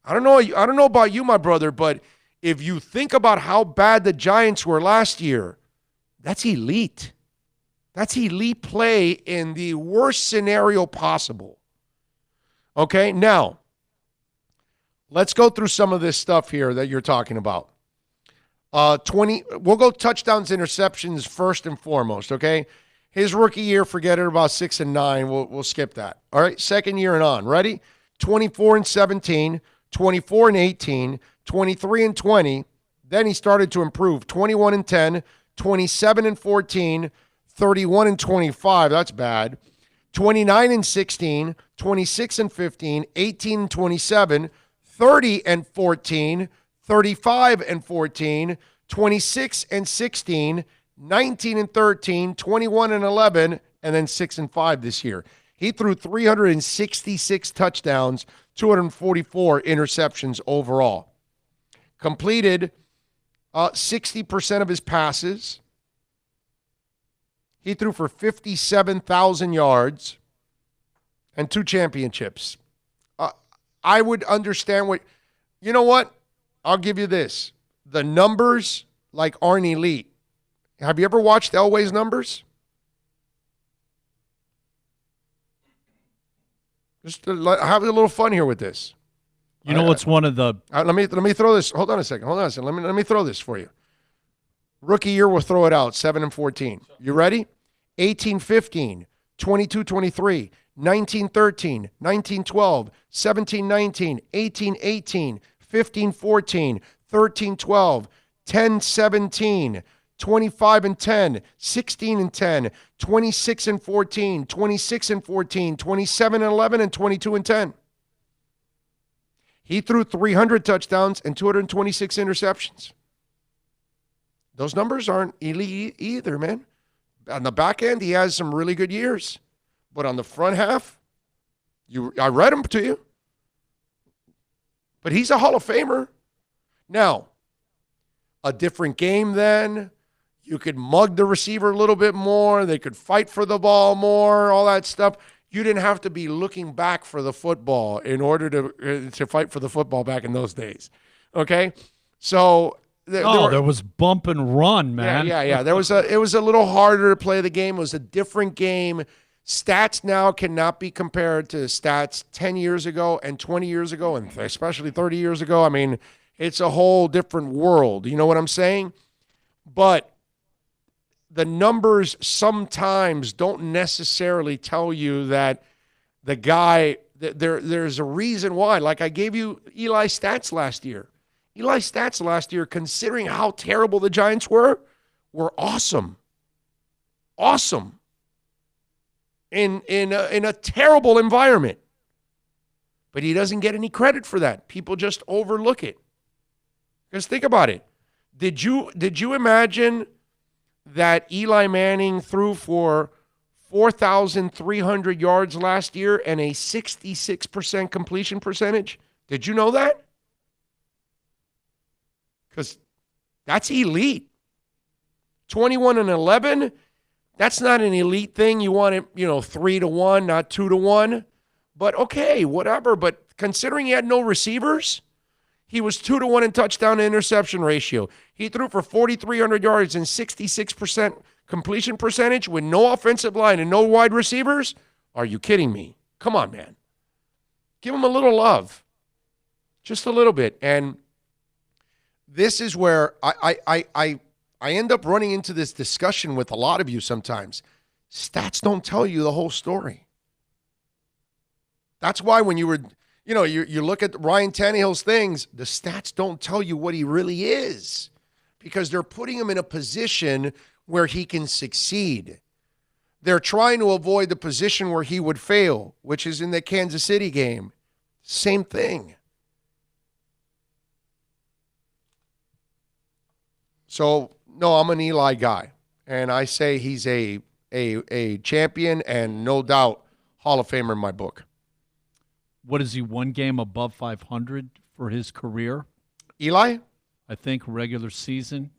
Speaker 2: I don't know about you, my brother, but if you think about how bad the Giants were last year, that's elite. That's elite play in the worst scenario possible. Okay, now, let's go through some of this stuff here that you're talking about. We'll go touchdowns, interceptions first and foremost, okay? His rookie year, forget it, about 6 and 9. We'll skip that. All right, second year and on. Ready? 24 and 17, 24 and 18, 23 and 20. Then he started to improve. 21 and 10, 27 and 14, 31 and 25. That's bad. 29 and 16, 26 and 15, 18 and 27, 30 and 14, 35 and 14, 26 and 16, 19 and 13, 21 and 11, and then 6 and 5 this year. He threw 366 touchdowns, 244 interceptions overall. Completed 60% of his passes. He threw for 57,000 yards and 2 championships. I would understand you know what? I'll give you this. The numbers aren't elite. Have you ever watched Elway's numbers? Just have a little fun here with this.
Speaker 3: You know what's one of the...
Speaker 2: Let me throw this. Hold on a second. Let me throw this for you. Rookie year, we'll throw it out. 7 and 14. You ready? 18-15, 22-23, 19-13, 19-12, 17-19, 18-18, 15-14, 13-12, 10-17, 25-10, 16-10, 26-14, 26-14, 27-11, and 22-10. He threw 300 touchdowns and 226 interceptions. Those numbers aren't elite either, man. On the back end, he has some really good years. But on the front half, I read them to you. But he's a Hall of Famer. Now, a different game then. You could mug the receiver a little bit more. They could fight for the ball more, all that stuff. You didn't have to be looking back for the football in order to fight for the football back in those days. Okay? So
Speaker 3: there was bump and run, man.
Speaker 2: Yeah. It was a little harder to play the game. It was a different game. Stats now cannot be compared to stats 10 years ago and 20 years ago, and especially 30 years ago. I mean, it's a whole different world. You know what I'm saying? But the numbers sometimes don't necessarily tell you that the guy, there's a reason why. Like I gave you Eli's stats last year. Eli's stats last year, considering how terrible the Giants were awesome. Awesome. In a terrible environment. But he doesn't get any credit for that. People just overlook it. Because think about it. Did you imagine that Eli Manning threw for 4,300 yards last year and a 66% completion percentage? Did you know that? Because that's elite. 21-11, that's not an elite thing. You want it, 3-1, not 2-1. But okay, whatever. But considering he had no receivers, he was 2-1 in touchdown to interception ratio. He threw for 4,300 yards and 66% completion percentage with no offensive line and no wide receivers. Are you kidding me? Come on, man. Give him a little love. Just a little bit. And this is where I end up running into this discussion with a lot of you sometimes. Stats don't tell you the whole story. That's why when you were, you look at Ryan Tannehill's things, the stats don't tell you what he really is because they're putting him in a position where he can succeed. They're trying to avoid the position where he would fail, which is in the Kansas City game. Same thing. So, no, I'm an Eli guy, and I say he's a champion and no doubt Hall of Famer in my book.
Speaker 3: What is he, one game above 500 for his career?
Speaker 2: Eli?
Speaker 3: I think regular season.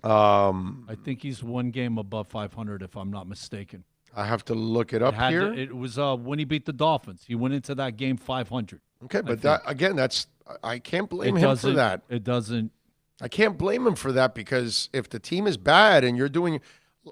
Speaker 2: I
Speaker 3: think he's one game above 500, if I'm not mistaken.
Speaker 2: I have to look it up here.
Speaker 3: It was when he beat the Dolphins. He went into that game 500.
Speaker 2: Okay, but I can't blame him for that.
Speaker 3: It doesn't.
Speaker 2: I can't blame him for that because if the team is bad and you're doing,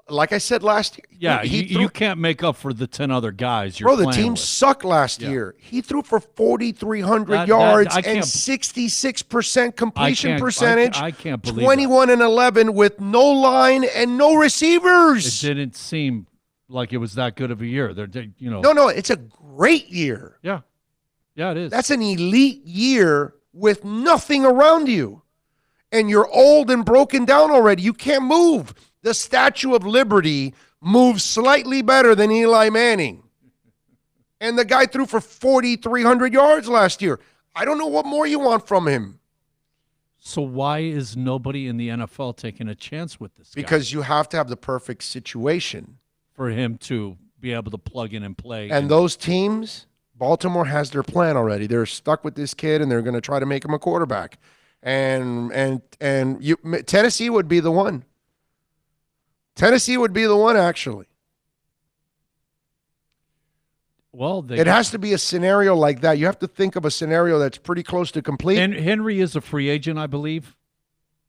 Speaker 2: like I said last year.
Speaker 3: Yeah, you can't make up for the 10 other guys
Speaker 2: Bro, the team sucked last year. He threw for 4,300 yards and 66% completion percentage.
Speaker 3: I can't believe
Speaker 2: 21-11 with no line and no receivers.
Speaker 3: It didn't seem like it was that good of a year.
Speaker 2: No, it's a great year.
Speaker 3: Yeah, it is.
Speaker 2: That's an elite year with nothing around you. And you're old and broken down already. You can't move. The Statue of Liberty moves slightly better than Eli Manning. And the guy threw for 4,300 yards last year. I don't know what more you want from him.
Speaker 3: So why is nobody in the NFL taking a chance with this guy?
Speaker 2: Because you have to have the perfect situation.
Speaker 3: For him to be able to plug in and play.
Speaker 2: And those teams, Baltimore has their plan already. They're stuck with this kid, and they're going to try to make him a quarterback. And Tennessee would be the one. Tennessee would be the one, actually.
Speaker 3: Well,
Speaker 2: it has to be a scenario like that. You have to think of a scenario that's pretty close to complete.
Speaker 3: And Henry is a free agent, I believe.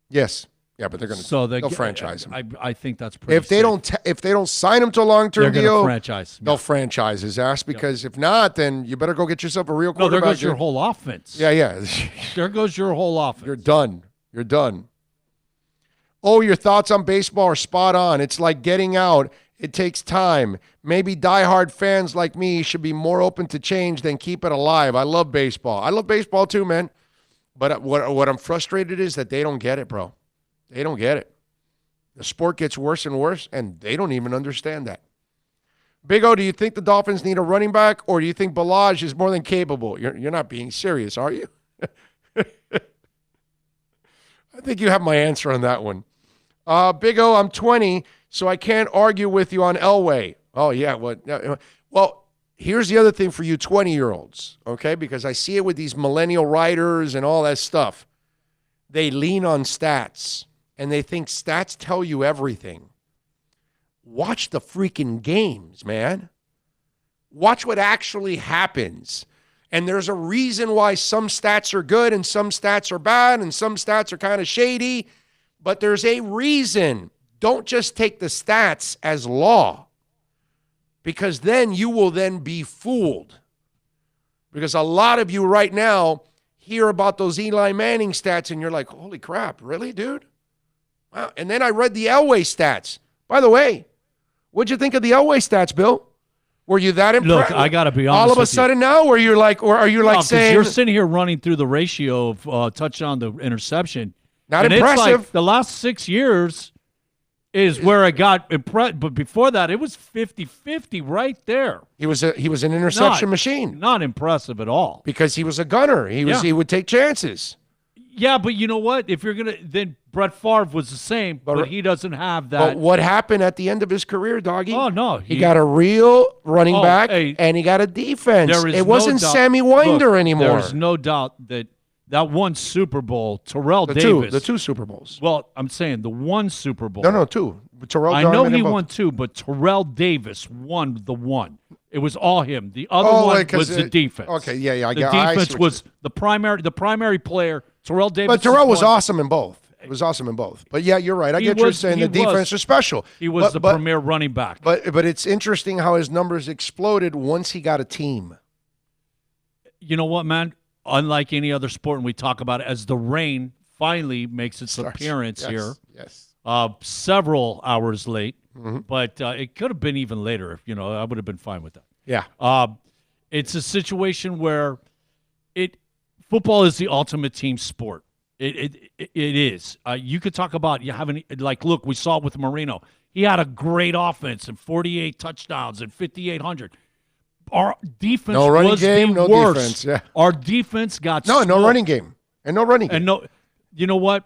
Speaker 2: Yes. Yeah, but they're going to they'll franchise him.
Speaker 3: I think that's pretty
Speaker 2: if they don't sign him to a long-term deal, they'll franchise his ass because if not, then you better go get yourself a real quarterback.
Speaker 3: No, there goes your whole offense.
Speaker 2: Yeah.
Speaker 3: There goes your whole offense.
Speaker 2: You're done. Oh, your thoughts on baseball are spot on. It's like getting out. It takes time. Maybe diehard fans like me should be more open to change than keep it alive. I love baseball. I love baseball too, man. But what I'm frustrated is that they don't get it, bro. They don't get it. The sport gets worse and worse, and they don't even understand that. Big O, do you think the Dolphins need a running back, or do you think Ballage is more than capable? You're not being serious, are you? I think you have my answer on that one. Big O, I'm 20, so I can't argue with you on Elway. Oh, yeah. Well, here's the other thing for you 20-year-olds, okay? Because I see it with these millennial writers and all that stuff. They lean on stats, and they think stats tell you everything. Watch the freaking games, man. Watch what actually happens. And there's a reason why some stats are good and some stats are bad and some stats are kind of shady, but there's a reason. Don't just take the stats as law, because then you will then be fooled. Because a lot of you right now hear about those Eli Manning stats and you're like, holy crap, really, dude? Wow. And then I read the Elway stats. By the way, what'd you think of the Elway stats, Bill? Were you that impressed?
Speaker 3: Look, I got to be honest.
Speaker 2: All of a sudden now, where you're like, or are you like saying
Speaker 3: you're sitting here running through the ratio of touchdown to interception?
Speaker 2: Not
Speaker 3: and
Speaker 2: impressive.
Speaker 3: It's like the last 6 years is where I got impressed, but before that, it was 50-50 right there.
Speaker 2: He was an interception machine.
Speaker 3: Not impressive at all.
Speaker 2: Because he was a gunner. He would take chances.
Speaker 3: Yeah, but you know what? If you're gonna, then Brett Favre was the same, but he doesn't have that.
Speaker 2: But what happened at the end of his career, doggy?
Speaker 3: Oh no,
Speaker 2: he got a real running back,
Speaker 3: hey,
Speaker 2: and he got a defense.
Speaker 3: It
Speaker 2: wasn't Sammy Winder anymore.
Speaker 3: There's no doubt that one Super Bowl, Terrell Davis.
Speaker 2: The two Super Bowls.
Speaker 3: Well, I'm saying the one Super Bowl.
Speaker 2: No, two. Terrell.
Speaker 3: I know he won two, but Terrell Davis won the one. It was all him. The other one was the defense.
Speaker 2: Okay, yeah.
Speaker 3: The defense was the primary player. Terrell Davis.
Speaker 2: But Terrell was awesome in both. It was awesome in both. But yeah, you're right. I get what you're saying. The defense was special.
Speaker 3: He was the premier running back.
Speaker 2: But it's interesting how his numbers exploded once he got a team.
Speaker 3: You know what, man? Unlike any other sport, and we talk about it, as the rain finally makes its appearance here.
Speaker 2: Yes.
Speaker 3: Several hours late, but it could have been even later. I would have been fine with that.
Speaker 2: Yeah.
Speaker 3: It's a situation where football is the ultimate team sport. It is. You could talk about look, we saw it with Marino. He had a great offense and 48 touchdowns and 5,800. Our defense
Speaker 2: no running
Speaker 3: was
Speaker 2: game,
Speaker 3: the
Speaker 2: no
Speaker 3: worst.
Speaker 2: defense. Yeah.
Speaker 3: Our defense got
Speaker 2: no running game and no running game.
Speaker 3: And no, you know what?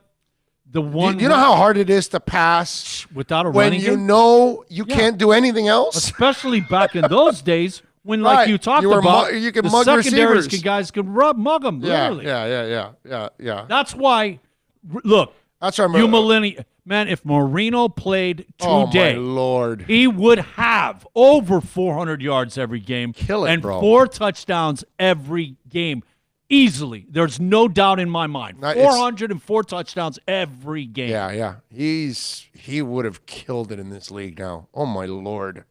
Speaker 3: The one
Speaker 2: you know how hard it is to pass
Speaker 3: without a running game?
Speaker 2: When you know you can't do anything else?
Speaker 3: Especially back in those days when, like you talked about, you can mug secondaries guys could mug them, literally.
Speaker 2: Yeah.
Speaker 3: That's why, look, you millennial, man, if Marino played today,
Speaker 2: oh my Lord,
Speaker 3: he would have over 400 yards every game and 4 touchdowns every game. Easily. There's no doubt in my mind. 404 touchdowns every game.
Speaker 2: Yeah. He would have killed it in this league now. Oh, my Lord.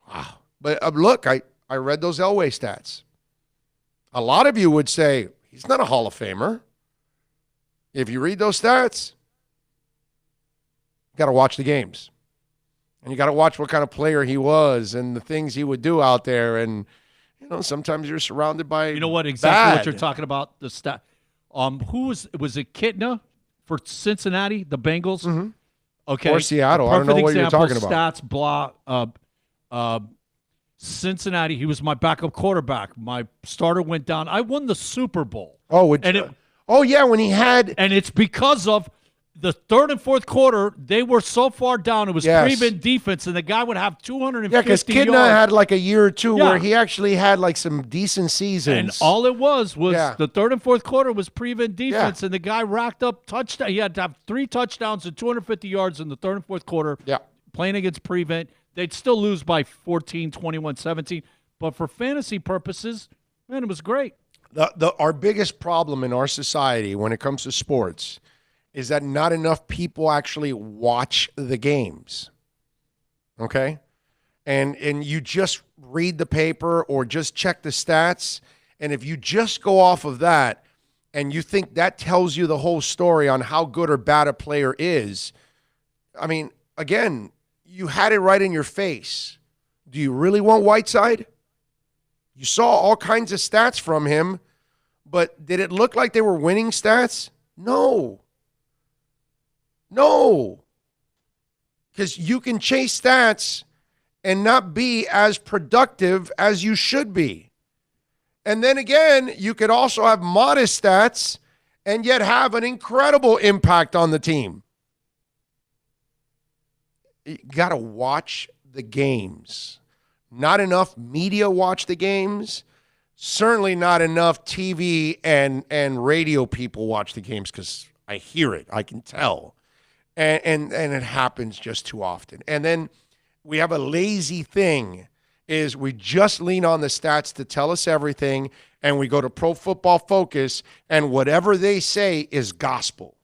Speaker 2: Wow. But look, I read those Elway stats. A lot of you would say, he's not a Hall of Famer. If you read those stats, you got to watch the games. And you got to watch what kind of player he was and the things he would do out there. And sometimes you're surrounded by
Speaker 3: exactly what you're talking about. The stat. Who was it? Kitna for Cincinnati, the Bengals.
Speaker 2: Mm-hmm.
Speaker 3: Okay,
Speaker 2: or Seattle. I don't know what you're talking about.
Speaker 3: Stats, blah. Cincinnati. He was my backup quarterback. My starter went down. I won the Super Bowl.
Speaker 2: When he had,
Speaker 3: and it's because of the third and fourth quarter, they were so far down. It was prevent defense, and the guy would have 250 yards.
Speaker 2: Yeah, because Kidna had like a year or two where he actually had like some decent seasons.
Speaker 3: And all it was the third and fourth quarter was prevent defense, and the guy racked up touchdown. He had to have 3 touchdowns and 250 yards in the third and fourth quarter.
Speaker 2: Yeah,
Speaker 3: playing against prevent. They'd still lose by 14, 21, 17. But for fantasy purposes, man, it was great.
Speaker 2: Our biggest problem in our society when it comes to sports is that not enough people actually watch the games, okay? And you just read the paper or just check the stats, and if you just go off of that and you think that tells you the whole story on how good or bad a player is, I mean, again, you had it right in your face. Do you really want Whiteside? You saw all kinds of stats from him, but did it look like they were winning stats? No. Because you can chase stats and not be as productive as you should be. And then again, you could also have modest stats and yet have an incredible impact on the team. You got to watch the games. Not enough media watch the games. Certainly not enough TV and radio people watch the games because I hear it. I can tell. And it happens just too often. And then we have a lazy thing is we just lean on the stats to tell us everything, and we go to Pro Football Focus, and whatever they say is gospel.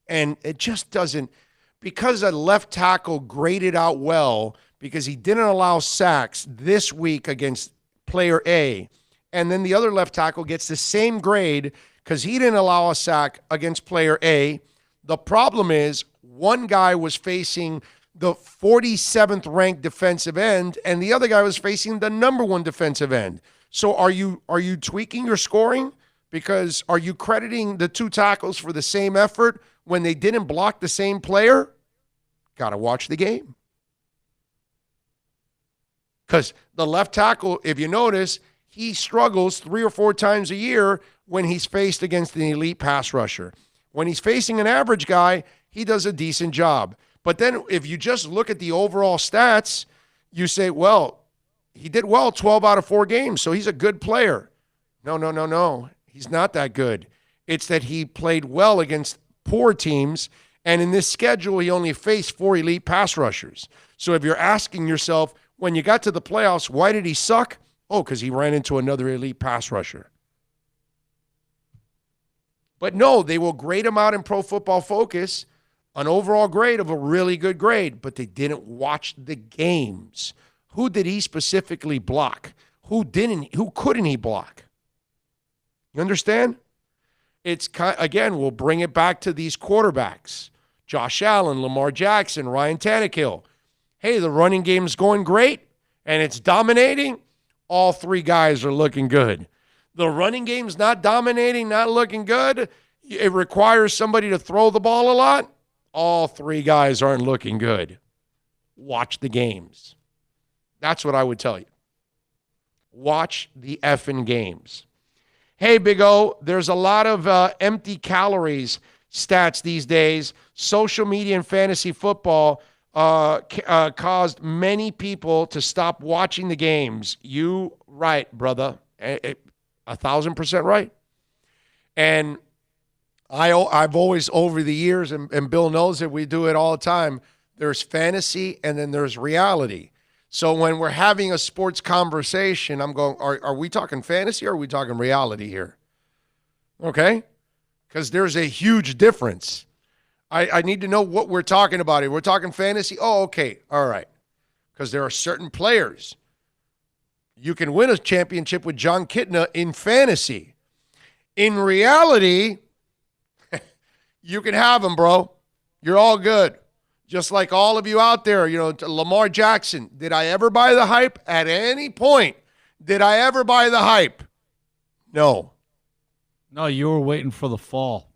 Speaker 2: And it just doesn't, because a left tackle graded out well because he didn't allow sacks this week against player A, and then the other left tackle gets the same grade because he didn't allow a sack against player A. The problem is one guy was facing the 47th ranked defensive end, and the other guy was facing the number 1 defensive end. So are you tweaking your scoring? Because are you crediting the 2 tackles for the same effort when they didn't block the same player? Got to watch the game. Because the left tackle, if you notice, he struggles 3 or 4 times a year when he's faced against an elite pass rusher. When he's facing an average guy, he does a decent job. But then if you just look at the overall stats, you say, well, he did well 12 out of 4 games, so he's a good player. No. He's not that good. It's that he played well against poor teams, and in this schedule, he only faced 4 elite pass rushers. So if you're asking yourself, when you got to the playoffs, why did he suck? Oh, because he ran into another elite pass rusher. But no, they will grade him out in Pro Football Focus, an overall grade of a really good grade, but they didn't watch the games. Who did he specifically block? Who couldn't he block? You understand? It's again, we'll bring it back to these quarterbacks. Josh Allen, Lamar Jackson, Ryan Tannehill. Hey, the running game's going great and it's dominating. All 3 guys are looking good. The running game's not dominating, not looking good. It requires somebody to throw the ball a lot. All 3 guys aren't looking good. Watch the games. That's what I would tell you. Watch the effing games. Hey, Big O, there's a lot of empty calories stats these days. Social media and fantasy football caused many people to stop watching the games. You right, brother. 1,000% right. And I've always, over the years, and Bill knows it, we do it all the time, there's fantasy and then there's reality. So when we're having a sports conversation, I'm going, are we talking fantasy or are we talking reality here? Okay? Because there's a huge difference. I need to know what we're talking about here. We're talking fantasy? Oh, okay. All right. Because there are certain players. You can win a championship with John Kitna in fantasy. In reality, you can have him, bro. You're all good. Just like all of you out there, Lamar Jackson. Did I ever buy the hype? At any point, did I ever buy the hype? No.
Speaker 3: No, you were waiting for the fall.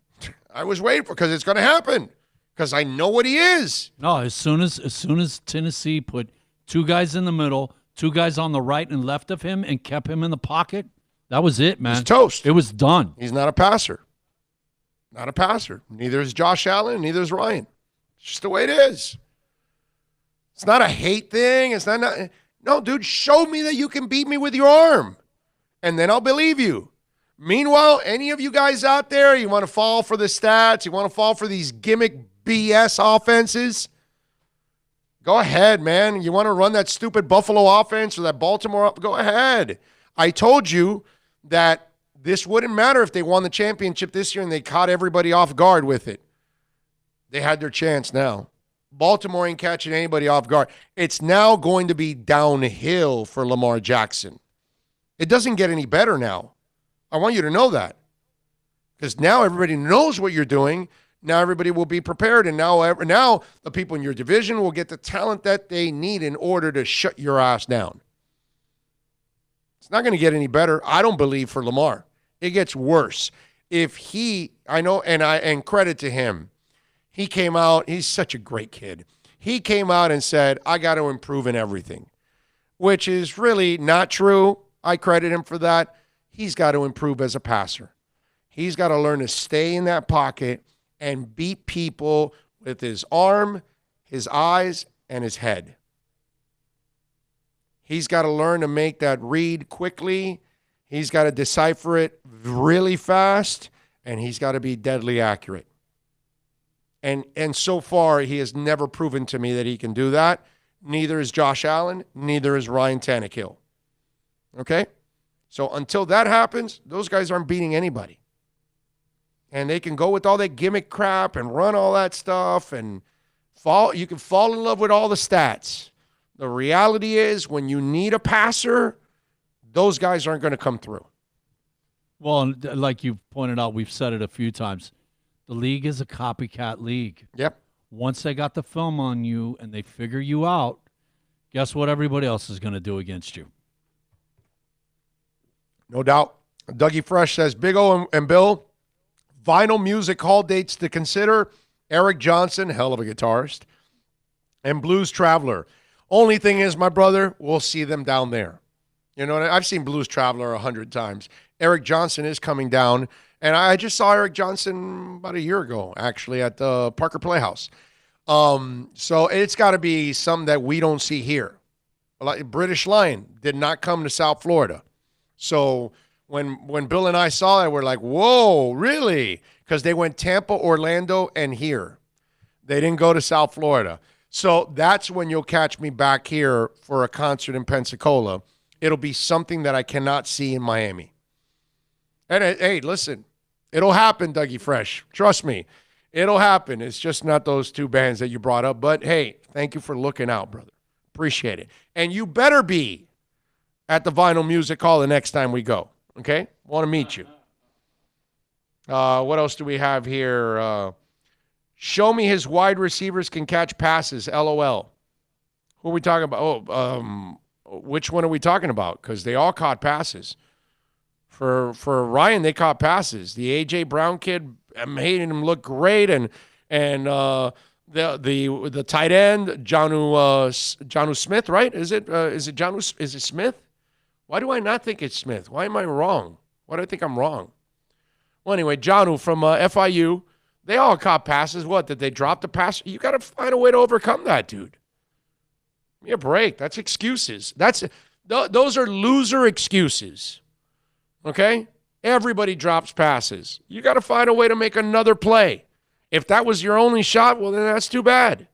Speaker 2: I was waiting because it's going to happen. Because I know what he is.
Speaker 3: No, as soon as Tennessee put 2 guys in the middle, 2 guys on the right and left of him, and kept him in the pocket, that was it, man.
Speaker 2: He's toast.
Speaker 3: It was done.
Speaker 2: He's not a passer. Not a passer. Neither is Josh Allen, neither is Ryan. It's just the way it is. It's not a hate thing. It's not. No, dude, show me that you can beat me with your arm, and then I'll believe you. Meanwhile, any of you guys out there, you want to fall for the stats, you want to fall for these gimmick BS offenses, go ahead, man. You want to run that stupid Buffalo offense or that Baltimore, go ahead. I told you that this wouldn't matter if they won the championship this year and they caught everybody off guard with it. They had their chance now. Baltimore ain't catching anybody off guard. It's now going to be downhill for Lamar Jackson. It doesn't get any better now. I want you to know that. Because now everybody knows what you're doing. Now everybody will be prepared. And now the people in your division will get the talent that they need in order to shut your ass down. It's not going to get any better, I don't believe, for Lamar. It gets worse. And credit to him. He came out. He's such a great kid. He came out and said, I got to improve in everything, which is really not true. I credit him for that. He's got to improve as a passer. He's got to learn to stay in that pocket and beat people with his arm, his eyes, and his head. He's got to learn to make that read quickly. He's got to decipher it really fast, and he's got to be deadly accurate. And so far, he has never proven to me that he can do that. Neither is Josh Allen. Neither is Ryan Tannehill. Okay? So until that happens, those guys aren't beating anybody. And they can go with all that gimmick crap and run all that stuff and you can fall in love with all the stats. The reality is when you need a passer, those guys aren't going to come through.
Speaker 3: Well, like you pointed out, we've said it a few times. The league is a copycat league.
Speaker 2: Yep.
Speaker 3: Once they got the film on you and they figure you out, guess what everybody else is going to do against you?
Speaker 2: No doubt. Dougie Fresh says, Big O and Bill, vinyl music hall dates to consider. Eric Johnson, hell of a guitarist, and Blues Traveler. Only thing is, my brother, we'll see them down there. You know, I've seen Blues Traveler 100 times. Eric Johnson is coming down, and I just saw Eric Johnson about a year ago, actually, at the Parker Playhouse. So it's got to be something that we don't see here. Like British Lion did not come to South Florida. So when Bill and I saw that, we're like, whoa, really? Because they went Tampa, Orlando, and here. They didn't go to South Florida. So that's when you'll catch me back here for a concert in Pensacola. It'll be something that I cannot see in Miami. And, hey, listen, it'll happen, Dougie Fresh. Trust me, it'll happen. It's just not those two bands that you brought up. But, hey, thank you for looking out, brother. Appreciate it. And you better be at the Vinyl Music Hall the next time we go, okay? Want to meet you. What else do we have here? Show me his wide receivers can catch passes, LOL. Who are we talking about? Which one are we talking about? Because they all caught passes. For Ryan, they caught passes. The A.J. Brown kid made him look great, and the tight end, Jonnu Smith, right? Is it Jonnu? Is it Smith? Why do I not think it's Smith? Why am I wrong? Why do I think I'm wrong? Well, anyway, Jonnu from FIU, they all caught passes. What, did they drop the pass? You got to find a way to overcome that, dude. Give me a break. That's excuses. Those are loser excuses. Okay? Everybody drops passes. You got to find a way to make another play. If that was your only shot, well, then that's too bad.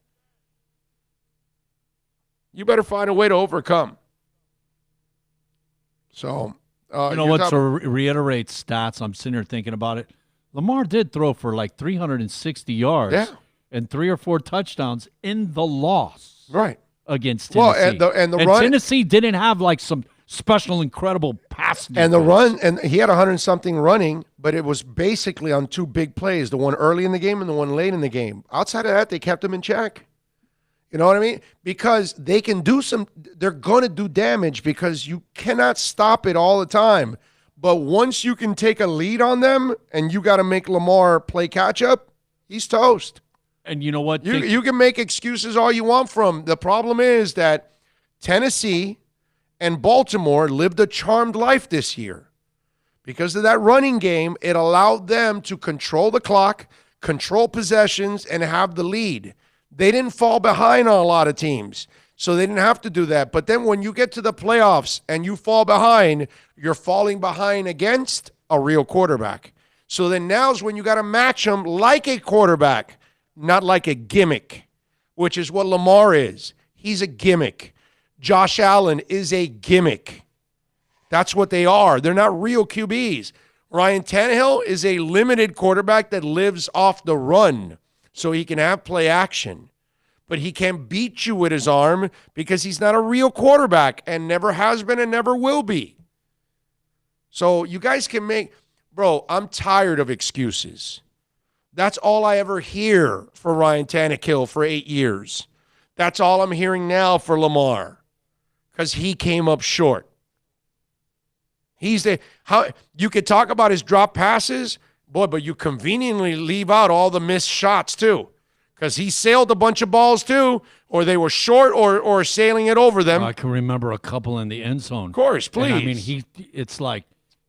Speaker 2: You better find a way to overcome. So,
Speaker 3: you know what? To reiterate stats, I'm sitting here thinking about it. Lamar did throw for like 360 yards and 3 or 4 touchdowns in the loss.
Speaker 2: Right.
Speaker 3: Against Tennessee.
Speaker 2: Well, and the run,
Speaker 3: Tennessee didn't have like some special, incredible pass defense.
Speaker 2: And the run, and he had 100-something running, but it was basically on 2 big plays, the one early in the game and the one late in the game. Outside of that, they kept him in check. You know what I mean? Because they can do they're going to do damage because you cannot stop it all the time. But once you can take a lead on them and you got to make Lamar play catch up, he's toast.
Speaker 3: And you know what?
Speaker 2: You can make excuses all you want from. The problem is that Tennessee and Baltimore lived a charmed life this year. Because of that running game, it allowed them to control the clock, control possessions, and have the lead. They didn't fall behind on a lot of teams, so they didn't have to do that. But then when you get to the playoffs and you fall behind, you're falling behind against a real quarterback. So then now's when you got to match them like a quarterback, not like a gimmick, which is what Lamar is. He's a gimmick. Josh Allen is a gimmick. That's what they are. They're not real QBs. Ryan Tannehill is a limited quarterback that lives off the run, so he can have play action. But he can't beat you with his arm because he's not a real quarterback and never has been and never will be. So you guys can make, bro, I'm tired of excuses. That's all I ever hear for Ryan Tannehill for 8 years. That's all I'm hearing now for Lamar because he came up short. You could talk about his drop passes, boy, but you conveniently leave out all the missed shots too. because he sailed a bunch of balls too, or they were short or sailing it over them.
Speaker 3: I can remember a couple in the end zone.
Speaker 2: Of course, please.
Speaker 3: And I mean, it's like,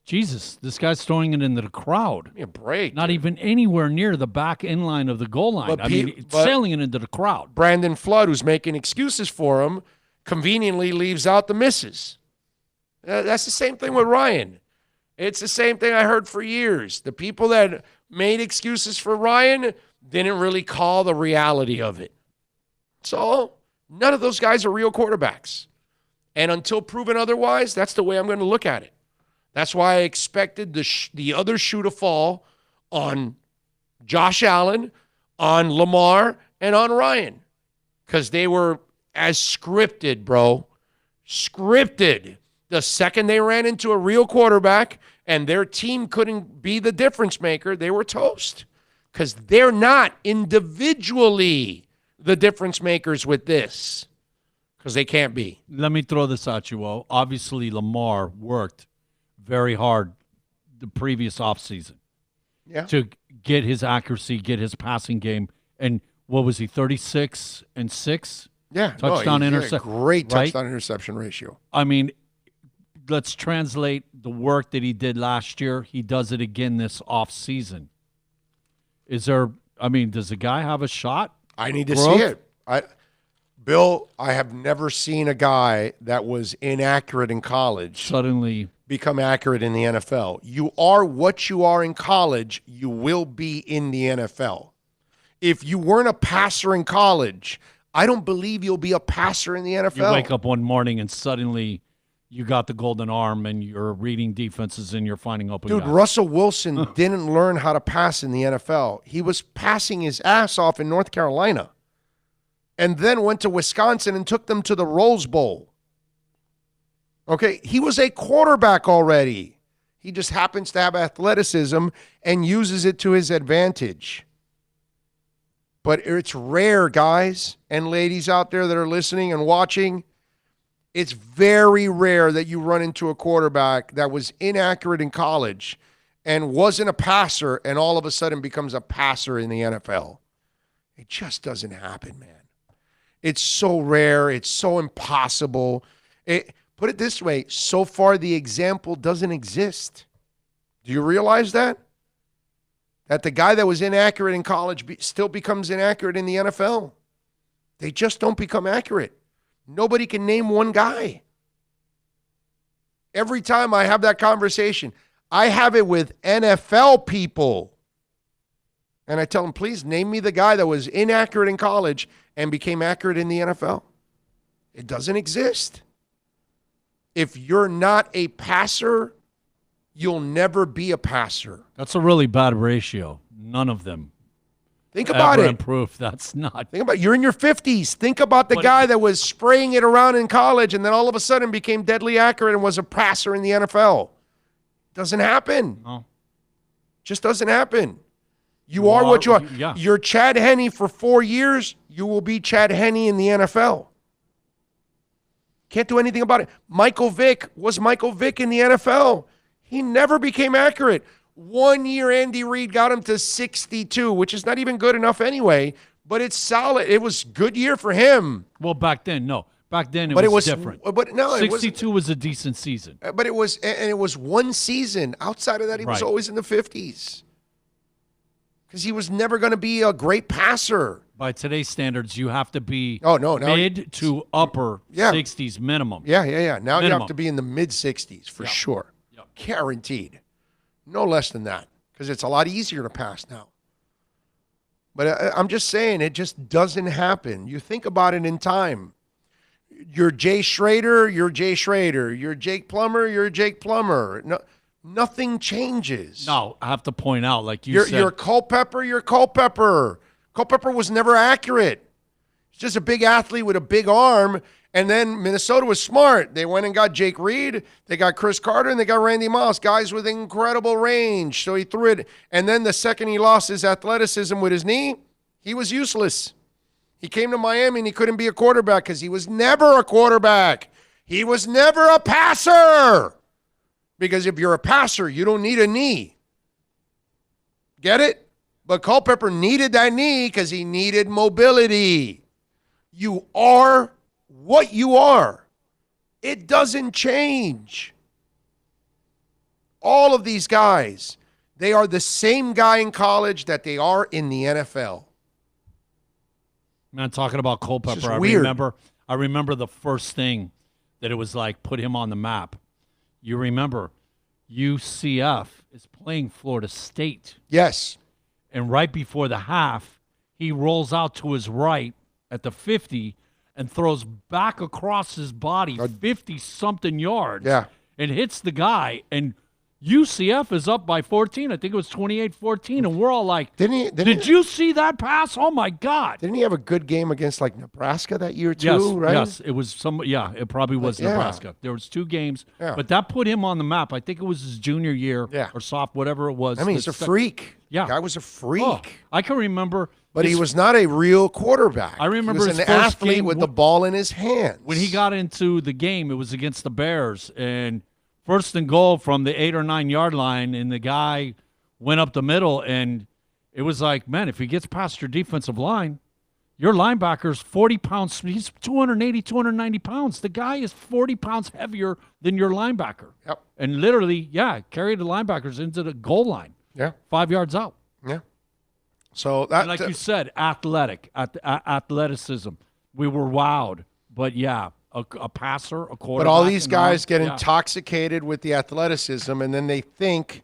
Speaker 3: Jesus, this guy's throwing it into the crowd.
Speaker 2: Give me a break.
Speaker 3: Not even anywhere near the back end line of the goal line.
Speaker 2: But
Speaker 3: I mean, it's sailing it into the crowd.
Speaker 2: Brandon Flood, who's making excuses for him, conveniently leaves out the misses. That's the same thing with Ryan. It's the same thing I heard for years. The people that made excuses for Ryan didn't really call the reality of it. So none of those guys are real quarterbacks. And until proven otherwise, that's the way I'm going to look at it. That's why I expected the other shoe to fall on Josh Allen, on Lamar, and on Ryan. Because they were as scripted, bro. Scripted. The second they ran into a real quarterback and their team couldn't be the difference maker, they were toast. Because they're not individually the difference makers with this. Because they can't be.
Speaker 3: Let me throw this at you, Will. Obviously, Lamar worked very hard the previous offseason to get his accuracy, get his passing game. And what was he, 36-6?
Speaker 2: Yeah.
Speaker 3: Touchdown interception.
Speaker 2: Great touchdown interception ratio.
Speaker 3: I mean, let's translate the work that he did last year. He does it again this offseason. Does the guy have a shot?
Speaker 2: I need to see it. Bill, I have never seen a guy that was inaccurate in college
Speaker 3: suddenly
Speaker 2: become accurate in the NFL. You are what you are in college, you will be in the NFL. If you weren't a passer in college, I don't believe you'll be a passer in the NFL.
Speaker 3: You wake up one morning and suddenly you got the golden arm and you're reading defenses and you're finding open guys.
Speaker 2: Russell Wilson didn't learn how to pass in the NFL. He was passing his ass off in North Carolina and then went to Wisconsin and took them to the Rose Bowl. Okay, he was a quarterback already. He just happens to have athleticism and uses it to his advantage. But it's rare, guys and ladies out there that are listening and watching. It's very rare that you run into a quarterback that was inaccurate in college and wasn't a passer and all of a sudden becomes a passer in the NFL. It just doesn't happen, man. It's so rare. It's so impossible. Put it this way, so far the example doesn't exist. Do you realize that? That the guy that was inaccurate in college still becomes inaccurate in the NFL. They just don't become accurate. Nobody can name one guy. Every time I have that conversation, I have it with NFL people. And I tell them, please name me the guy that was inaccurate in college and became accurate in the NFL. It doesn't exist. If you're not a passer, you'll never be a passer.
Speaker 3: That's a really bad ratio. None of them.
Speaker 2: Think about it.
Speaker 3: Improved. That's not.
Speaker 2: Think about it. You're in your 50s. Think about the guy that was spraying it around in college and then all of a sudden became deadly accurate and was a passer in the NFL. Doesn't happen.
Speaker 3: No.
Speaker 2: Just doesn't happen. You are what you are.
Speaker 3: Yeah.
Speaker 2: You're Chad Henne for 4 years. You will be Chad Henne in the NFL. Can't do anything about it. Michael Vick was Michael Vick in the NFL. He never became accurate. 1 year Andy Reid got him to 62, which is not even good enough anyway, but it's solid. It was a good year for him.
Speaker 3: Well, back then, no. Back then it was different.
Speaker 2: But no,
Speaker 3: 62 was a decent season.
Speaker 2: But it was one season. Outside of that, he was always in the 50s. Because he was never going to be a great passer.
Speaker 3: By today's standards, you have to be
Speaker 2: mid
Speaker 3: to upper 60s minimum.
Speaker 2: Yeah. Now minimum. You have to be in the mid-60s for sure.
Speaker 3: Yep.
Speaker 2: Guaranteed. No less than that, because it's a lot easier to pass now. But I'm just saying, it just doesn't happen. You think about it in time. You're Jay Schrader, you're Jay Schrader. You're Jake Plummer, you're Jake Plummer. No, nothing changes.
Speaker 3: No, I have to point out, like you said.
Speaker 2: You're Culpepper, you're Culpepper. Culpepper was never accurate. He's just a big athlete with a big arm. And then Minnesota was smart. They went and got Jake Reed, they got Chris Carter, and they got Randy Moss, guys with incredible range. So he threw it. And then the second he lost his athleticism with his knee, he was useless. He came to Miami and he couldn't be a quarterback because he was never a quarterback. He was never a passer. Because if you're a passer, you don't need a knee. Get it? But Culpepper needed that knee because he needed mobility. You are what you are. It doesn't change. All of these guys, they are the same guy in college that they are in the NFL.
Speaker 3: Man, talking about Culpepper, I remember the first thing that it was like put him on the map. You remember UCF is playing Florida State.
Speaker 2: Yes.
Speaker 3: And right before the half, he rolls out to his right at the 50 and throws back across his body 50-something yards.
Speaker 2: Yeah.
Speaker 3: And hits the guy. And UCF is up by 14. I think it was 28-14. And we're all like, did you see that pass? Oh, my God.
Speaker 2: Didn't he have a good game against, like, Nebraska that year, too,
Speaker 3: yes,
Speaker 2: right?
Speaker 3: Yes, it was it probably was Nebraska. There was 2 games.
Speaker 2: Yeah.
Speaker 3: But that put him on the map. I think it was his junior year or soft, whatever it was.
Speaker 2: I mean, he's a freak.
Speaker 3: Yeah.
Speaker 2: The guy was a freak.
Speaker 3: Oh, I can remember.
Speaker 2: But he was not a real quarterback.
Speaker 3: I remember
Speaker 2: he was
Speaker 3: his
Speaker 2: an
Speaker 3: first
Speaker 2: athlete
Speaker 3: game
Speaker 2: with the ball in his hands.
Speaker 3: When he got into the game, it was against the Bears, and first and goal from the 8 or 9 yard line, and the guy went up the middle, and it was like, man, if he gets past your defensive line, your linebacker's 40 pounds. He's 280, 290 pounds. The guy is 40 pounds heavier than your linebacker.
Speaker 2: Yep.
Speaker 3: And literally, carried the linebackers into the goal line.
Speaker 2: Yeah.
Speaker 3: 5 yards out.
Speaker 2: Yeah. So that,
Speaker 3: and like you said, athleticism. We were wowed, but a passer, a quarterback.
Speaker 2: But all these guys get
Speaker 3: yeah.
Speaker 2: intoxicated with the athleticism, and then they think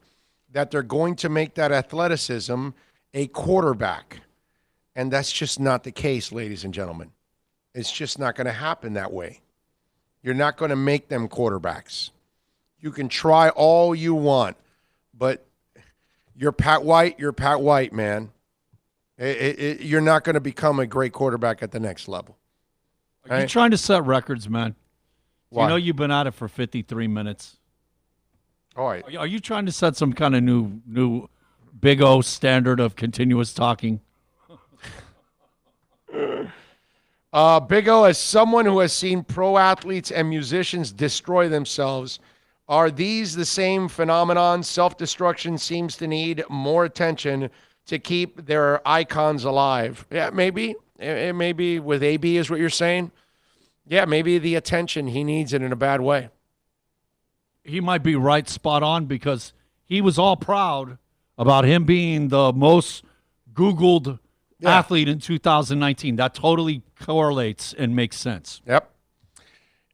Speaker 2: that they're going to make that athleticism a quarterback. And that's just not the case, ladies and gentlemen. It's just not going to happen that way. You're not going to make them quarterbacks. You can try all you want, but you're Pat White, man. You're not going to become a great quarterback at the next level.
Speaker 3: Are you trying to set records, man?
Speaker 2: Why?
Speaker 3: You know you've been at it for 53 minutes.
Speaker 2: All right.
Speaker 3: Are you trying to set some kind of new Big O standard of continuous talking?
Speaker 2: Big O, as someone who has seen pro athletes and musicians destroy themselves, are these the same phenomenon? Self-destruction seems to need more attention to keep their icons alive. Yeah, maybe. It may be with AB is what you're saying. Yeah, maybe the attention, he needs it in a bad way.
Speaker 3: He might be right spot on because he was all proud about him being the most Googled athlete in 2019. That totally correlates and makes sense.
Speaker 2: Yep.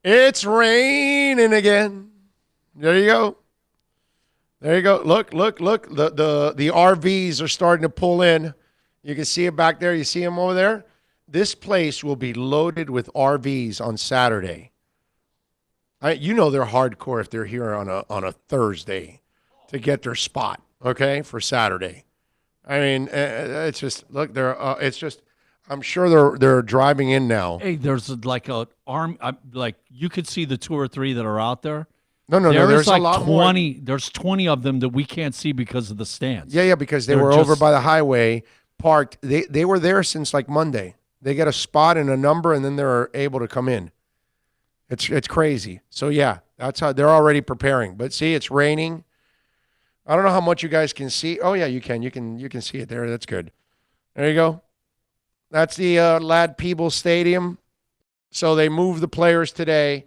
Speaker 2: It's raining again. There you go. There you go. Look. The RVs are starting to pull in. You can see it back there. You see them over there? This place will be loaded with RVs on Saturday. You know they're hardcore if they're here on a Thursday to get their spot, okay, for Saturday. I mean, it's just look. It's just. I'm sure they're driving in now.
Speaker 3: Hey, there's like a arm. Like you could see the 2 or 3 that are out there.
Speaker 2: No. There's
Speaker 3: like
Speaker 2: a lot
Speaker 3: 20.
Speaker 2: more.
Speaker 3: There's 20 of them that we can't see because of the stands.
Speaker 2: Yeah, because they're were over by the highway, parked. They were there since like Monday. They get a spot and a number, and then they're able to come in. It's crazy. So yeah, that's how they're already preparing. But see, it's raining. I don't know how much you guys can see. Oh yeah, you can. You can see it there. That's good. There you go. That's the Ladd Peebles Stadium. So they moved the players today.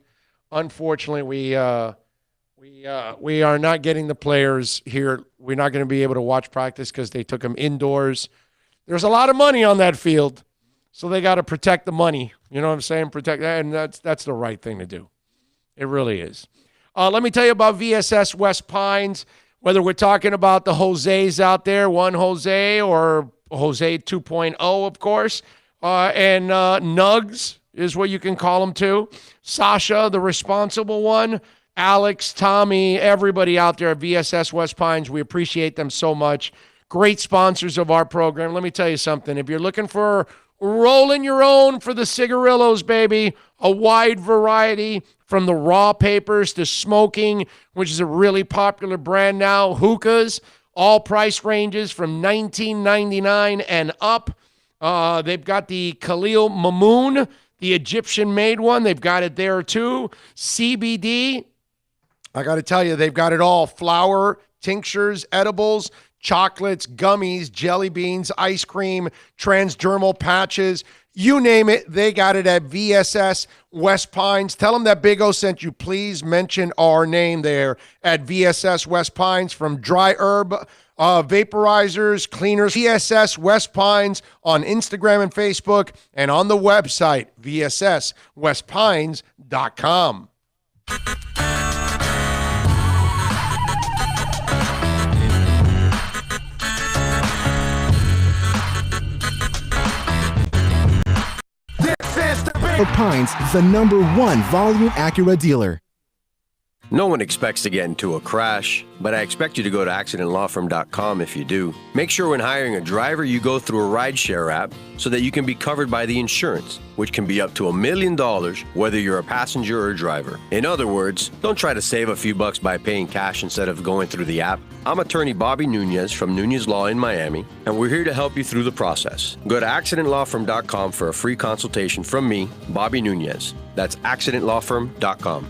Speaker 2: Unfortunately, we are not getting the players here. We're not going to be able to watch practice because they took them indoors. There's a lot of money on that field, so they got to protect the money. You know what I'm saying? Protect that, and that's the right thing to do. It really is. Let me tell you about VSS West Pines. Whether we're talking about the Jose's out there, one Jose or Jose 2.0, of course, and Nugs is what you can call them too. Sasha, the responsible one, Alex, Tommy, everybody out there at VSS West Pines, we appreciate them so much. Great sponsors of our program. Let me tell you something. If you're looking for rolling your own for the cigarillos, baby, a wide variety from the raw papers to smoking, which is a really popular brand now, hookahs, all price ranges from $19.99 and up. They've got the Khalil Mamoon, the Egyptian-made one. They've got it there too. CBD, I got to tell you, they've got it all. Flour, tinctures, edibles, chocolates, gummies, jelly beans, ice cream, transdermal patches. You name it, they got it at VSS West Pines. Tell them that Big O sent you. Please mention our name there at VSS West Pines. From dry herb vaporizers, cleaners, VSS West Pines on Instagram and Facebook, and on the website, VSSWestPines.com.
Speaker 4: Pines, the #1 volume Acura dealer.
Speaker 5: No one expects to get into a crash, but I expect you to go to accidentlawfirm.com if you do. Make sure when hiring a driver, you go through a rideshare app so that you can be covered by the insurance, which can be up to $1 million whether you're a passenger or a driver. In other words, don't try to save a few bucks by paying cash instead of going through the app. I'm attorney Bobby Nunez from Nunez Law in Miami, and we're here to help you through the process. Go to accidentlawfirm.com for a free consultation from me, Bobby Nunez. That's accidentlawfirm.com.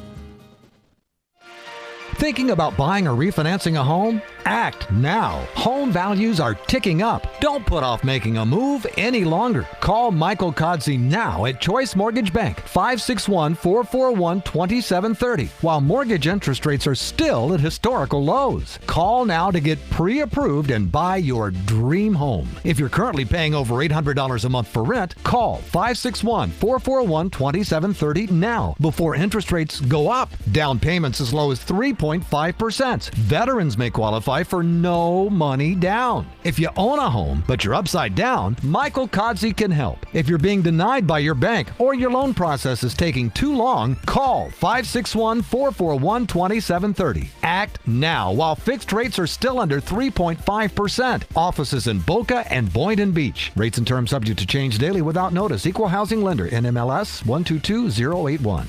Speaker 6: Thinking about buying or refinancing a home? Act now. Home values are ticking up. Don't put off making a move any longer. Call Michael Kodsey now at Choice Mortgage Bank, 561-441-2730, while mortgage interest rates are still at historical lows. Call now to get pre-approved and buy your dream home. If you're currently paying over $800 a month for rent, call 561-441-2730 now before interest rates go up. Down payments as low as 3.5%. Veterans may qualify for no money down. If you own a home, but you're upside down, Michael Kodsey can help. If you're being denied by your bank or your loan process is taking too long, call 561-441-2730. Act now while fixed rates are still under 3.5%. Offices in Boca and Boynton Beach. Rates and terms subject to change daily without notice. Equal housing lender. NMLS 122081.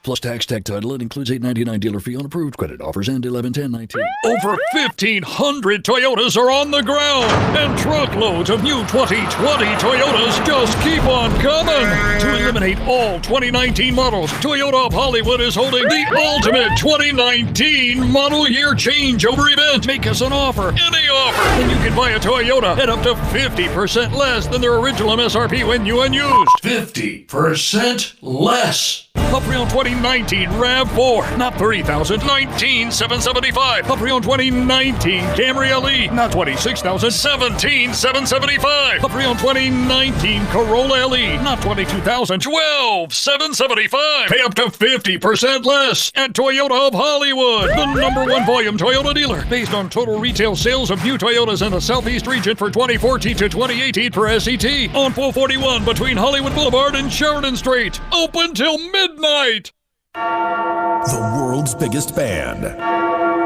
Speaker 7: Plus tax, tech title. It includes $8.99 dealer fee on approved credit. Offers end 11/10/19.
Speaker 8: Over 1,500 Toyotas are on the ground, and truckloads of new 2020 Toyotas just keep on coming. To eliminate all 2019 models, Toyota of Hollywood is holding the ultimate 2019 model year changeover event. Make us an offer, any offer, and you can buy a Toyota at up to 50% less than their original MSRP when new and used. 50% less. A pre-owned 2019 RAV4, not $30,000, $19,775. A pre-owned 2019 Camry LE, not $26,000, $17,775. A pre-owned 2019 Corolla LE, not $22,000, $12,775. Pay up to 50% less at Toyota of Hollywood, the #1 volume Toyota dealer, based on total retail sales of new Toyotas in the Southeast region for 2014 to 2018 per SET, on 441 between Hollywood Boulevard and Sheridan Street. Open till midnight.
Speaker 9: The world's biggest band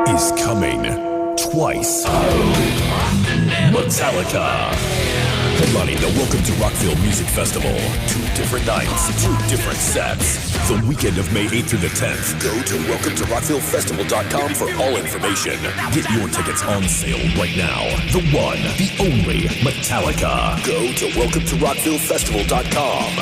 Speaker 9: is coming twice. Metallica. Headlining the Welcome to Rockville Music Festival. 2 different nights, 2 different sets. The weekend of May 8th through the 10th. Go to welcometorockvillefestival.com for all information. Get your tickets on sale right now. The one, the only Metallica. Go to welcometorockvillefestival.com.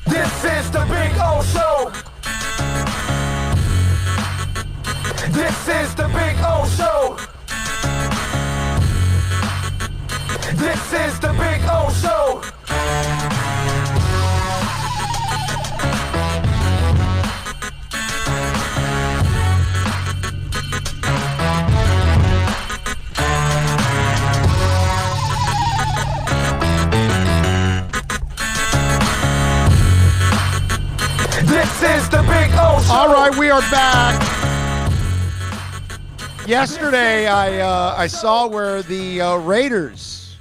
Speaker 1: This is the Big O Show. This is the Big O Show. This is the Big O Show. This is the Big O Show.
Speaker 2: All right, we are back. Yesterday, I saw where the Raiders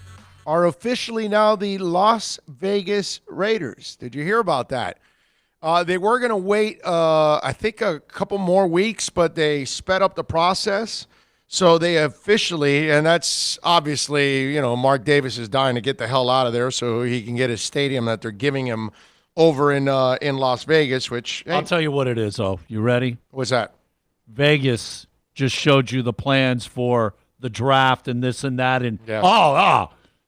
Speaker 2: are officially now the Las Vegas Raiders. Did you hear about that? They were going to wait, I think, a couple more weeks, but they sped up the process. So they officially, and that's obviously, you know, Mark Davis is dying to get the hell out of there so he can get his stadium that they're giving him over in Las Vegas, which... Hey,
Speaker 3: I'll tell you what it is, though. You ready?
Speaker 2: What's that?
Speaker 3: Vegas just showed you the plans for the draft and this and that. And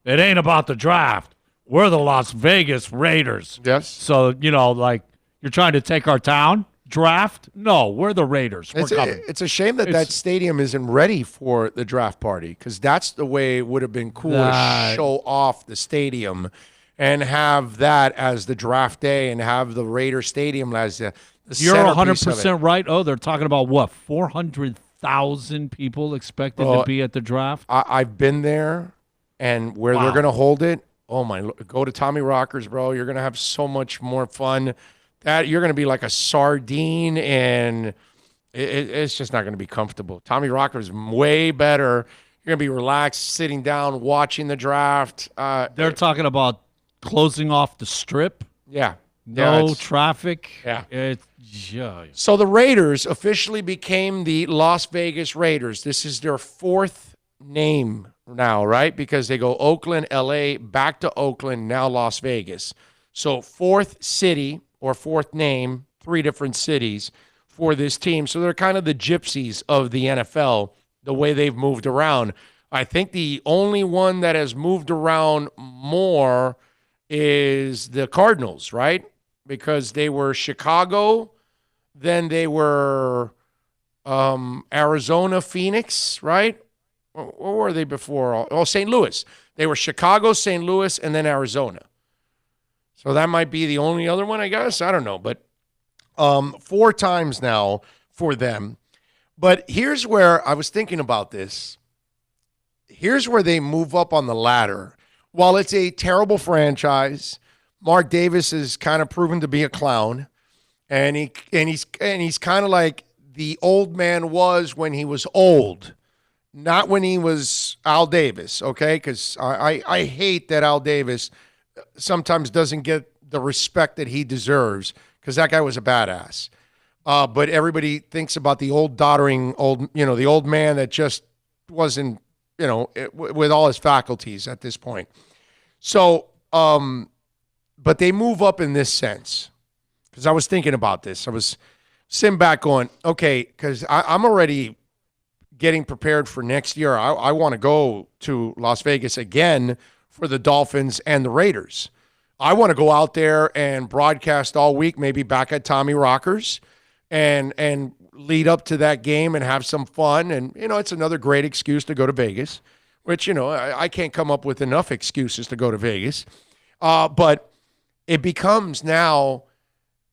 Speaker 3: it ain't about the draft. We're the Las Vegas Raiders.
Speaker 2: Yes.
Speaker 3: So, like, you're trying to take our town? Draft? No, we're the Raiders. We're coming.
Speaker 2: It's a shame that stadium isn't ready for the draft party, because that's the way it would have been cool to show off the stadium and have that as the draft day and have the Raider Stadium as the
Speaker 3: You're
Speaker 2: centerpiece of
Speaker 3: 100%
Speaker 2: it.
Speaker 3: right. Oh, they're talking about what? 400,000 people expected to be at the draft?
Speaker 2: I've been there, and where they're going to hold it, oh my, go to Tommy Rockers, bro. You're going to have so much more fun. That you're going to be like a sardine, and it's just not going to be comfortable. Tommy Rockers is way better. You're going to be relaxed, sitting down, watching the draft.
Speaker 3: They're talking about closing off the strip.
Speaker 2: Yeah.
Speaker 3: No traffic.
Speaker 2: Yeah. So the Raiders officially became the Las Vegas Raiders. This is their fourth name now, right? Because they go Oakland, L.A., back to Oakland, now Las Vegas. So fourth city or fourth name, 3 different cities for this team. So they're kind of the gypsies of the NFL, the way they've moved around. I think the only one that has moved around more is the Cardinals, right? Because they were Chicago, then they were Arizona, Phoenix, right? What were they before? Oh, St. Louis. They were Chicago, St. Louis, and then Arizona. So that might be the only other one, I guess. I don't know. But 4 times now for them. But here's where I was thinking about this. Here's where they move up on the ladder. While it's a terrible franchise, Mark Davis is kind of proven to be a clown. And he's kind of like the old man was when he was old. Not when he was Al Davis, okay? Because I hate that Al Davis sometimes doesn't get the respect that he deserves, because that guy was a badass. But everybody thinks about the old doddering the old man that just wasn't, with all his faculties at this point. So, but they move up in this sense, because I was thinking about this. I was sitting back going, okay, because I'm already getting prepared for next year. I want to go to Las Vegas again for the Dolphins and the Raiders. I want to go out there and broadcast all week, maybe back at Tommy Rockers, and lead up to that game and have some fun. And, it's another great excuse to go to Vegas, which, I can't come up with enough excuses to go to Vegas. But it becomes now,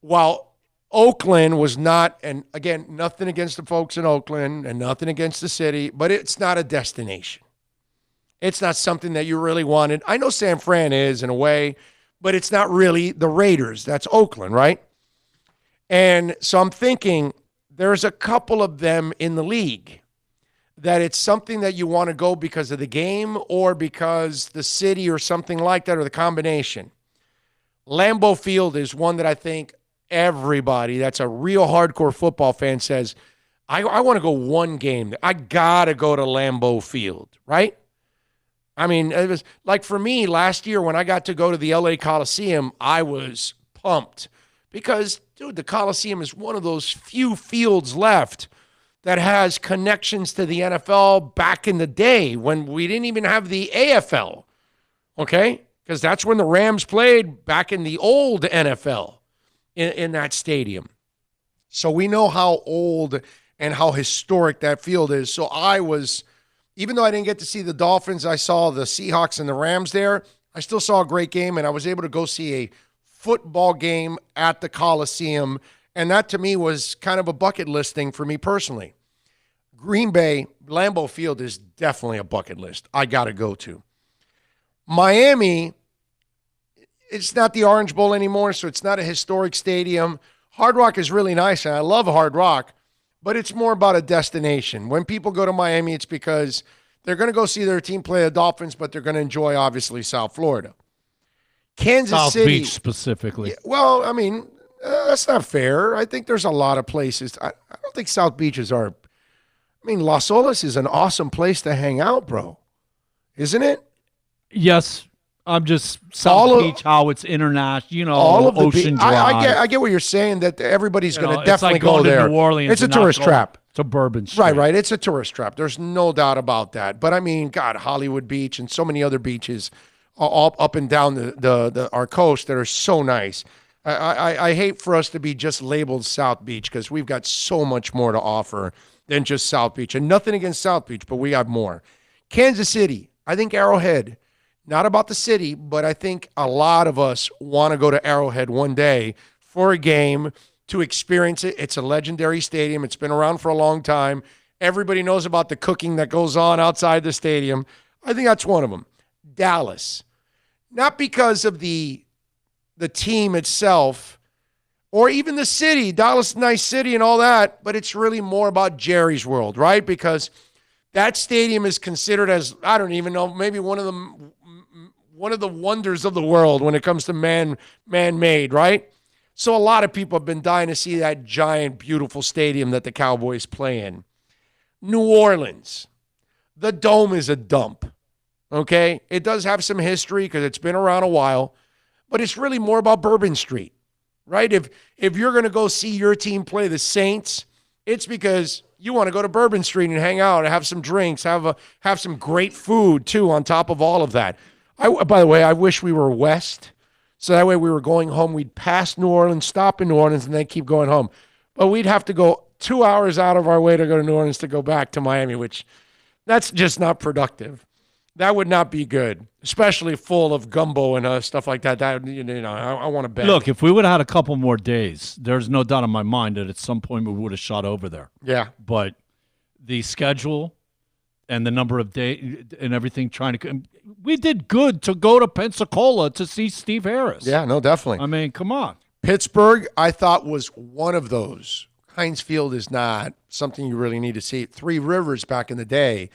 Speaker 2: while Oakland was not, and again, nothing against the folks in Oakland and nothing against the city, but it's not a destination. It's not something that you really wanted. I know San Fran is in a way, but it's not really the Raiders. That's Oakland, right? And so I'm thinking there's a couple of them in the league that it's something that you want to go because of the game or because the city or something like that, or the combination. Lambeau Field is one that I think everybody that's a real hardcore football fan says, I want to go one game. I got to go to Lambeau Field, right? I mean, it was like for me last year when I got to go to the LA Coliseum, I was pumped because, dude, the Coliseum is one of those few fields left that has connections to the NFL back in the day when we didn't even have the AFL, okay? Because that's when the Rams played back in the old NFL in that stadium. So we know how old and how historic that field is. So I was, even though I didn't get to see the Dolphins, I saw the Seahawks and the Rams there. I still saw a great game, and I was able to go see a football game at the Coliseum, and that to me was kind of a bucket list thing for me personally. Green Bay, Lambeau Field is definitely a bucket list I got to go to. Miami, it's not the Orange Bowl anymore, so it's not a historic stadium. Hard Rock is really nice, and I love Hard Rock, but it's more about a destination. When people go to Miami, it's because they're going to go see their team play the Dolphins, but they're going to enjoy, obviously, South Florida. Kansas
Speaker 3: South
Speaker 2: City.
Speaker 3: Beach specifically.
Speaker 2: Well, I mean, that's not fair. I think there's a lot of places. I don't think South Beaches are. I mean, Las Olas is an awesome place to hang out, bro. Isn't it?
Speaker 3: Yes. I'm just South Beach, how it's international, all of Ocean Drive.
Speaker 2: I get what you're saying, that everybody's going to definitely
Speaker 3: like
Speaker 2: go there.
Speaker 3: To New Orleans,
Speaker 2: it's a tourist trap.
Speaker 3: It's a Bourbon Street.
Speaker 2: Right. It's a tourist trap. There's no doubt about that. But I mean, God, Hollywood Beach and so many other beaches all up and down our coast that are so nice. I hate for us to be just labeled South Beach because we've got so much more to offer than just South Beach. And nothing against South Beach, but we have more. Kansas City, I think Arrowhead, not about the city, but I think a lot of us want to go to Arrowhead one day for a game to experience it. It's a legendary stadium. It's been around for a long time. Everybody knows about the cooking that goes on outside the stadium. I think that's one of them. Dallas. Not because of the team itself or even the city. Dallas, nice city and all that, but it's really more about Jerry's World, right? Because that stadium is considered as, I don't even know, maybe one of the wonders of the world when it comes to man-made, right? So a lot of people have been dying to see that giant, beautiful stadium that the Cowboys play in. New Orleans. The Dome is a dump, okay? It does have some history because it's been around a while, but it's really more about Bourbon Street, right? If you're going to go see your team play the Saints, it's because you want to go to Bourbon Street and hang out and have some drinks, have some great food, too, on top of all of that. By the way, I wish we were west. So that way we were going home, we'd pass New Orleans, stop in New Orleans, and then keep going home. But we'd have to go 2 hours out of our way to go to New Orleans to go back to Miami, which that's just not productive. That would not be good, especially full of gumbo and stuff like that. That I want to bet.
Speaker 3: Look, if we would have had a couple more days, there's no doubt in my mind that at some point we would have shot over there.
Speaker 2: Yeah.
Speaker 3: But the schedule and the number of days and everything we did good to go to Pensacola to see Steve Harris.
Speaker 2: Yeah, no, definitely.
Speaker 3: I mean, come on.
Speaker 2: Pittsburgh, I thought, was one of those. Heinz Field is not something you really need to see. Three Rivers back in the day,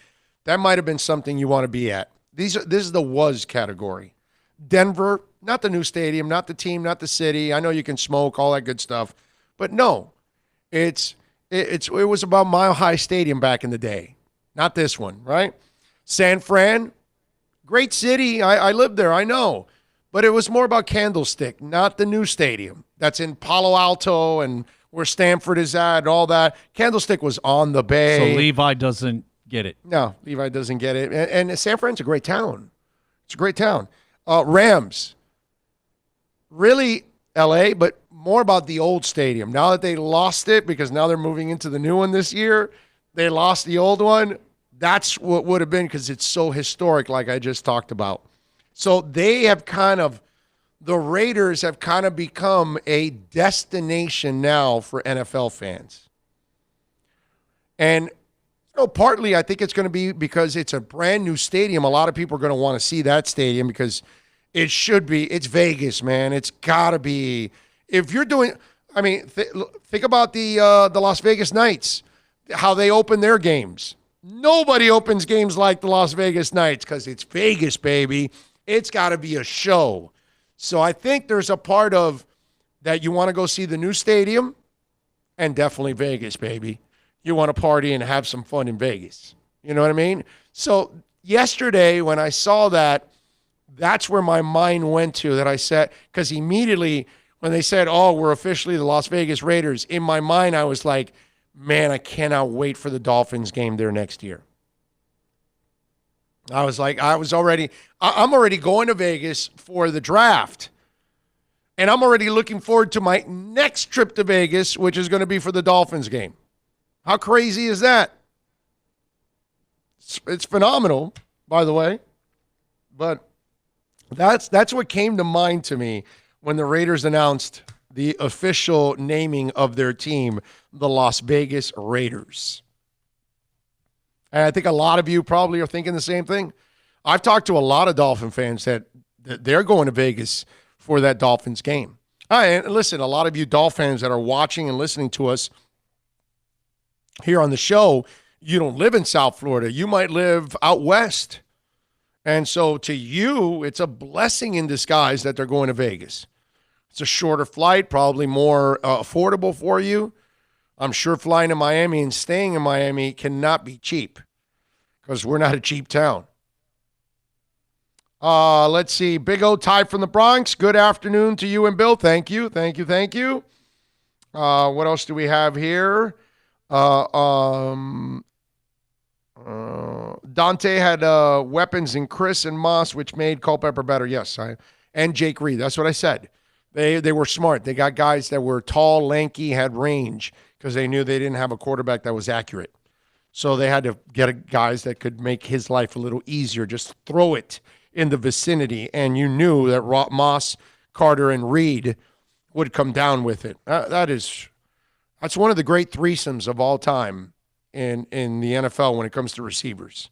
Speaker 2: that might have been something you want to be at. This is the was category. Denver, not the new stadium, not the team, not the city. I know you can smoke, all that good stuff. But no, it was about Mile High Stadium back in the day. Not this one, right? San Fran, great city. I lived there, I know. But it was more about Candlestick, not the new stadium. That's in Palo Alto and where Stanford is at and all that. Candlestick was on the bay.
Speaker 3: So Levi doesn't get it.
Speaker 2: No, Levi doesn't get it. And San Fran's a great town. It's a great town. Rams, really L.A., but more about the old stadium. Now that they lost it, because now they're moving into the new one this year, they lost the old one. That's what would have been because it's so historic, like I just talked about. So they have the Raiders have kind of become a destination now for NFL fans. And partly I think it's going to be because it's a brand new stadium. A lot of people are going to want to see that stadium because it's Vegas, man. It's got to be. If you're doing, think about the Las Vegas Knights, how they open their games. Nobody opens games like the Las Vegas Knights because it's Vegas, baby. It's got to be a show. So I think there's a part of that you want to go see the new stadium and definitely Vegas, baby. You want to party and have some fun in Vegas. You know what I mean? So yesterday when I saw that, that's where my mind went to that I said, because immediately when they said, oh, we're officially the Las Vegas Raiders, in my mind I was like, man, I cannot wait for the Dolphins game there next year. I'm already going to Vegas for the draft. And I'm already looking forward to my next trip to Vegas, which is going to be for the Dolphins game. How crazy is that? It's phenomenal, by the way. But that's what came to mind to me when the Raiders announced the official naming of their team, the Las Vegas Raiders. And I think a lot of you probably are thinking the same thing. I've talked to a lot of Dolphin fans that they're going to Vegas for that Dolphins game. And listen, a lot of you Dolphin fans that are watching and listening to us here on the show, you don't live in South Florida. You might live out west. And so to you, it's a blessing in disguise that they're going to Vegas. It's a shorter flight, probably more affordable for you. I'm sure flying to Miami and staying in Miami cannot be cheap because we're not a cheap town. Let's see. Big O Ty from the Bronx. Good afternoon to you and Bill. Thank you. What else do we have here? Dante had weapons in Chris and Moss, which made Culpepper better. Yes, and Jake Reed. That's what I said. They were smart. They got guys that were tall, lanky, had range because they knew they didn't have a quarterback that was accurate. So they had to get guys that could make his life a little easier. Just throw it in the vicinity, and you knew that Moss, Carter, and Reed would come down with it. That's one of the great threesomes of all time in the NFL when it comes to receivers.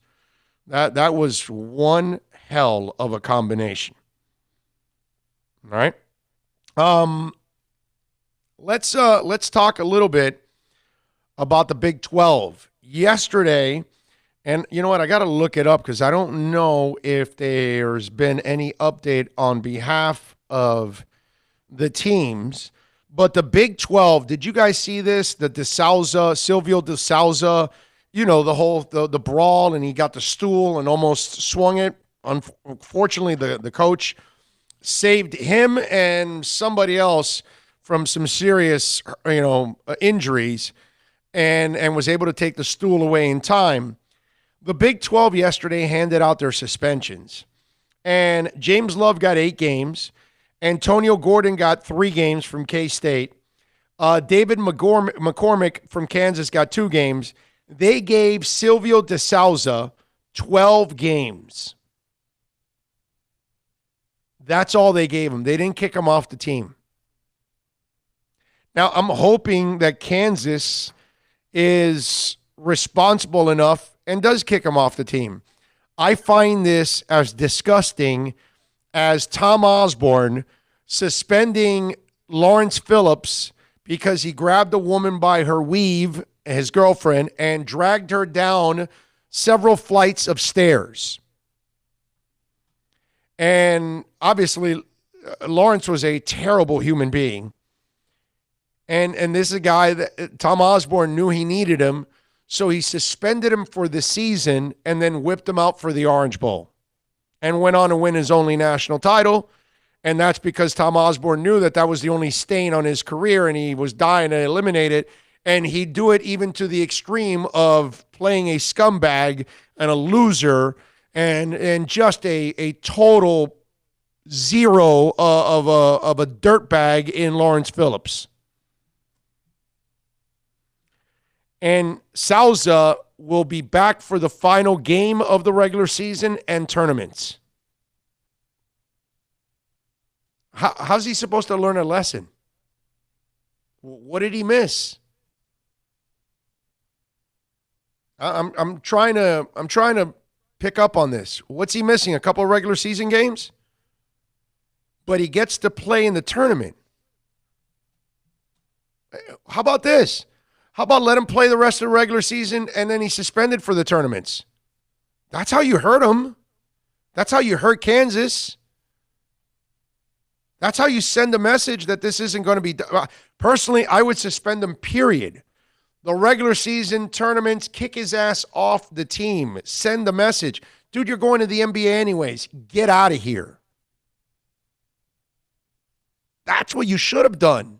Speaker 2: That was one hell of a combination. All right. Let's talk a little bit about the Big 12. Yesterday, and you know what? I got to look it up because I don't know if there's been any update on behalf of the teams. But the Big 12, did you guys see this? The Silvio De Souza, the whole the brawl, and he got the stool and almost swung it. Unfortunately, the coach saved him and somebody else from some serious, injuries, and was able to take the stool away in time. The Big 12 yesterday handed out their suspensions, and James Love got 8 games. Antonio Gordon got 3 games from K-State. David McCormick from Kansas got 2 games. They gave Silvio De Souza 12 games. That's all they gave him. They didn't kick him off the team. Now, I'm hoping that Kansas is responsible enough and does kick him off the team. I find this as disgusting as Tom Osborne suspending Lawrence Phillips because he grabbed a woman by her weave, his girlfriend, and dragged her down several flights of stairs. And obviously, Lawrence was a terrible human being. And this is a guy that Tom Osborne knew he needed him, so he suspended him for the season and then whipped him out for the Orange Bowl and went on to win his only national title. And that's because Tom Osborne knew that was the only stain on his career, and he was dying to eliminate it. And he'd do it even to the extreme of playing a scumbag and a loser and just a total zero of a dirtbag in Lawrence Phillips. And Souza will be back for the final game of the regular season and tournaments. How's he supposed to learn a lesson? What did he miss? I'm trying to pick up on this. What's he missing? A couple of regular season games? But he gets to play in the tournament. How about this? How about let him play the rest of the regular season and then he's suspended for the tournaments? That's how you hurt him. That's how you hurt Kansas. That's how you send a message that this isn't going to be. Personally, I would suspend him, period. The regular season tournaments, kick his ass off the team. Send the message. Dude, you're going to the NBA anyways. Get out of here. That's what you should have done.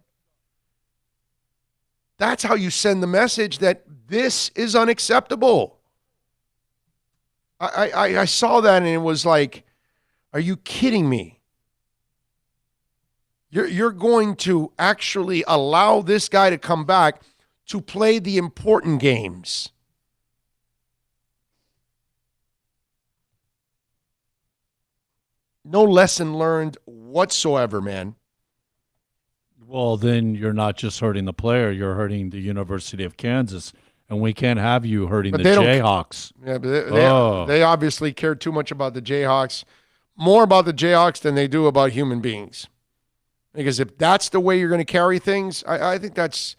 Speaker 2: That's how you send the message that this is unacceptable. I saw that and it was like, are you kidding me? You're going to actually allow this guy to come back to play the important games. No lesson learned whatsoever, man.
Speaker 3: Well, then you're not just hurting the player, you're hurting the University of Kansas, and we can't have you hurting the Jayhawks.
Speaker 2: Yeah, but they obviously care too much about the Jayhawks, more about the Jayhawks than they do about human beings. Because if that's the way you're going to carry things, I think it's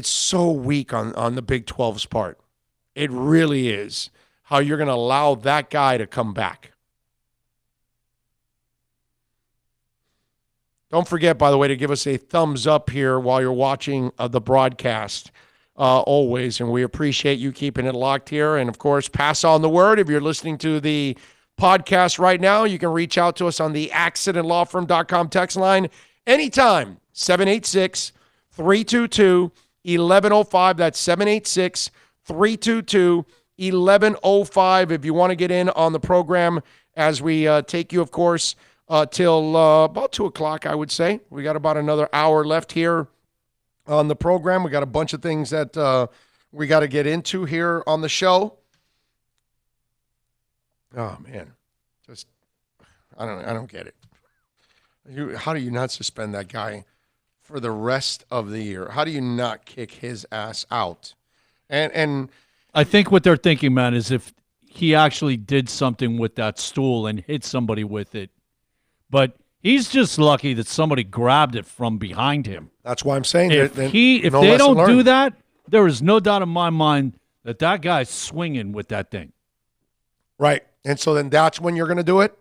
Speaker 2: so weak on the Big 12's part. It really is, how you're going to allow that guy to come back. Don't forget, by the way, to give us a thumbs up here while you're watching the broadcast always, and we appreciate you keeping it locked here. And, of course, pass on the word. If you're listening to the podcast right now, you can reach out to us on the accidentlawfirm.com text line anytime, 786-322-3776. 1105. That's 786-322-1105 if you want to get in on the program as we take you, of course, till about 2 o'clock, I would say. We got about another hour left here on the program. We got a bunch of things that we got to get into here on the show. Oh, man. Just, I don't get it. How do you not suspend that guy for the rest of the year? How do you not kick his ass out? And
Speaker 3: I think what they're thinking, man, is if he actually did something with that stool and hit somebody with it. But he's just lucky that somebody grabbed it from behind him.
Speaker 2: That's why I'm saying
Speaker 3: if they don't do that, there is no doubt in my mind that guy's swinging with that thing.
Speaker 2: Right. And so then that's when you're going to do it?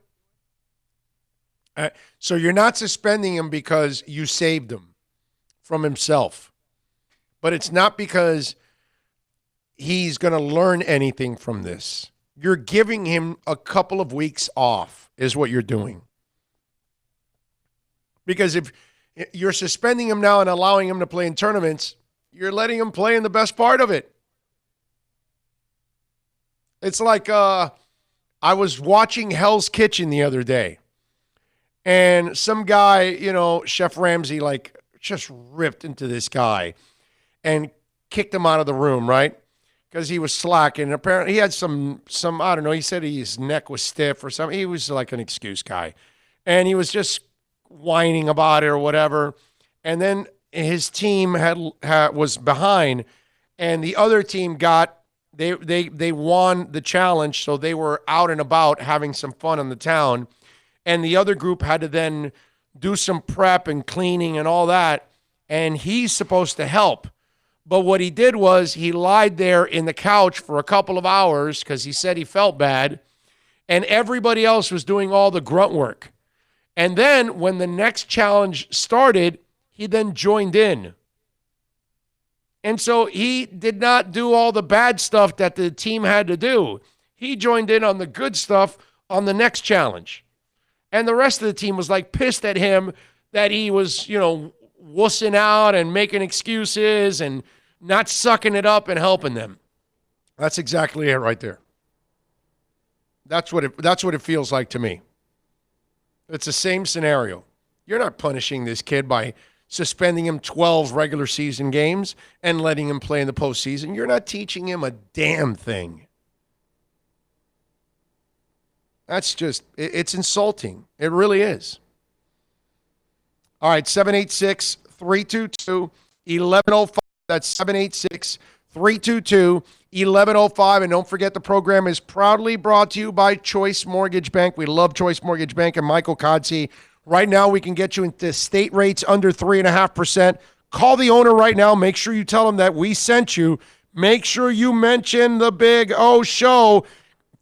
Speaker 2: So you're not suspending him because you saved him from himself. But it's not because he's going to learn anything from this. You're giving him a couple of weeks off is what you're doing. Because if you're suspending him now and allowing him to play in tournaments, you're letting him play in the best part of it. It's like I was watching Hell's Kitchen the other day, and some guy, Chef Ramsay, just ripped into this guy and kicked him out of the room, right? Because he was slacking. Apparently, he had some I don't know, he said his neck was stiff or something. He was like an excuse guy. And he was just whining about it or whatever. And then his team was behind, and the other team they won the challenge, so they were out and about having some fun in the town. And the other group had to then do some prep and cleaning and all that, and he's supposed to help. But what he did was he lied there in the couch for a couple of hours because he said he felt bad, and everybody else was doing all the grunt work. And then when the next challenge started, he then joined in. And so he did not do all the bad stuff that the team had to do. He joined in on the good stuff on the next challenge. And the rest of the team was pissed at him that he was, wussing out and making excuses and not sucking it up and helping them. That's exactly it right there. That's what it feels like to me. It's the same scenario. You're not punishing this kid by suspending him 12 regular season games and letting him play in the postseason. You're not teaching him a damn thing. That's just, it's insulting. It really is. All right, 786-322-1105. That's 786-322-1105. And don't forget, the program is proudly brought to you by Choice Mortgage Bank. We love Choice Mortgage Bank and Michael Kodsey. Right now, we can get you into state rates under 3.5%. Call the owner right now. Make sure you tell him that we sent you. Make sure you mention the Big O Show.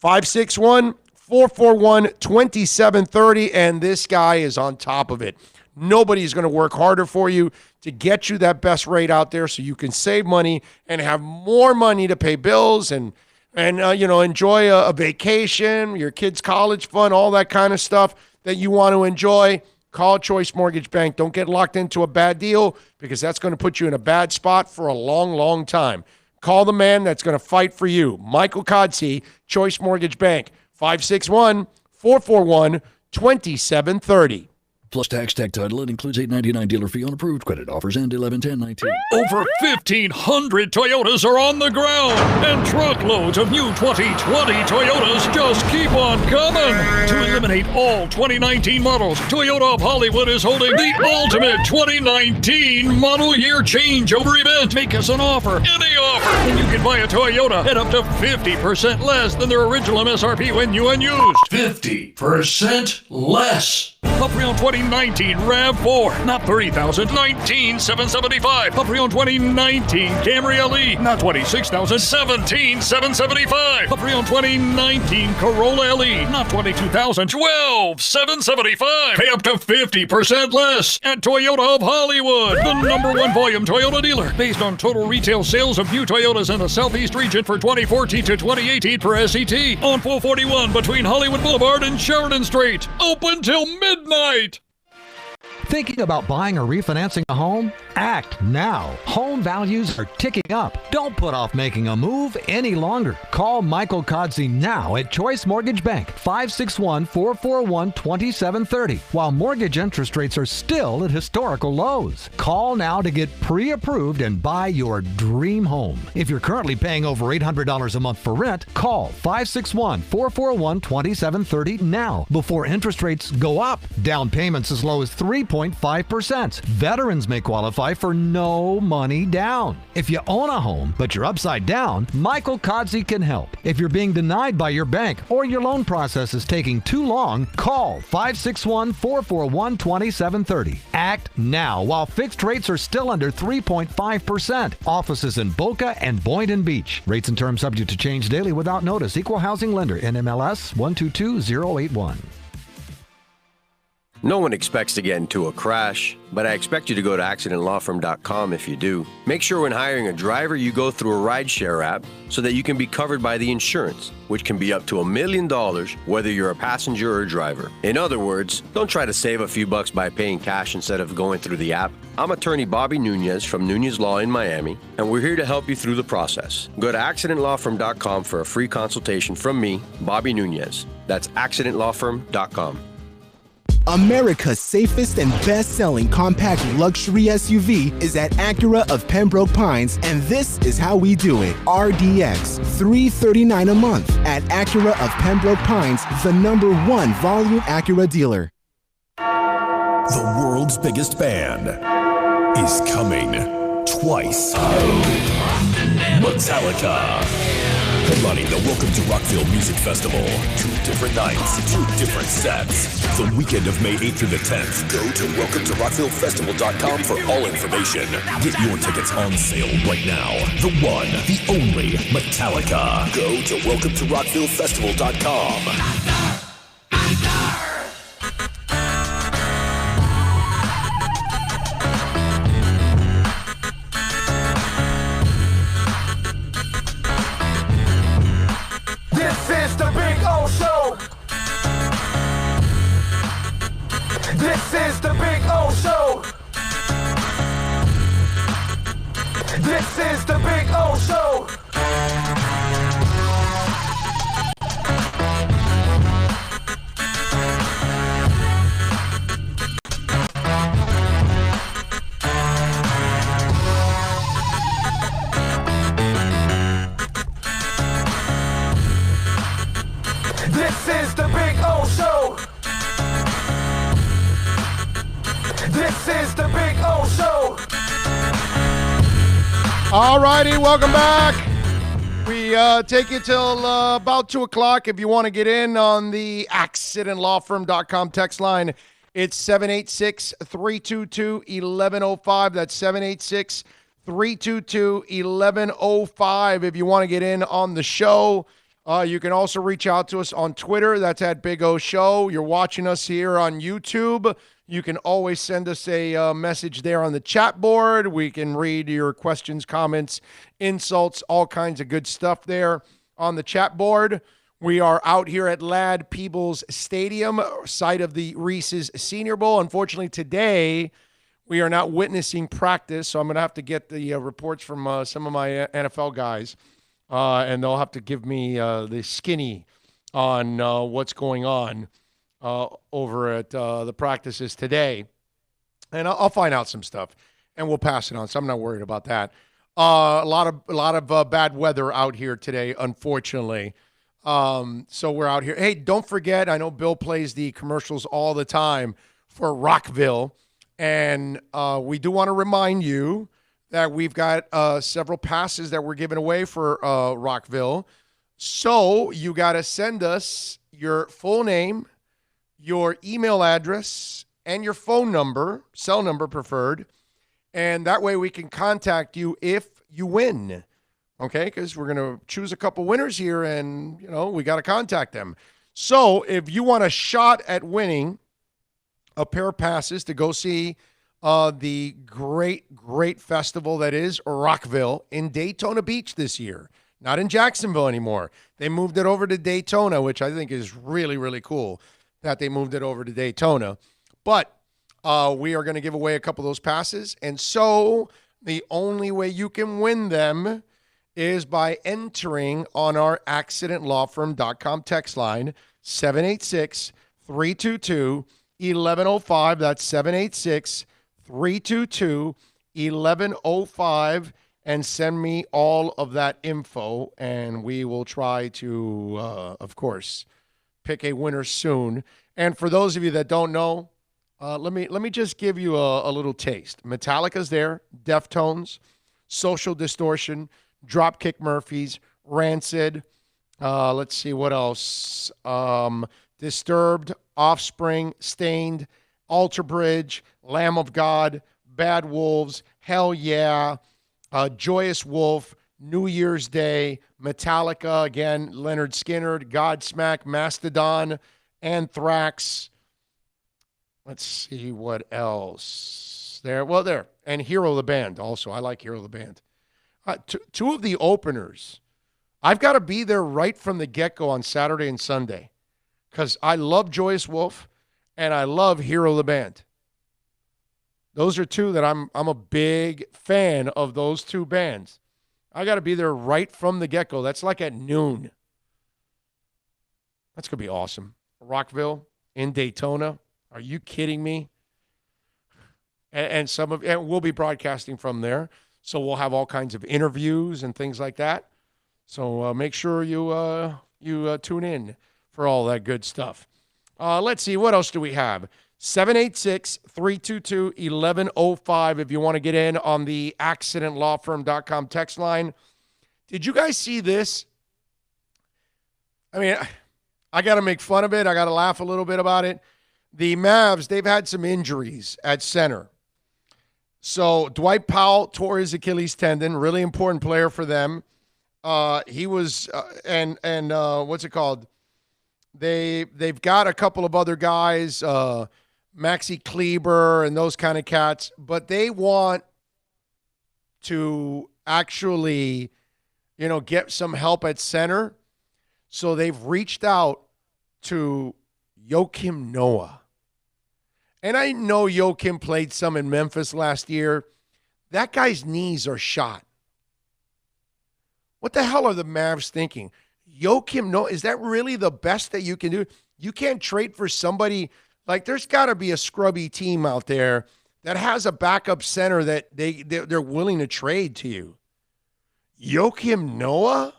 Speaker 2: 561-441-2730. And this guy is on top of it. Nobody's going to work harder for you to get you that best rate out there so you can save money and have more money to pay bills and enjoy a vacation, your kids' college fund, all that kind of stuff that you want to enjoy. Call Choice Mortgage Bank. Don't get locked into a bad deal because that's going to put you in a bad spot for a long, long time. Call the man that's going to fight for you. Michael Kodsey, Choice Mortgage Bank, 561-441-2730.
Speaker 7: Plus tax, tag title. It includes $8.99 dealer fee on approved credit. Offers end 11/10/19.
Speaker 8: Over 1,500 Toyotas are on the ground, and truckloads of new 2020 Toyotas just keep on coming. To eliminate all 2019 models, Toyota of Hollywood is holding the ultimate 2019 model year changeover event. Make us an offer, any offer, and you can buy a Toyota at up to 50% less than their original MSRP when new and used.
Speaker 9: 50% less.
Speaker 8: A pre-owned 2019 RAV4, not $30,000, $19,775. A pre-owned 2019 Camry LE, not $26,000, $17,775. A pre-owned 2019 Corolla LE, not $22,000, $12,775. Pay up to 50% less at Toyota of Hollywood, the #1 volume Toyota dealer, based on total retail sales of new Toyotas in the Southeast region for 2014 to 2018 per SET, on 441 between Hollywood Boulevard and Sheridan Street. Open till midnight.
Speaker 6: Thinking about buying or refinancing a home? Act now. Home values are ticking up. Don't put off making a move any longer. Call Michael Kodzie now at Choice Mortgage Bank, 561-441-2730, while mortgage interest rates are still at historical lows. Call now to get pre-approved and buy your dream home. If you're currently paying over $800 a month for rent, call 561-441-2730 now before interest rates go up. Down payments as low as 3.5%. Veterans may qualify for no money down. If you own a home, but you're upside down, Michael Kodzie can help. If you're being denied by your bank or your loan process is taking too long, call 561-441-2730. Act now while fixed rates are still under 3.5%. Offices in Boca and Boynton Beach. Rates and terms subject to change daily without notice. Equal housing lender. NMLS 122081.
Speaker 5: No one expects to get into a crash, but I expect you to go to accidentlawfirm.com if you do. Make sure when hiring a driver, you go through a rideshare app so that you can be covered by the insurance, which can be up to $1 million whether you're a passenger or a driver. In other words, don't try to save a few bucks by paying cash instead of going through the app. I'm attorney Bobby Nunez from Nunez Law in Miami, and we're here to help you through the process. Go to accidentlawfirm.com for a free consultation from me, Bobby Nunez. That's accidentlawfirm.com.
Speaker 4: America's safest and best-selling compact luxury SUV is at Acura of Pembroke Pines, and this is how we do it. RDX, $339 a month at Acura of Pembroke Pines, the #1 volume Acura dealer.
Speaker 9: The world's biggest band is coming twice. Metallica. Headlining the Welcome to Rockville Music Festival. 2 different nights, 2 different sets. The weekend of May 8th through the 10th. Go to welcometorockvillefestival.com for all information. Get your tickets on sale right now. The one, the only Metallica. Go to welcometorockvillefestival.com.
Speaker 1: This is the Big O Show. This is the Big O Show. This is the Big O Show. This is the Big O Show. This is the Big O Show.
Speaker 2: All righty, welcome back. We take you till about 2 o'clock. If you want to get in on the accidentlawfirm.com text line, it's 786-322-1105. That's 786-322-1105. If you want to get in on the show, you can also reach out to us on Twitter. That's at Big O Show. You're watching us here on YouTube. You can always send us a message there on the chat board. We can read your questions, comments, insults, all kinds of good stuff there on the chat board. We are out here at Ladd Peebles Stadium, site of the Reese's Senior Bowl. Unfortunately, today we are not witnessing practice, so I'm going to have to get the reports from some of my NFL guys, and they'll have to give me the skinny on what's going on over at the practices today, and I'll find out some stuff, and we'll pass it on. So I'm not worried about that. A lot of bad weather out here today, unfortunately. So we're out here. Hey, don't forget, I know Bill plays the commercials all the time for Rockville, and we do want to remind you that we've got several passes that we're giving away for Rockville. So you got to send us your full name, your email address, and your phone number, cell number preferred, and that way we can contact you if you win, okay? Because we're going to choose a couple winners here, and, you know, we got to contact them. So if you want a shot at winning a pair of passes to go see the great festival that is Rockville in Daytona Beach this year, not in Jacksonville anymore. They moved it over to Daytona, which I think is really, really cool that they moved it over to Daytona. But we are going to give away a couple of those passes. And so the only way you can win them is by entering on our accidentlawfirm.com text line, 786-322-1105. That's 786-322-1105. And send me all of that info, and we will try to, of course, pick a winner soon. And for those of you that don't know, let me just give you a little taste. Metallica's there, Deftones, Social Distortion, Dropkick Murphys, Rancid. Let's see what else. Disturbed, Offspring, Stained, Alter Bridge, Lamb of God, Bad Wolves, Hell Yeah, Joyous Wolf, New Year's Day, Metallica, again, Leonard Skinner, Godsmack, Mastodon, Anthrax. Let's see what else. There. And Hero the Band also. I like Hero the Band. Two of the openers. I've got to be there right from the get-go on Saturday and Sunday because I love Joyous Wolf and I love Hero the Band. Those are two that I'm a big fan of, those two bands. I got to be there right from the get-go. That's like at noon. That's going to be awesome. Rockville in Daytona. Are you kidding me? And we'll be broadcasting from there. So we'll have all kinds of interviews and things like that. So make sure you tune in for all that good stuff. Let's see. What else do we have? 786-322-1105 if you want to get in on the accidentlawfirm.com text line. Did you guys see this? I mean, I got to make fun of it. I got to laugh a little bit about it. The Mavs, they've had some injuries at center. So Dwight Powell tore his Achilles tendon, really important player for them. He was, what's it called? They've got a couple of other guys, Maxi Kleber and those kind of cats, but they want to actually, get some help at center. So they've reached out to Joakim Noah. And I know Joakim played some in Memphis last year. That guy's knees are shot. What the hell are the Mavs thinking? Joakim Noah, is that really the best that you can do? You can't trade for somebody. Like, there's got to be a scrubby team out there that has a backup center that they're willing to trade to you. Joakim Noah?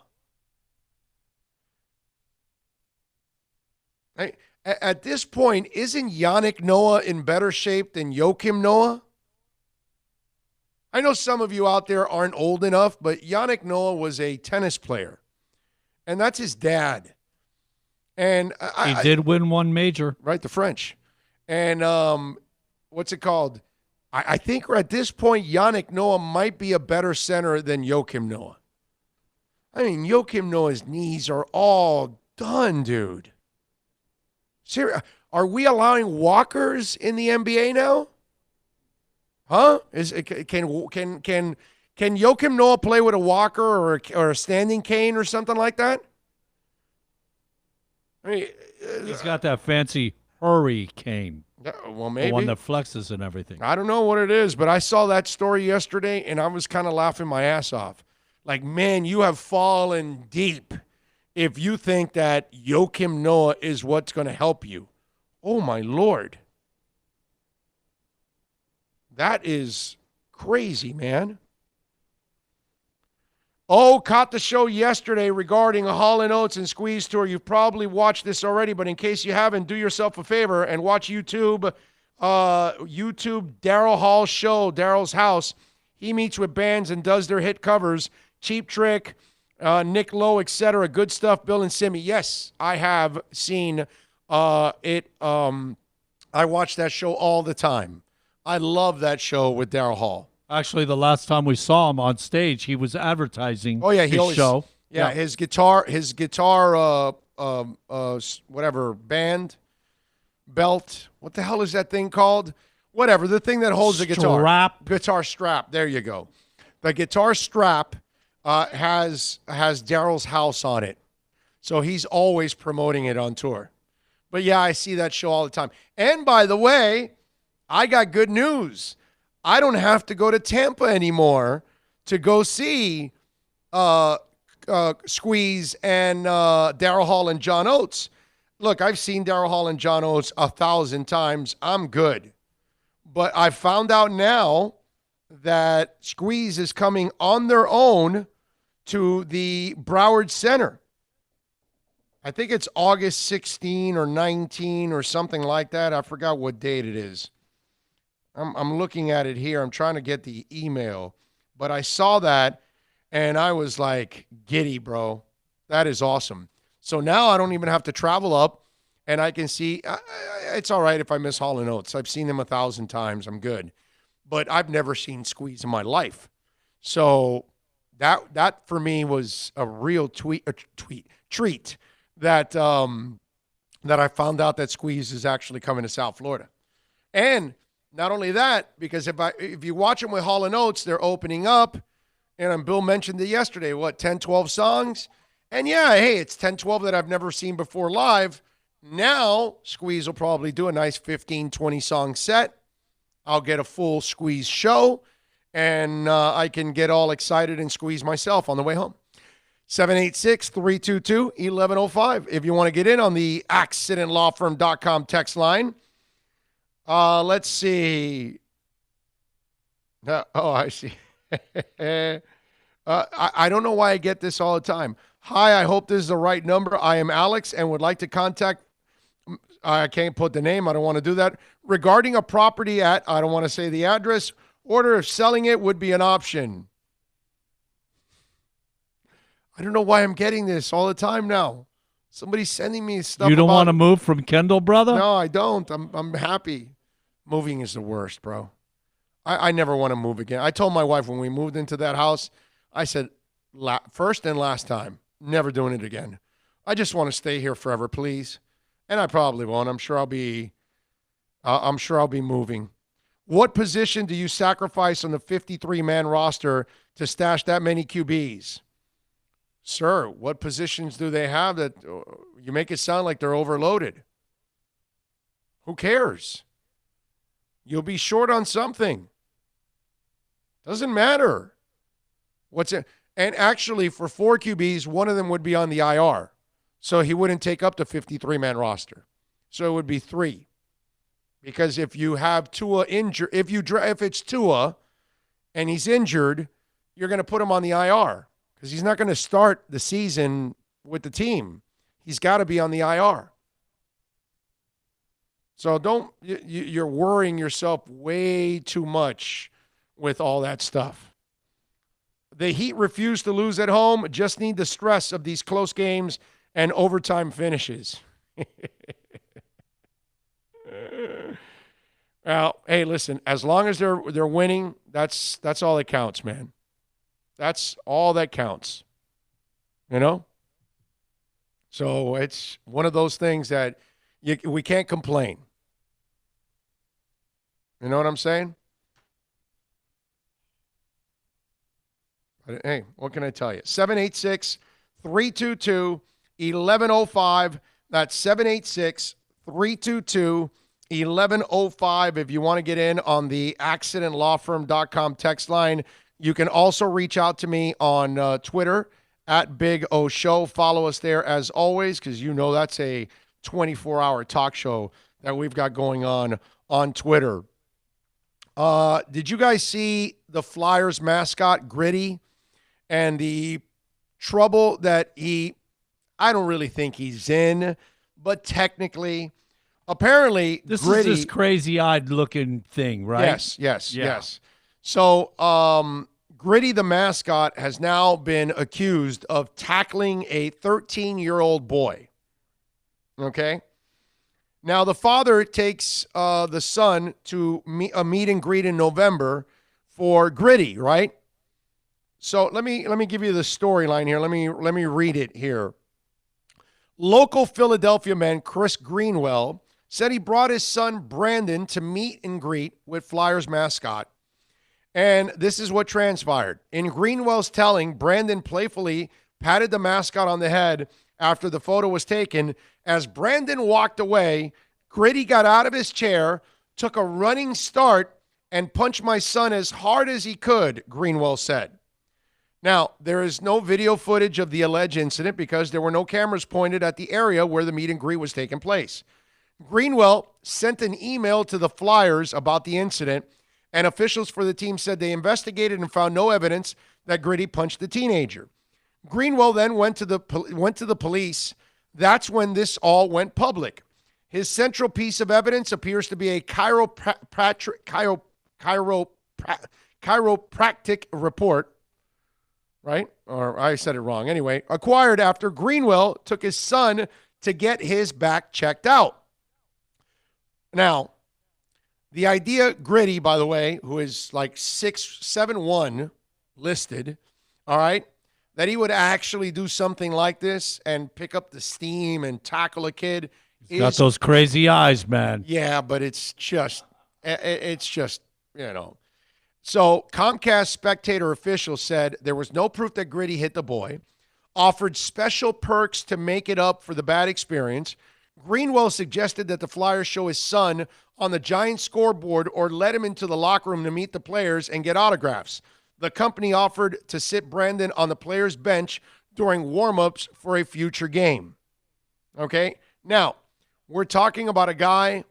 Speaker 2: At this point, isn't Yannick Noah in better shape than Joakim Noah? I know some of you out there aren't old enough, but Yannick Noah was a tennis player, and that's his dad. And
Speaker 3: he did win one major.
Speaker 2: Right, the French. And what's it called? I think at this point, Yannick Noah might be a better center than Joakim Noah. I mean, Joakim Noah's knees are all done, dude. Seriously, are we allowing walkers in the NBA now? Huh? Can Joakim Noah play with a walker or a standing cane or something like that? I mean,
Speaker 3: he's got that fancy hurricane.
Speaker 2: Well, maybe.
Speaker 3: The one that flexes and everything.
Speaker 2: I don't know what it is, but I saw that story yesterday, and I was kind of laughing my ass off. Like, man, you have fallen deep if you think that Joakim Noah is what's going to help you. Oh, my Lord. That is crazy, man. Oh, caught the show yesterday regarding a Hall & Oates and Squeeze tour. You've probably watched this already, but in case you haven't, do yourself a favor and watch YouTube. Daryl Hall show, Daryl's House. He meets with bands and does their hit covers. Cheap Trick, Nick Lowe, etc. Good stuff, Bill and Simmy. Yes, I have seen it. I watch that show all the time. I love that show with Daryl Hall.
Speaker 3: Actually, the last time we saw him on stage, he was advertising his show.
Speaker 2: Yeah, his guitar, whatever, band, belt. What the hell is that thing called? Whatever, the thing that holds the guitar.
Speaker 3: Strap.
Speaker 2: Guitar strap. There you go. The guitar strap has Daryl's House on it. So he's always promoting it on tour. But, yeah, I see that show all the time. And, by the way, I got good news. I don't have to go to Tampa anymore to go see Squeeze and Daryl Hall and John Oates. Look, I've seen Daryl Hall and John Oates 1,000 times. I'm good. But I found out now that Squeeze is coming on their own to the Broward Center. I think it's August 16 or 19 or something like that. I forgot what date it is. I'm looking at it here. I'm trying to get the email. But I saw that, and I was like, giddy, bro. That is awesome. So now I don't even have to travel up, and I can see it's all right if I miss Hall and Oates. I've seen them 1,000 times. I'm good. But I've never seen Squeeze in my life. So that for me was a real treat that that I found out that Squeeze is actually coming to South Florida. And not only that, because if you watch them with Hall and Oates, they're opening up, and Bill mentioned it yesterday, 10, 12 songs? And yeah, hey, it's 10, 12 that I've never seen before live. Now, Squeeze will probably do a nice 15, 20 song set. I'll get a full Squeeze show, and I can get all excited and squeeze myself on the way home. 786-322-1105. If you want to get in on the accidentlawfirm.com text line. Let's see. I see. I don't know why I get this all the time. Hi, I hope this is the right number. I am Alex and would like to contact, I can't put the name, I don't want to do that, regarding a property at, I don't want to say the address, order of selling it would be an option. I don't know why I'm getting this all the time now. Somebody's sending me stuff.
Speaker 3: You don't want to move from Kendall, brother?
Speaker 2: No, I don't. I'm happy. Moving is the worst, bro. I never want to move again. I told my wife when we moved into that house, I said, first and last time, never doing it again. I just want to stay here forever, please. And I probably won't. I'm sure I'll be moving. What position do you sacrifice on the 53-man roster to stash that many QBs? Sir, what positions do they have that you make it sound like they're overloaded? Who cares? You'll be short on something. Doesn't matter. What's it? And actually, for 4 QBs, one of them would be on the IR. So he wouldn't take up the 53-man roster. So it would be 3. Because if you have Tua injured, if it's Tua and he's injured, you're going to put him on the IR. Because he's not going to start the season with the team. He's got to be on the IR. So you're worrying yourself way too much with all that stuff. The Heat refuse to lose at home, just need the stress of these close games and overtime finishes. Well, hey, listen, as long as they're winning, that's all that counts, man. That's all that counts, you know? So it's one of those things that we can't complain. You know what I'm saying? But, hey, what can I tell you? 786-322-1105. That's 786-322-1105 if you want to get in on the accidentlawfirm.com text line. You can also reach out to me on Twitter at Big O Show. Follow us there as always, because you know that's a 24-hour talk show that we've got going on Twitter. Did you guys see the Flyers mascot, Gritty, and the trouble that I don't really think he's in, but technically, apparently,
Speaker 3: this
Speaker 2: Gritty,
Speaker 3: is this crazy-eyed looking thing, right?
Speaker 2: Yes. So, Gritty the mascot has now been accused of tackling a 13-year-old boy. Okay? Now, the father takes the son to a meet and greet in November for Gritty, right? So let me give you the storyline here. Let me read it here. Local Philadelphia man Chris Greenwell said he brought his son Brandon to meet and greet with Flyers mascot. And this is what transpired. In Greenwell's telling, Brandon playfully patted the mascot on the head after the photo was taken. As Brandon walked away, Gritty got out of his chair, took a running start and punched my son as hard as he could, Greenwell said. Now, there is no video footage of the alleged incident because there were no cameras pointed at the area where the meet and greet was taking place. Greenwell sent an email to the Flyers about the incident, and officials for the team said they investigated and found no evidence that Gritty punched the teenager. Greenwell then went to the police. That's when this all went public. His central piece of evidence appears to be a chiropractic report, right? Or I said it wrong. Anyway, acquired after Greenwell took his son to get his back checked out. Now, the idea, Gritty, by the way, who is like 6'7" listed, all right, that he would actually do something like this and pick up the steam and tackle a kid.
Speaker 3: He's got those crazy eyes, man.
Speaker 2: Yeah, but it's just, you know. So Comcast Spectator official said there was no proof that Gritty hit the boy, offered special perks to make it up for the bad experience. Greenwell suggested that the Flyers show his son on the giant scoreboard or let him into the locker room to meet the players and get autographs. The company offered to sit Brandon on the players' bench during warm-ups for a future game. Okay? Now, we're talking about a guy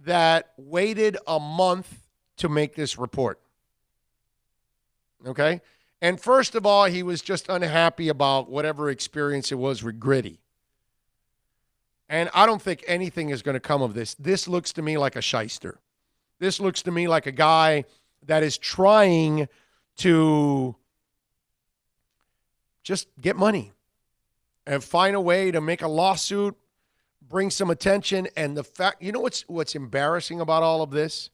Speaker 2: that waited a month to make this report. Okay? And first of all, he was just unhappy about whatever experience it was with Gritty. And I don't think anything is going to come of this. This looks to me like a shyster. This looks to me like a guy that is trying to just get money and find a way to make a lawsuit, bring some attention. And the fact, you know what's embarrassing about all of this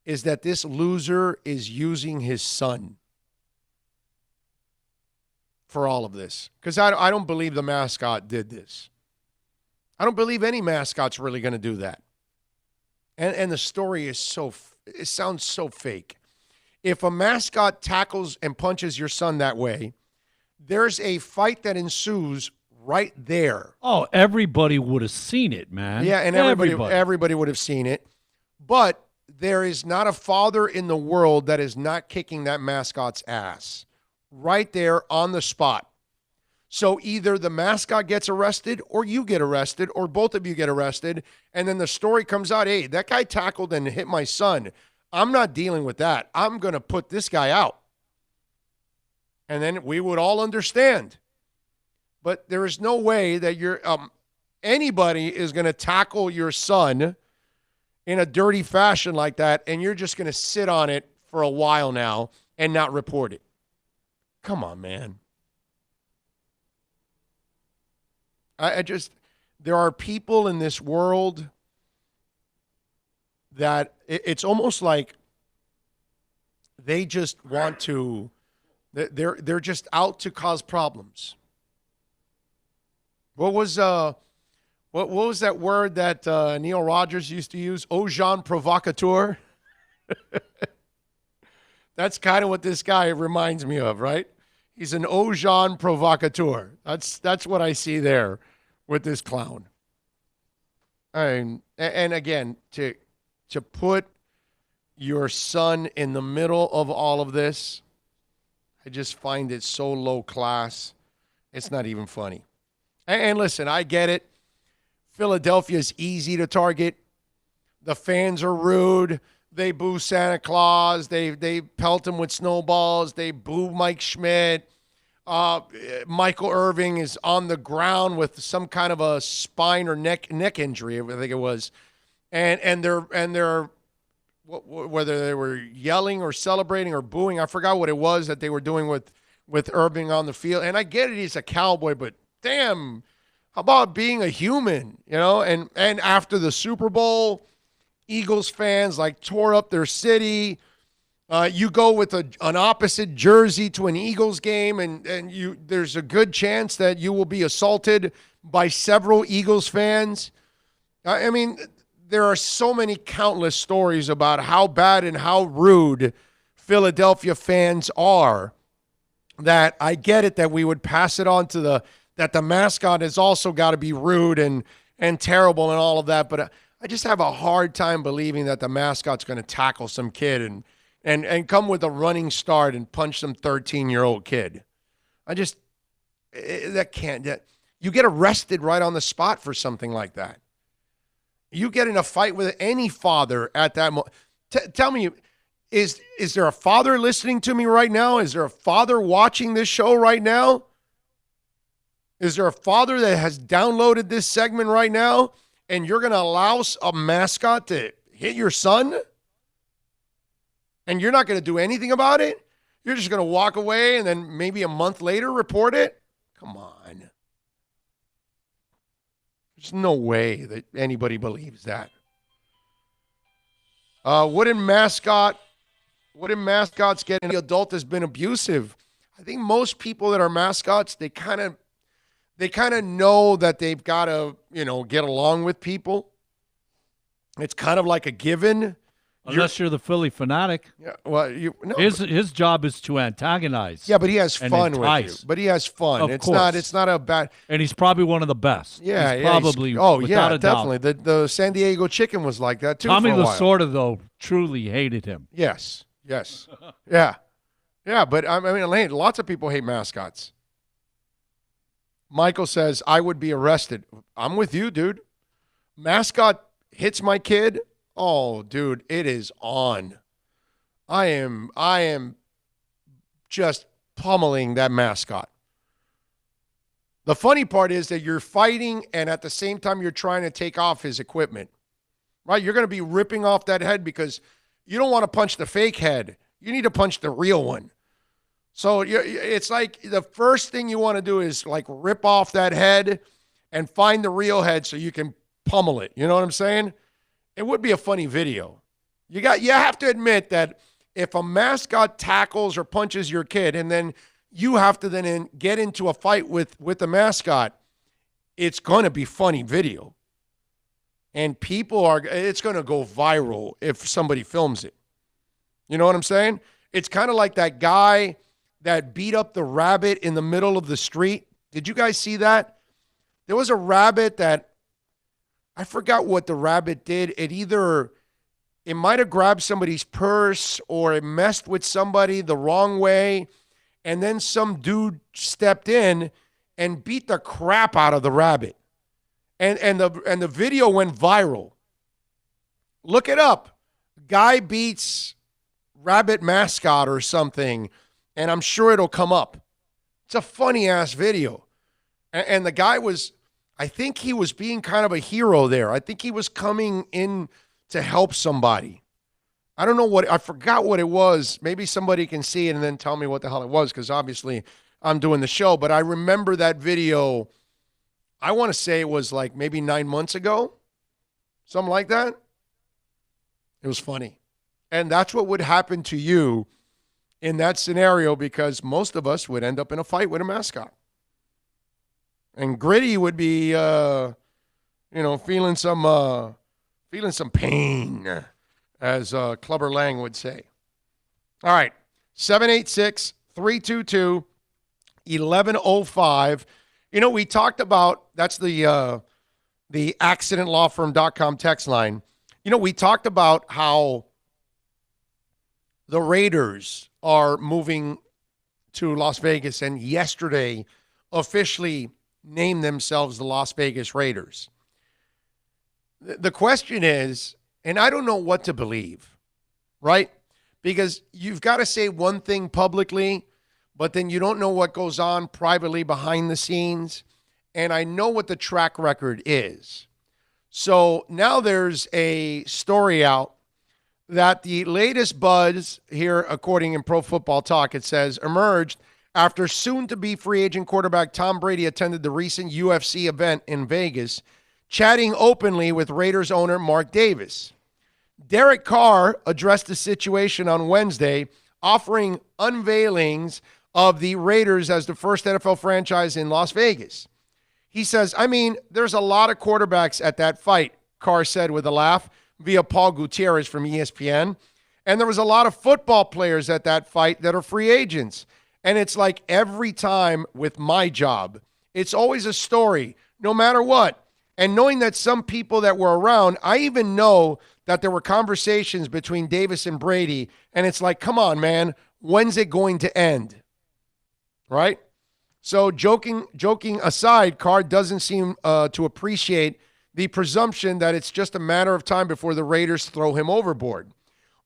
Speaker 2: is that this loser is using his son for all of this. Because I don't believe the mascot did this. I don't believe any mascot's really going to do that. And the story is it sounds so fake. If a mascot tackles and punches your son that way, there's a fight that ensues right there.
Speaker 3: Oh, everybody would have seen it, man.
Speaker 2: Yeah, and everybody would have seen it. But there is not a father in the world that is not kicking that mascot's ass right there on the spot. So either the mascot gets arrested or you get arrested or both of you get arrested, and then the story comes out, hey, that guy tackled and hit my son. I'm not dealing with that. I'm going to put this guy out. And then we would all understand. But there is no way that anybody is going to tackle your son in a dirty fashion like that, and you're just going to sit on it for a while now and not report it. Come on, man. There are people in this world that it's almost like they just want to, they're just out to cause problems. What was that word that Neil Rogers used to use? Agent provocateur. That's kind of what this guy reminds me of, right? He's an agent provocateur. That's what I see there with this clown. And again, to put your son in the middle of all of this, I just find it so low class. It's not even funny. And listen, I get it. Philadelphia is easy to target. The fans are rude. They boo Santa Claus. They pelt him with snowballs. They boo Mike Schmidt. Michael Irving is on the ground with some kind of a spine or neck injury, I think it was. And they're whether they were yelling or celebrating or booing, I forgot what it was that they were doing with Irving on the field. And I get it, he's a Cowboy, but damn, how about being a human, you know? And after the Super Bowl, Eagles fans tore up their city. You go with an opposite jersey to an Eagles game, and there's a good chance that you will be assaulted by several Eagles fans. I mean, there are so many countless stories about how bad and how rude Philadelphia fans are that I get it that we would pass it on to that the mascot has also got to be rude and terrible and all of that. But I just have a hard time believing that the mascot's going to tackle some kid and come with a running start and punch some 13-year-old kid. You get arrested right on the spot for something like that. You get in a fight with any father at that moment. Tell me, is there a father listening to me right now? Is there a father watching this show right now? Is there a father that has downloaded this segment right now and you're going to allow a mascot to hit your son? And you're not going to do anything about it? You're just going to walk away and then maybe a month later report it? Come on. There's no way that anybody believes that. Wouldn't mascots get any adult has been abusive? I think most people that are mascots, they kind of know that they've got to, get along with people. It's kind of like a given.
Speaker 3: Unless you're the Philly fanatic.
Speaker 2: Yeah, well,
Speaker 3: his job is to antagonize.
Speaker 2: Yeah, but he has fun
Speaker 3: entice.
Speaker 2: with you. But he has fun.
Speaker 3: Of
Speaker 2: it's
Speaker 3: course.
Speaker 2: it's not a bad.
Speaker 3: And he's probably one of the best.
Speaker 2: Yeah,
Speaker 3: he's probably. Without a
Speaker 2: definitely.
Speaker 3: doubt.
Speaker 2: The San Diego Chicken was like that too.
Speaker 3: Tommy
Speaker 2: for a while.
Speaker 3: Lasorda, though, truly hated him.
Speaker 2: Yes. Yeah. But I mean, lots of people hate mascots. Michael says, I would be arrested. I'm with you, dude. Mascot hits my kid. Oh, dude, it is on. I am just pummeling that mascot. The funny part is that you're fighting and at the same time you're trying to take off his equipment, right? You're going to be ripping off that head because you don't want to punch the fake head. You need to punch the real one. So it's like the first thing you want to do is like rip off that head and find the real head so you can pummel it. You know what I'm saying? It would be a funny video. You have to admit that if a mascot tackles or punches your kid and then you have to then get into a fight with the mascot, it's going to be funny video. And it's going to go viral if somebody films it. You know what I'm saying? It's kind of like that guy that beat up the rabbit in the middle of the street. Did you guys see that? There was a rabbit that, I forgot what the rabbit did. It might have grabbed somebody's purse or it messed with somebody the wrong way. And then some dude stepped in and beat the crap out of the rabbit. And the video went viral. Look it up. Guy beats rabbit mascot or something, and I'm sure it'll come up. It's a funny-ass video. And the guy I think he was being kind of a hero there. I think he was coming in to help somebody. I don't know I forgot what it was. Maybe somebody can see it and then tell me what the hell it was, because obviously I'm doing the show. But I remember that video, I want to say it was like maybe 9 months ago, something like that. It was funny. And that's what would happen to you in that scenario, because most of us would end up in a fight with a mascot. And Gritty would be, feeling some pain, as Clubber Lang would say. All right, 786-322-1105. We talked about, that's the accidentlawfirm.com text line. We talked about how the Raiders are moving to Las Vegas, and yesterday officially named themselves the Las Vegas Raiders. The question is, and I don't know what to believe, right? Because you've got to say one thing publicly, but then you don't know what goes on privately behind the scenes. And I know what the track record is. So now there's a story out that the latest buzz here, according in Pro Football Talk, it says, emerged after soon-to-be free agent quarterback Tom Brady attended the recent UFC event in Vegas, chatting openly with Raiders owner Mark Davis. Derek Carr addressed the situation on Wednesday, offering unveilings of the Raiders as the first NFL franchise in Las Vegas. He says, there's a lot of quarterbacks at that fight, Carr said with a laugh via Paul Gutierrez from ESPN. And there was a lot of football players at that fight that are free agents. And it's like every time with my job, it's always a story. No matter what, And knowing that some people that were around, I even know that there were conversations between Davis and Brady, and it's like, come on, man, when's it going to end? Right? So joking aside, Carr doesn't seem to appreciate the presumption that it's just a matter of time before the Raiders throw him overboard.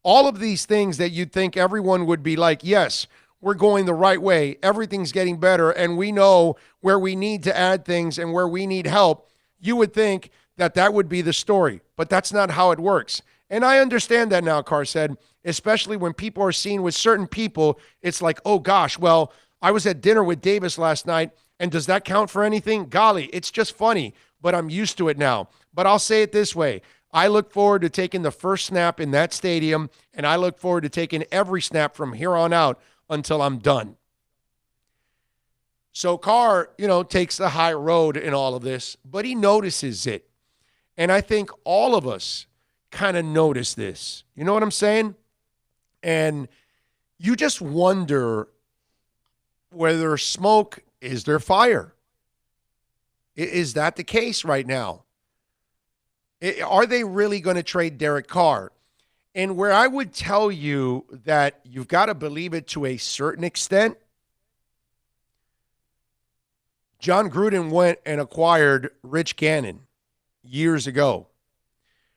Speaker 2: All of these things that you'd think everyone would be like, yes, we're going the right way, everything's getting better, and we know where we need to add things and where we need help, you would think that would be the story. But that's not how it works. And I understand that now, Carr said, especially when people are seen with certain people, it's like, oh gosh, well, I was at dinner with Davis last night, and does that count for anything? Golly, it's just funny, but I'm used to it now. But I'll say it this way. I look forward to taking the first snap in that stadium, and I look forward to taking every snap from here on out until I'm done. So Carr, takes the high road in all of this, but he notices it. And I think all of us kind of notice this. You know what I'm saying? And you just wonder whether there's smoke, is there fire? Is that the case right now? Are they really going to trade Derek Carr? And where I would tell you that you've got to believe it to a certain extent, John Gruden went and acquired Rich Gannon years ago.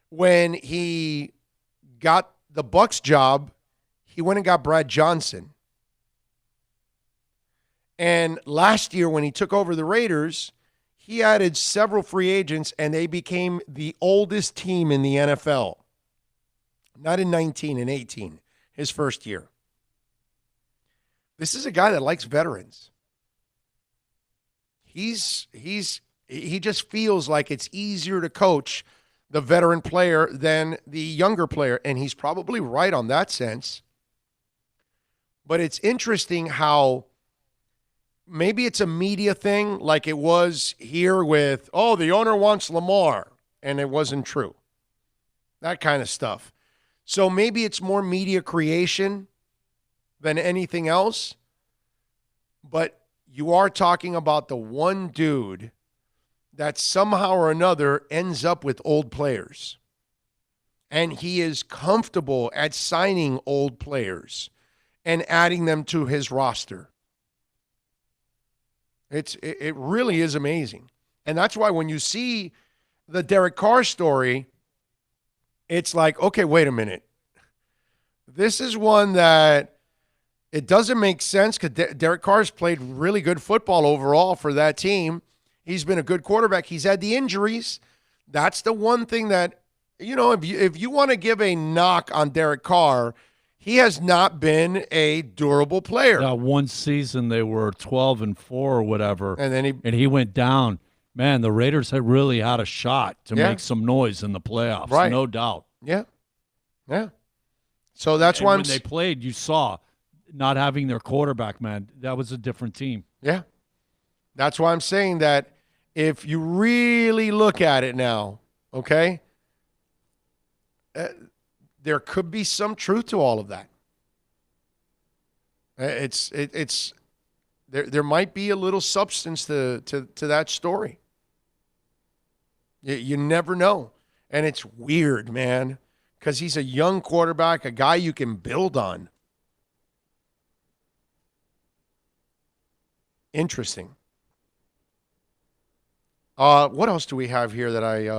Speaker 2: When he got the Bucs job, he went and got Brad Johnson. And last year when he took over the Raiders, he added several free agents, and they became the oldest team in the NFL. Not in 19 and 18, his first year. This is a guy that likes veterans. He just feels like it's easier to coach the veteran player than the younger player, and he's probably right on that sense. But it's interesting how maybe it's a media thing like it was here with, the owner wants Lamar, and it wasn't true. That kind of stuff. So maybe it's more media creation than anything else. But you are talking about the one dude that somehow or another ends up with old players. And he is comfortable at signing old players and adding them to his roster. It really is amazing. And that's why when you see the Derek Carr story, it's like, okay, wait a minute. This is one that it doesn't make sense because Derek Carr's played really good football overall for that team. He's been a good quarterback. He's had the injuries. That's the one thing that, if you want to give a knock on Derek Carr, he has not been a durable player.
Speaker 3: That one season they were 12-4 or whatever,
Speaker 2: and then
Speaker 3: he went down. Man, the Raiders had really had a shot to make some noise in the playoffs,
Speaker 2: right?
Speaker 3: No doubt.
Speaker 2: Yeah. So that's why
Speaker 3: when they played, you saw not having their quarterback, man, that was a different team.
Speaker 2: Yeah. That's why I'm saying that if you really look at it now, okay, there could be some truth to all of that. There might be a little substance to that story. You never know. And it's weird, man, because he's a young quarterback, a guy you can build on. Interesting. What else do we have here that I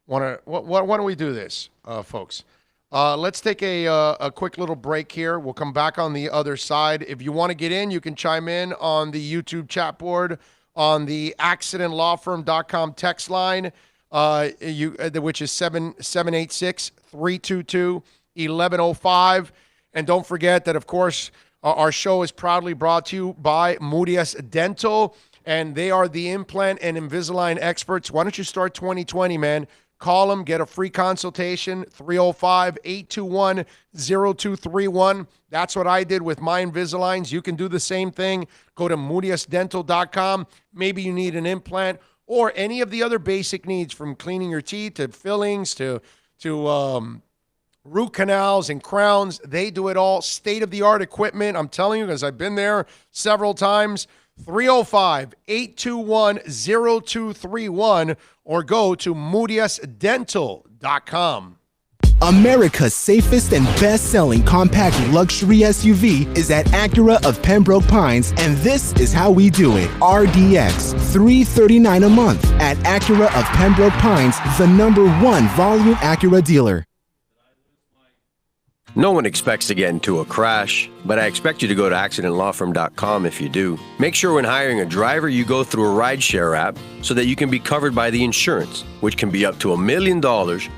Speaker 2: want to? Why don't we do this, folks? Let's take a quick little break here. We'll come back on the other side. If you want to get in, you can chime in on the YouTube chat board on the accidentlawfirm.com text line, which is 786-322-1105. And don't forget that, of course, our show is proudly brought to you by Moody's Dental, and they are the implant and Invisalign experts. Why don't you start 2020, man? Call them, get a free consultation, 305-821-0231. That's what I did with my Invisaligns. You can do the same thing. Go to moody'sdental.com. Maybe you need an implant or any of the other basic needs, from cleaning your teeth to fillings to root canals and crowns. They do it all. State-of-the-art equipment. I'm telling you, because I've been there several times. 305-821-0231 or go to moodiasdental.com.
Speaker 4: America's safest and best-selling compact luxury SUV is at Acura of Pembroke Pines, and this is how we do it. RDX, $339 a month at Acura of Pembroke Pines, the #1 volume Acura dealer.
Speaker 5: No one expects to get into a crash, but I expect you to go to accidentlawfirm.com if you do. Make sure when hiring a driver, you go through a rideshare app so that you can be covered by the insurance, which can be up to $1 million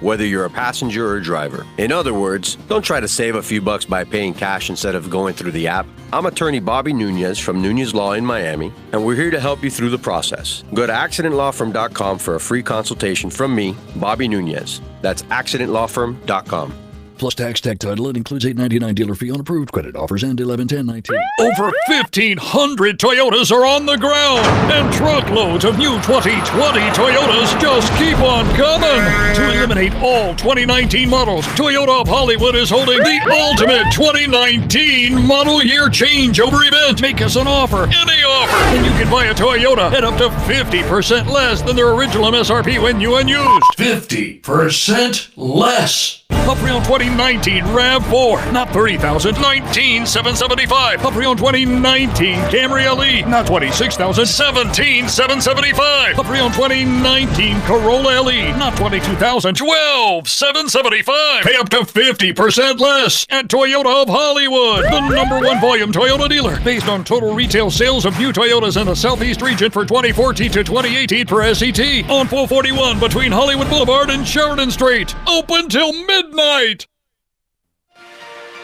Speaker 5: whether you're a passenger or a driver. In other words, don't try to save a few bucks by paying cash instead of going through the app. I'm attorney Bobby Nunez from Nunez Law in Miami, and we're here to help you through the process. Go to accidentlawfirm.com for a free consultation from me, Bobby Nunez. That's accidentlawfirm.com.
Speaker 7: Plus tax, tech title. It includes $8.99 dealer fee on approved credit. Offers end 11/10/19.
Speaker 8: Over 1,500 Toyotas are on the ground, and truckloads of new 2020 Toyotas just keep on coming. To eliminate all 2019 models, Toyota of Hollywood is holding the ultimate 2019 model year changeover event. Make us an offer, any offer, and you can buy a Toyota at up to 50% less than their original MSRP when new and used. 50% less. A pre-owned 2019 RAV4, not $30,000, $19,775. A pre-owned 2019 Camry LE, not $26,000, $17,775. A pre-owned 2019 Corolla LE, not $22,000, $12,775. Pay up to 50% less at Toyota of Hollywood, the #1 volume Toyota dealer, based on total retail sales of new Toyotas in the Southeast region for 2014 to 2018 per SET, on 441 between Hollywood Boulevard and Sheridan Street. Open till midnight.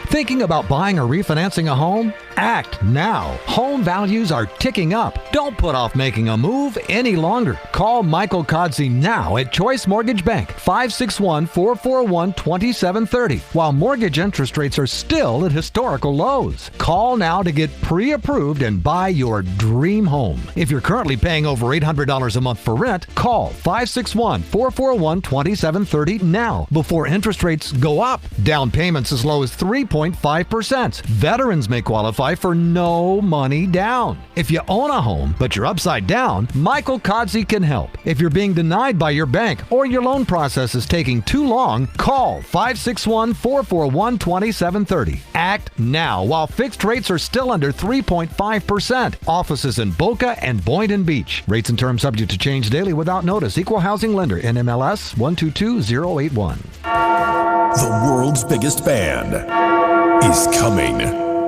Speaker 6: Thinking about buying or refinancing a home? Act now. Home values are ticking up. Don't put off making a move any longer. Call Michael Kodsey now at Choice Mortgage Bank, 561-441-2730, while mortgage interest rates are still at historical lows. Call now to get pre-approved and buy your dream home. If you're currently paying over $800 a month for rent, call 561-441-2730 now before interest rates go up. Down payments as low as 3.5%. Veterans may qualify for no money down. If you own a home, but you're upside down, Michael Kodsey can help. If you're being denied by your bank or your loan process is taking too long, call 561-441-2730. Act now while fixed rates are still under 3.5%. Offices in Boca and Boynton Beach. Rates and terms subject to change daily without notice. Equal housing lender. NMLS 122081.
Speaker 9: The world's biggest band is coming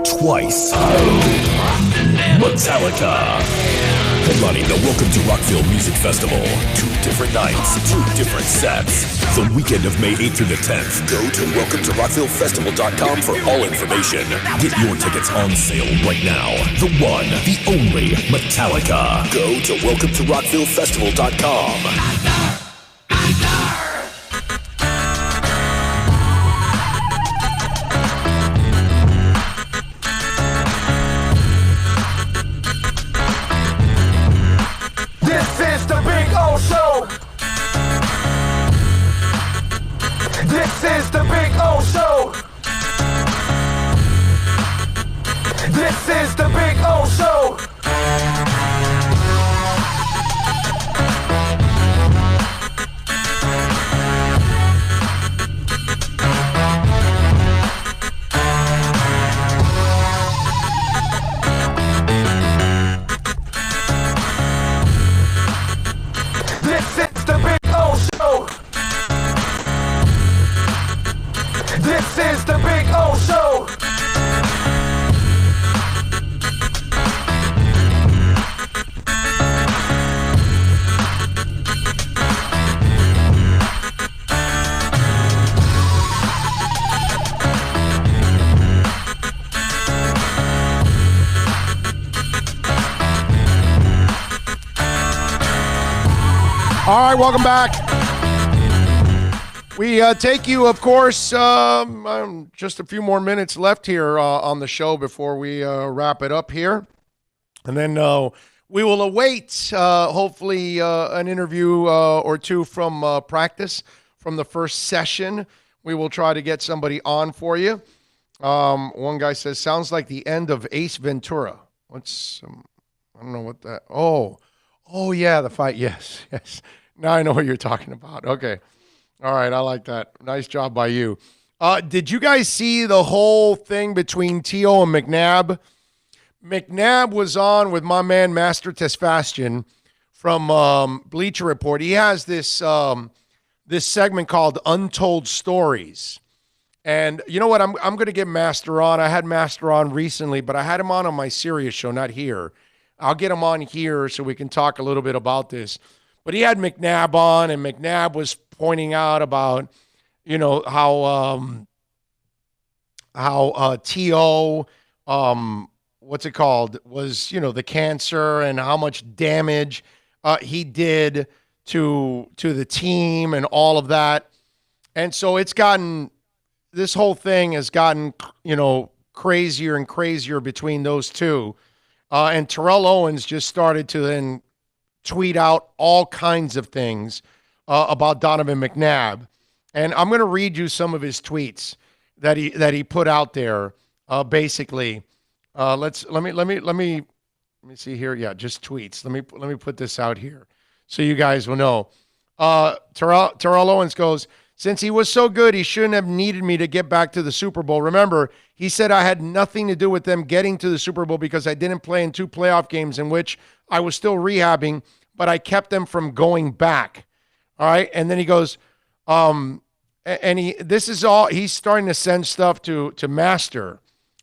Speaker 9: twice. Metallica. Headlining the Welcome to Rockville Music Festival. 2 different nights, 2 different sets. The weekend of May 8th through the 10th. Go to welcometorockvillefestival.com for all information. Get your tickets on sale right now. The one, the only Metallica. Go to welcometorockvillefestival.com.
Speaker 1: This is the Big O Show. This is the Big O Show. This is the Big O Show. This is the Big O Show.
Speaker 2: All right, welcome back. We take you, of course, just a few more minutes left here on the show before we wrap it up here. And then we will await, hopefully, an interview or two from practice from the first session. We will try to get somebody on for you. One guy says, sounds like the end of Ace Ventura. I don't know what that. Oh yeah, the fight. Yes. Now I know what you're talking about. Okay. All right, I like that. Nice job by you. Did you guys see the whole thing between T.O. and McNabb? McNabb was on with my man Master Tesfastian from Bleacher Report. He has this this segment called Untold Stories. And you know what? I'm going to get Master on. I had Master on recently, but I had him on my Sirius show, not here. I'll get him on here so we can talk a little bit about this. But he had McNabb on, and McNabb was pointing out about, you know, how T.O., what's it called, was, you know, the cancer and how much damage he did to the team and all of that. And so this whole thing has gotten, you know, crazier and crazier between those two. And Terrell Owens just started to then tweet out all kinds of things about Donovan McNabb. And I'm going to read you some of his tweets that he put out there. Basically, let me see here. Yeah, just tweets. Let me put this out here so you guys will know. Terrell Owens goes, since he was so good, he shouldn't have needed me to get back to the Super Bowl. Remember, he said I had nothing to do with them getting to the Super Bowl because I didn't play in 2 playoff games in which I was still rehabbing, but I kept them from going back. All right. And then he goes, he's starting to send stuff to Master,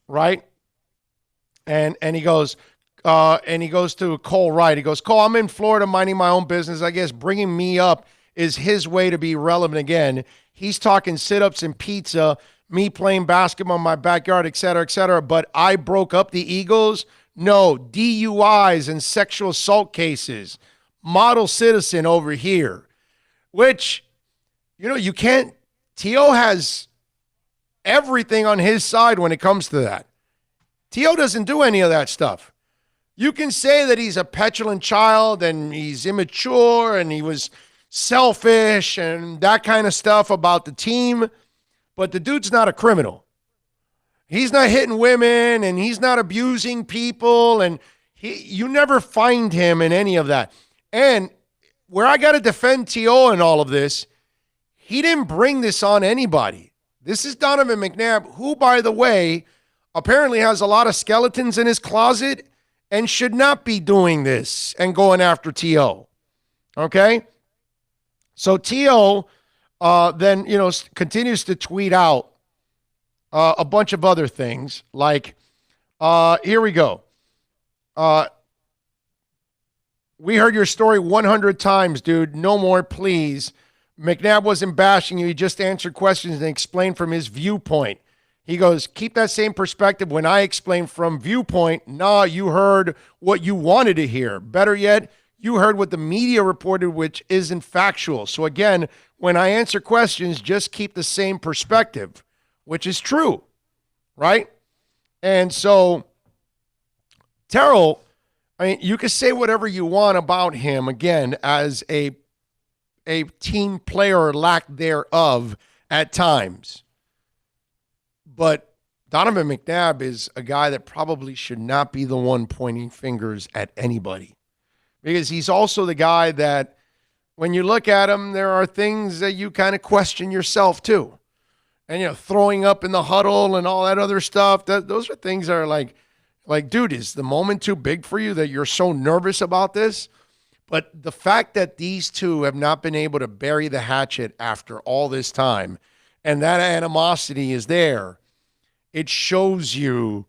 Speaker 2: right? And he goes to Cole Wright. He goes, Cole, I'm in Florida minding my own business. I guess bringing me up is his way to be relevant again. He's talking sit-ups and pizza, me playing basketball in my backyard, et cetera, but I broke up the Eagles? No, DUIs and sexual assault cases. Model citizen over here. Which, you know, you can't, T.O. has everything on his side when it comes to that. T.O. doesn't do any of that stuff. You can say that he's a petulant child and he's immature and he was selfish and that kind of stuff about the team, but the dude's not a criminal. He's not hitting women and he's not abusing people, and you never find him in any of that. And where I got to defend T.O. in all of this, he didn't bring this on anybody. This is Donovan McNabb, who, by the way, apparently has a lot of skeletons in his closet and should not be doing this and going after T.O. Okay? So T.O. then, you know, continues to tweet out a bunch of other things. Like, here we go. We heard your story 100 times, dude. No more, please. McNabb wasn't bashing you. He just answered questions and explained from his viewpoint. He goes, keep that same perspective when I explain from viewpoint. Nah, you heard what you wanted to hear. Better yet, you heard what the media reported, which isn't factual. So again, when I answer questions, just keep the same perspective, which is true, right? And so Terrell, I mean, you can say whatever you want about him, again, as a team player or lack thereof at times. But Donovan McNabb is a guy that probably should not be the one pointing fingers at anybody. Because he's also the guy that when you look at him, there are things that you kind of question yourself too. And, you know, throwing up in the huddle and all that other stuff, those are things that are like, dude, is the moment too big for you that you're so nervous about this? But the fact that these two have not been able to bury the hatchet after all this time, and that animosity is there, it shows you